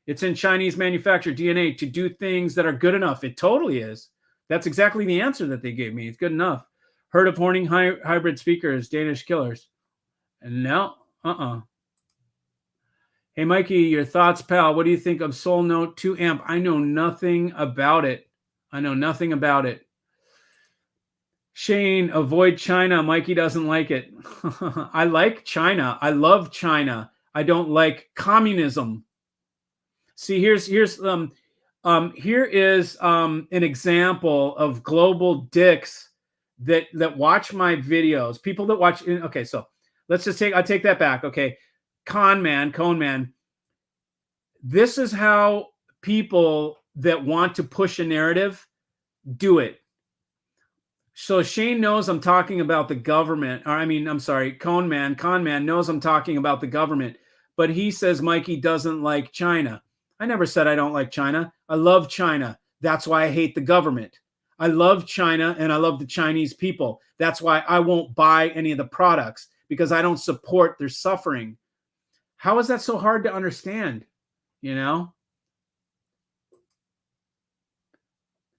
It's in Chinese manufactured DNA to do things that are good enough. It totally is. That's exactly the answer that they gave me. It's good enough. Heard of horning hybrid speakers, Danish killers? No. Hey, Mikey, your thoughts, pal. What do you think of Soul Note 2 amp? I know nothing about it. Shane, avoid China. Mikey doesn't like it. I like China. I love China. I don't like communism. See, here is an example of global dicks that watch my videos. People that watch. Okay, so let's just I take that back. Okay, cone man. This is how people that want to push a narrative do it. So Shane knows I'm talking about the government. Cone man knows I'm talking about the government, but he says Mikey doesn't like China. I never said I don't like China. I love China. That's why I hate the government. I love China and I love the Chinese people. That's why I won't buy any of the products, because I don't support their suffering. How is that so hard to understand? You know?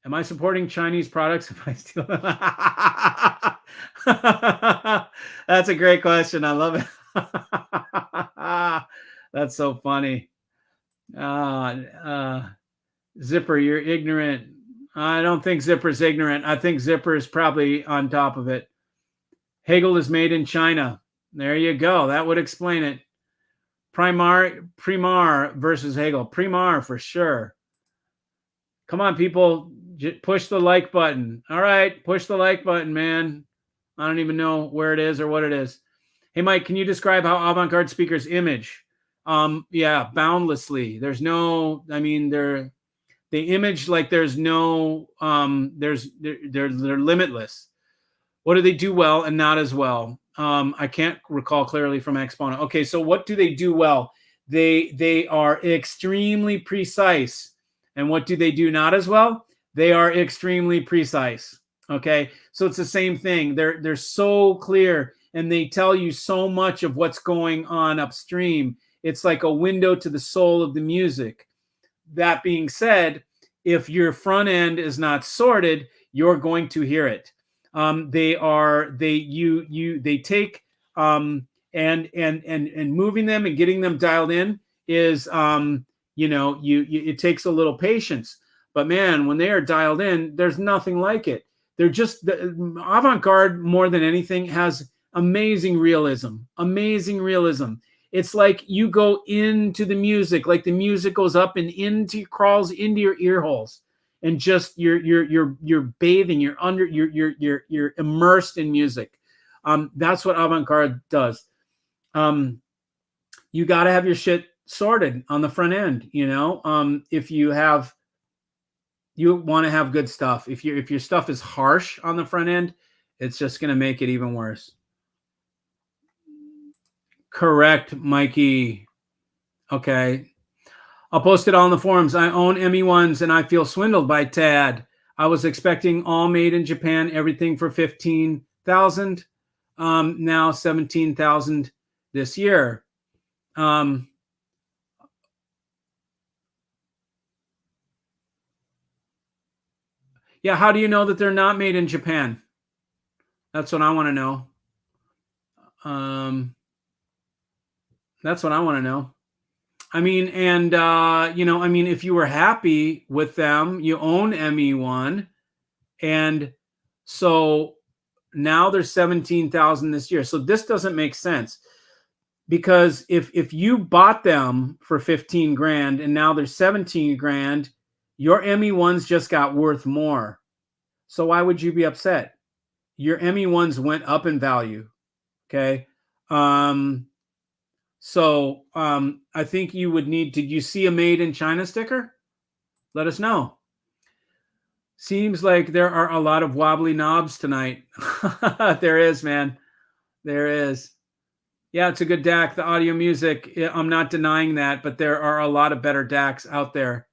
Am I supporting Chinese products if I steal them? That's a great question. I love it. That's so funny. Zipper, you're ignorant. I don't think Zipper's ignorant. I think Zipper is probably on top of it. Hegel is made in China. There you go. That would explain it. Primar versus Hegel. Primar for sure. Come on, people. Push the like button. All right. Push the like button, man. I don't even know where it is or what it is. Hey, Mike, can you describe how avant-garde speakers image? Yeah, boundlessly. There's no, they image like there's no, they're limitless. What do they do well and not as well? I can't recall clearly from Exponent. Okay, so what do they do well? They are extremely precise. And what do they do not as well? They are extremely precise. Okay, so it's the same thing. They're so clear, and they tell you so much of what's going on upstream. It's like a window to the soul of the music. That being said, if your front end is not sorted, you're going to hear it. They take and moving them and getting them dialed in is it takes a little patience. But man, when they are dialed in, there's nothing like it. They're just avant-garde more than anything has amazing realism. It's like you go into the music, like the music goes up and crawls into your ear holes, and just you're bathing, you're immersed in music. That's what avant-garde does. You got to have your shit sorted on the front end. If you want to have good stuff. If your stuff is harsh on the front end, it's just going to make it even worse. Correct, Mikey. Okay. I'll post it all in the forums. I own ME1s and I feel swindled by Tad. I was expecting all made in Japan, everything for 15,000. Now 17,000 this year. Yeah, how do you know that they're not made in Japan? That's what I want to know. That's what I want to know. I mean, and if you were happy with them, you own ME1, and so now there's 17,000 this year. So this doesn't make sense, because if you bought them for 15 grand and now there's 17 grand, your ME1s just got worth more. So why would you be upset? Your ME1s went up in value. Okay. So I think you would need, did you see a made in China sticker? Let us know. Seems like there are a lot of wobbly knobs tonight. There is, man. There is. Yeah, it's a good DAC. The audio music, I'm not denying that, but there are a lot of better DACs out there.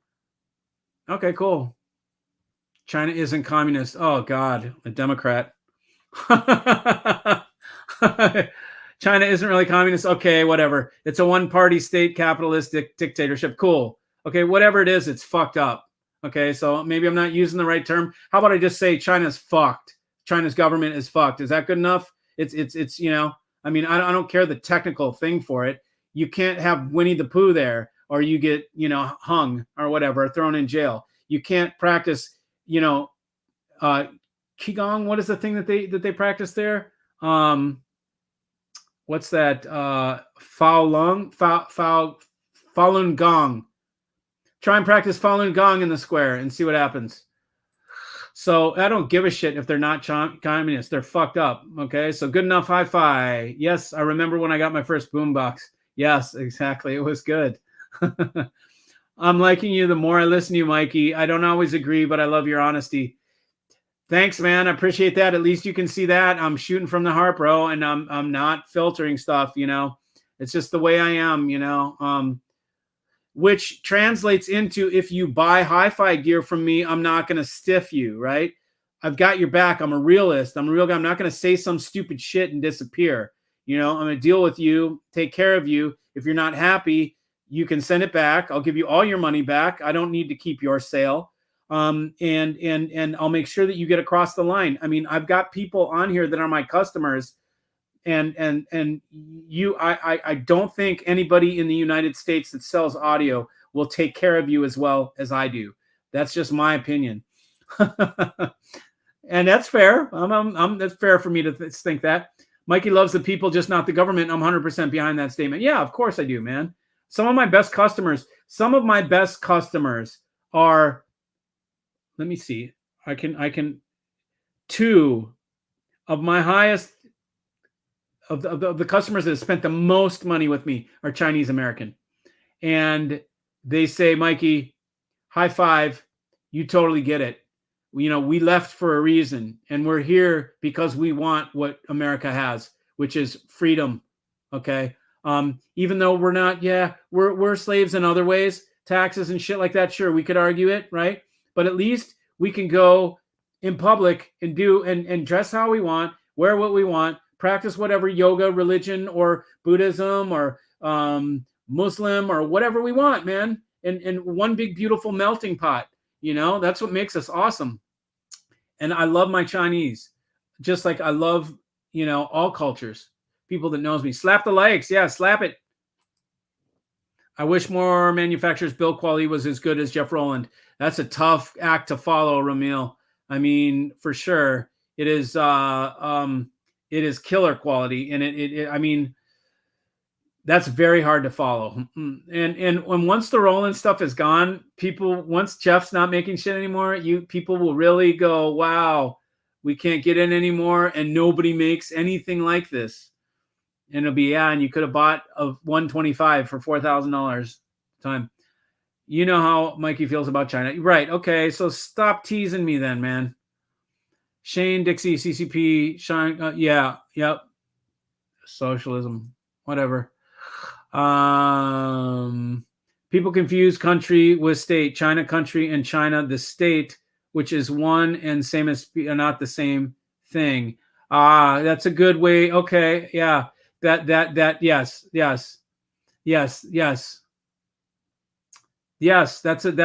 Okay, cool. China isn't communist. Oh, God, a Democrat. China isn't really communist. Okay, whatever. It's a one-party state capitalistic dictatorship. Cool. Okay, whatever it is, it's fucked up. Okay, so maybe I'm not using the right term. How about I just say China's fucked? China's government is fucked. Is that good enough? It's I mean, I don't care the technical thing for it. You can't have Winnie the Pooh there, or you get, hung or whatever, thrown in jail. You can't practice, Qigong. What is the thing that they practice there? What's that? Falun Gong. Try and practice Falun Gong in the square and see what happens. So I don't give a shit if they're not communists. They're fucked up. Okay, so good enough. Hi-fi. Yes, I remember when I got my first boombox. Yes, exactly. It was good. I'm liking you the more I listen to you, Mikey. I don't always agree, but I love your honesty. Thanks, man. I appreciate that. At least you can see that. I'm shooting from the heart, bro, and I'm not filtering stuff, It's just the way I am, which translates into, if you buy hi-fi gear from me, I'm not going to stiff you, right? I've got your back. I'm a realist. I'm a real guy. I'm not going to say some stupid shit and disappear. I'm going to deal with you, take care of you. If you're not happy, you can send it back. I'll give you all your money back. I don't need to keep your sale. And I'll make sure that you get across the line. I mean, I've got people on here that are my customers, and I don't think anybody in the United States that sells audio will take care of you as well as I do. That's just my opinion. And that's fair. That's fair for me to think that. Mikey loves the people, just not the government. I'm 100% behind that statement. Yeah, of course I do, man. Some of my best customers are, let me see. I can, two of my highest, of the customers that have spent the most money with me are Chinese American. And they say, Mikey, high five. You totally get it. We left for a reason, and we're here because we want what America has, which is freedom. Okay. Even though we're not, we're slaves in other ways, taxes and shit like that. Sure, we could argue it, right? But at least we can go in public and do and dress how we want, wear what we want, practice whatever yoga, religion, or Buddhism, or Muslim, or whatever we want, man. And one big beautiful melting pot. That's what makes us awesome. And I love my Chinese, just like I love, all cultures. People that knows me. Slap the likes. Yeah, slap it. I wish more manufacturers' build quality was as good as Jeff Rowland. That's a tough act to follow, Ramil. I mean, for sure, it is killer quality, and I mean, that's very hard to follow. And once the Rowland stuff is gone, once Jeff's not making shit anymore, people will really go, wow, We can't get in anymore, and nobody makes anything like this. And it'll be, yeah, and you could have bought a 125 for $4,000 time. You know how Mikey feels about China. Right. Okay. So stop teasing me then, man. Shane, Dixie, CCP, Shine. Yeah. Yep. Socialism. Whatever. People confuse country with state. China, country, and China, the state, which is one and same as not the same thing. That's a good way. Okay. Yeah. Yes. Yes, that's good.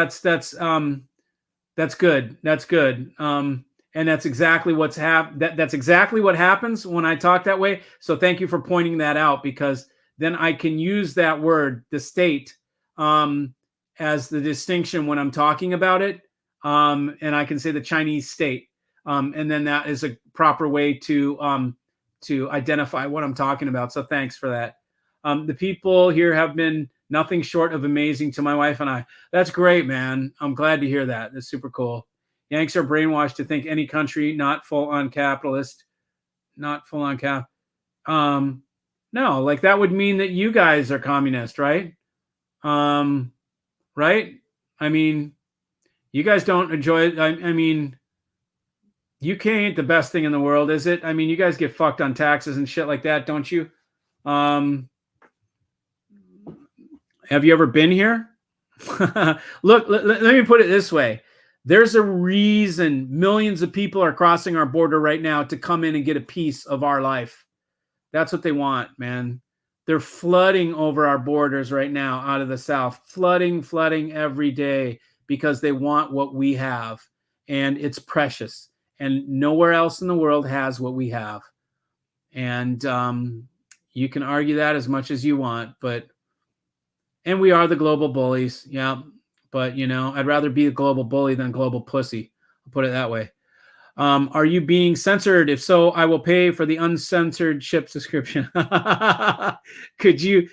That's good. And that's exactly that's exactly what happens when I talk that way. So thank you for pointing that out, because then I can use that word, the state, as the distinction when I'm talking about it. And I can say the Chinese state. And then that is a proper way to identify what I'm talking about. So thanks for that. The people here have been nothing short of amazing to my wife and I. That's great, man. I'm glad to hear that. That's super cool. Yanks are brainwashed to think any country not full on capitalist, not full on cap. No, like that would mean that you guys are communist, right? Right? I mean, you guys don't enjoy it. I mean, UK ain't the best thing in the world, is it? I mean, you guys get fucked on taxes and shit like that, don't you? Have you ever been here? Look, let me put it this way. There's a reason millions of people are crossing our border right now to come in and get a piece of our life. That's what they want, man. They're flooding over our borders right now out of the South, flooding every day because they want what we have. And it's precious. And nowhere else in the world has what we have. And you can argue that as much as you want, and we are the global bullies. Yeah. But, I'd rather be a global bully than a global pussy. I'll put it that way. Are you being censored? If so, I will pay for the uncensored ship subscription. Could you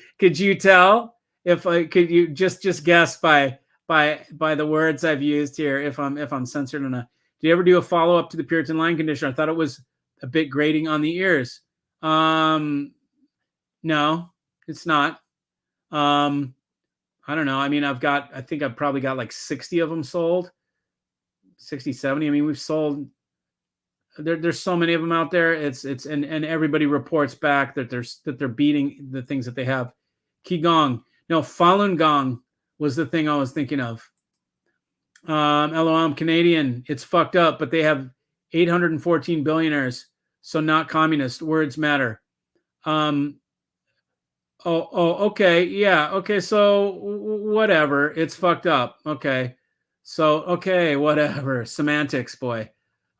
tell could you just guess by the words I've used here if I'm censored or not? Did you ever do a follow-up to the Puritan line conditioner? I thought it was a bit grating on the ears. No, it's not. I don't know. I mean, I think I've probably got like 60 of them sold, 60, 70. I mean, we've sold, there's so many of them out there. And everybody reports back that they're beating the things that they have. Qigong. No, Falun Gong was the thing I was thinking of. LOL, I'm Canadian. It's fucked up, but they have 814 billionaires. So not communist. Words matter. Okay. Yeah. Okay. So whatever. It's fucked up. Okay. So, okay. Whatever. Semantics, boy.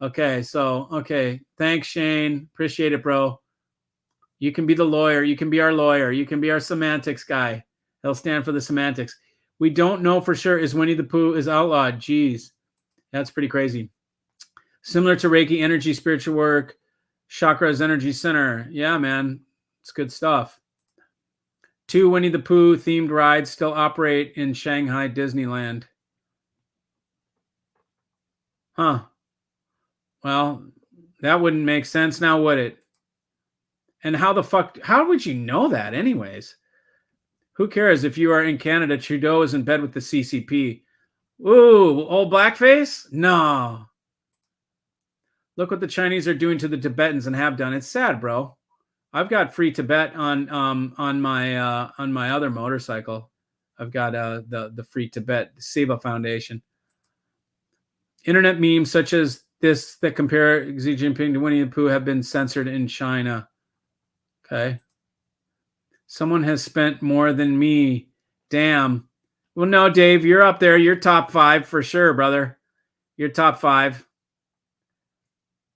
Okay. So, okay. Thanks, Shane. Appreciate it, bro. You can be the lawyer. You can be our lawyer. You can be our semantics guy. He'll stand for the semantics. We don't know for sure. Is Winnie the Pooh is outlawed? Jeez. That's pretty crazy. Similar to Reiki energy, spiritual work, chakras, energy center. Yeah, man. It's good stuff. 2 Winnie the Pooh themed rides still operate in Shanghai Disneyland. Huh. Well, that wouldn't make sense now, would it? And how would you know that anyways? Who cares if you are in Canada? Trudeau is in bed with the CCP. Ooh, old blackface? No. Look what the Chinese are doing to the Tibetans and have done. It's sad, bro. I've got free Tibet on my other motorcycle. I've got the free Tibet Seva Foundation. Internet memes such as this that compare Xi Jinping to Winnie the Pooh have been censored in China. Okay. Someone has spent more than me. Damn. Well, no, Dave, you're up there. You're top 5 for sure, brother. You're top 5.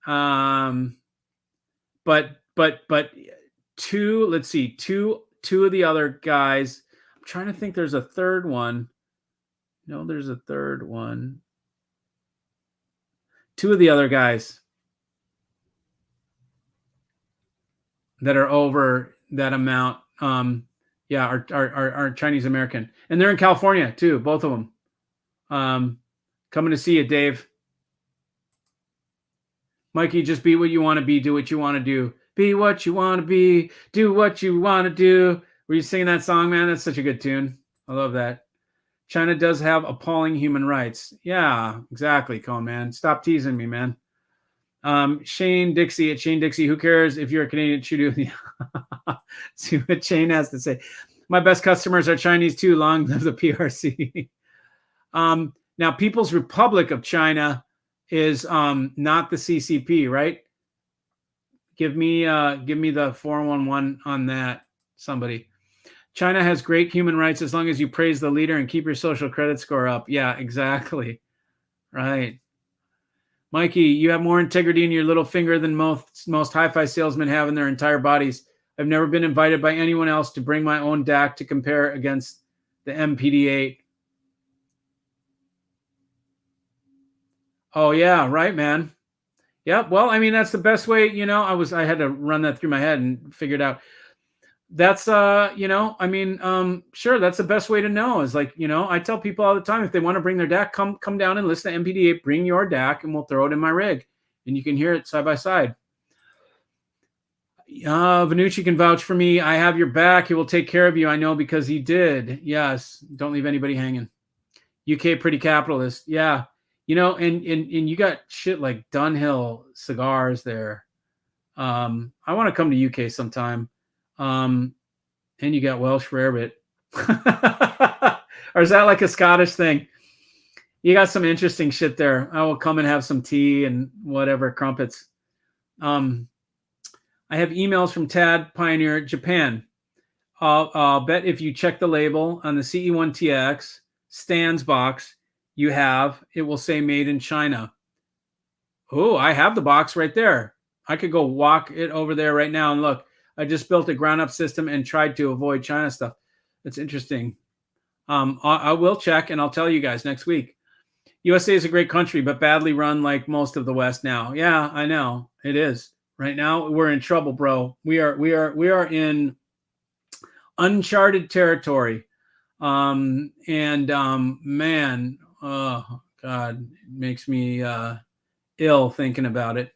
But two of the other guys. I'm trying to think. There's a third one. No, there's a third one. 2 of the other guys that are over that amount, are Chinese American, and they're in California too. Both of them. Coming to see you, Dave. Mikey, just be what you want to be. Do what you want to do. Be what you want to be. Do what you want to do. Were you singing that song, man? That's such a good tune. I love that. China does have appalling human rights. Yeah, exactly, Cone, man. Stop teasing me, man. Shane Dixie at Shane Dixie. Who cares if you're a Canadian? See what Shane has to say. My best customers are Chinese too. Long live the PRC. Now, People's Republic of China is not the CCP, right? Give me the 411 on that, somebody. China has great human rights as long as you praise the leader and keep your social credit score up. Yeah, exactly. Right. Mikey, you have more integrity in your little finger than most hi-fi salesmen have in their entire bodies. I've never been invited by anyone else to bring my own DAC to compare against the MPD8. Oh, yeah, right, man. Yeah, well, I mean, that's the best way, I had to run that through my head and figure it out. That's sure, that's the best way to know is like, I tell people all the time, if they want to bring their DAC, come down and listen to MPD8, bring your DAC and we'll throw it in my rig and you can hear it side by side. Vanucci can vouch for me. I have your back. He will take care of you. I know because he did. Yes. Don't leave anybody hanging. UK pretty capitalist. Yeah. And you got shit like Dunhill cigars there. I want to come to UK sometime. And you got Welsh Rarebit. Or is that like a Scottish thing? You got some interesting shit there. I will come and have some tea and whatever, crumpets. I have emails from Tad Pioneer, Japan. I'll bet if you check the label on the CE1TX stands box it will say made in China. Oh, I have the box right there. I could go walk it over there right now and look. I just built a ground up system and tried to avoid China stuff. That's interesting. I will check and I'll tell you guys next week. USA is a great country, but badly run like most of the West now. Yeah, I know it is. Right now we're in trouble, bro. We are in uncharted territory. Man, oh God, it makes me ill thinking about it.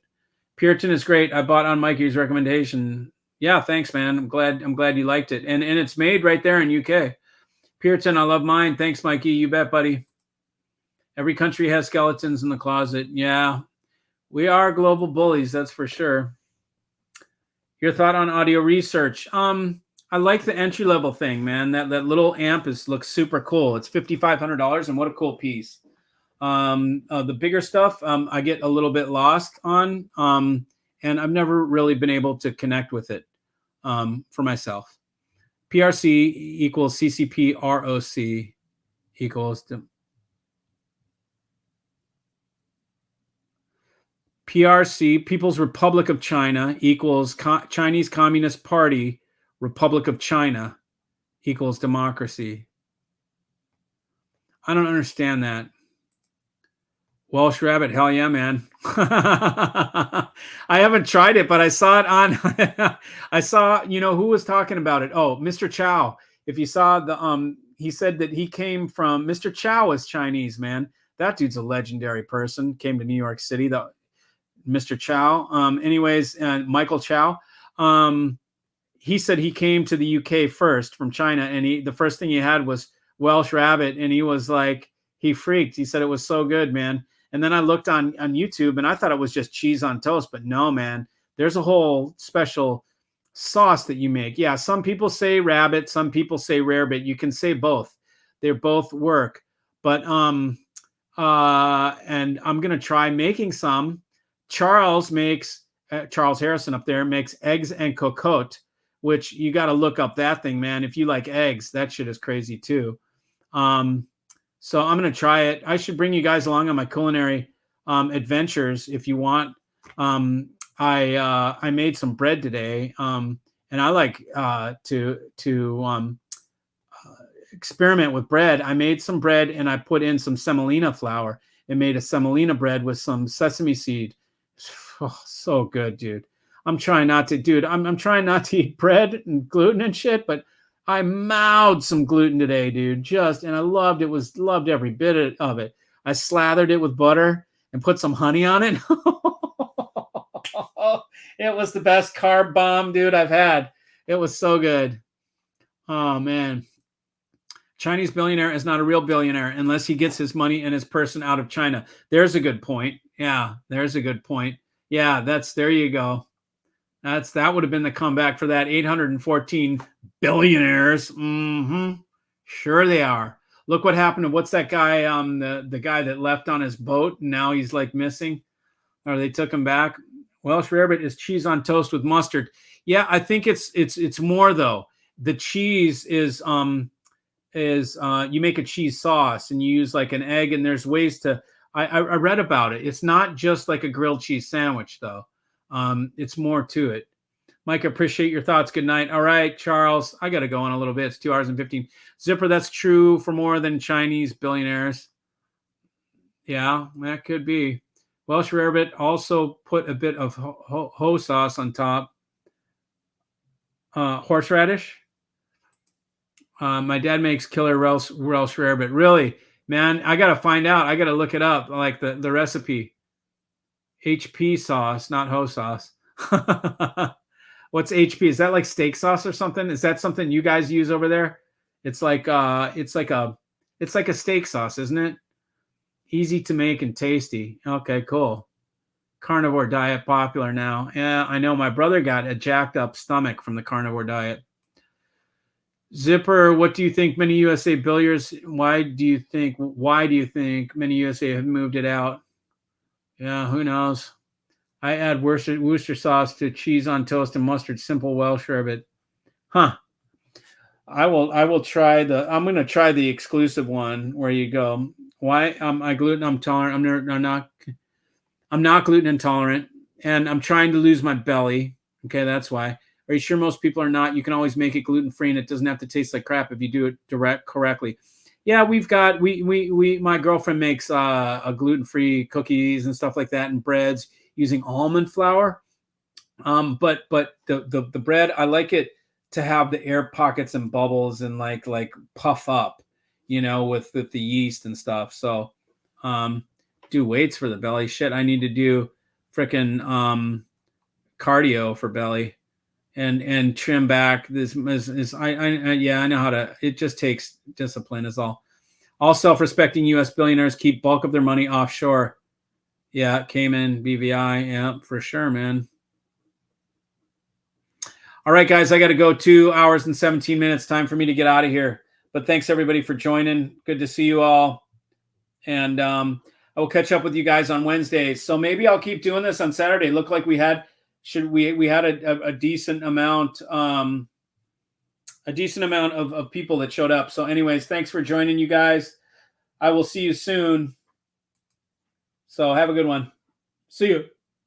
Puritan is great. I bought on Mikey's recommendation. Yeah, thanks, man. I'm glad you liked it. And it's made right there in UK. Puritan, I love mine. Thanks, Mikey. You bet, buddy. Every country has skeletons in the closet. Yeah, we are global bullies, that's for sure. Your thought on audio research? I like the entry level thing, man. That little amp looks super cool. It's $5,500, and what a cool piece. The bigger stuff, I get a little bit lost on, and I've never really been able to connect with it for myself. PRC equals CCP ROC equals to PRC, People's Republic of China, equals Chinese Communist Party, Republic of China, equals democracy. I don't understand that. Welsh Rabbit, hell yeah, man. I haven't tried it, but I saw it on, I saw, who was talking about it? Oh, Mr. Chow. If you saw he said that he came from, Mr. Chow is Chinese, man. That dude's a legendary person, came to New York City, Mr. Chow. Anyways, Michael Chow. He said he came to the UK first from China, and the first thing he had was Welsh Rabbit, and he was like, he freaked. He said it was so good, man. And then I looked on YouTube, and I thought it was just cheese on toast, but no, man. There's a whole special sauce that you make. Yeah, some people say rabbit, some people say rarebit. You can say both. They both work. But and I'm gonna try making some. Charles Harrison up there makes eggs and cocotte, which you got to look up that thing, man. If you like eggs, that shit is crazy too. So I'm going to try it. I should bring you guys along on my culinary adventures if you want. I made some bread today, and I like to experiment with bread. I made some bread and I put in some semolina flour and made a semolina bread with some sesame seed. Oh, so good, dude. I'm trying not to eat bread and gluten and shit, but I mouthed some gluten today, dude. And I loved every bit of it. I slathered it with butter and put some honey on it. It was the best carb bomb, dude, I've had. It was so good. Oh, man. Chinese billionaire is not a real billionaire unless he gets his money and his person out of China. There's a good point. Yeah, there's a good point. Yeah, there you go. That would have been the comeback for that 814 billionaires. Sure they are. Look what happened to what's that guy, the guy that left on his boat and now he's like missing, or they took him back. Welsh rarebit is cheese on toast with mustard. Yeah, I think it's more though. The cheese is you make a cheese sauce and you use like an egg, and there's ways to. I read about it. It's not just like a grilled cheese sandwich though. It's more to it. Mike, appreciate your thoughts. Good night. All right, Charles, I got to go in a little bit. It's 2 hours and 15. Zipper, that's true for more than Chinese billionaires. Yeah, that could be. Welsh rarebit also put a bit of ho sauce on top. Horseradish. My dad makes killer Welsh rarebit. Really, man, I got to find out. I got to look it up, like the recipe. HP sauce, not ho sauce. What's HP? Is that like steak sauce or something? Is that something you guys use over there? It's like a steak sauce, isn't it? Easy to make and tasty. Okay, cool. Carnivore diet popular now. Yeah, I know my brother got a jacked up stomach from the carnivore diet. Zipper, what do you think many USA billionaires, why do you think many USA have moved it out? Yeah, who knows? I add Worcester sauce to cheese on toast and mustard. Simple Welsh rarebit. Huh. I will try I'm going to try the exclusive one where you go. Why? I gluten intolerant. I'm not gluten intolerant, and I'm trying to lose my belly. Okay, that's why. Are you sure most people are not? You can always make it gluten-free, and it doesn't have to taste like crap if you do it correctly. Yeah, my girlfriend makes a gluten-free cookies and stuff like that, and breads using almond flour. But the bread, I like it to have the air pockets and bubbles and like puff up, with the yeast and stuff. So do weights for the belly. Shit, I need to do freaking cardio for belly and trim back. This is I know how to. It just takes discipline is all. All self-respecting U.S. billionaires keep bulk of their money offshore. Yeah, Cayman, BVI. Yeah, for sure, man. All right, guys, I got to go. 2 hours and 17 minutes. Time for me to get out of here. But thanks, everybody, for joining. Good to see you all. And I will catch up with you guys on Wednesdays. So maybe I'll keep doing this on Saturday. Look like we had a decent amount of people that showed up. So anyways, thanks for joining, you guys. I will see you soon. So have a good one. See you.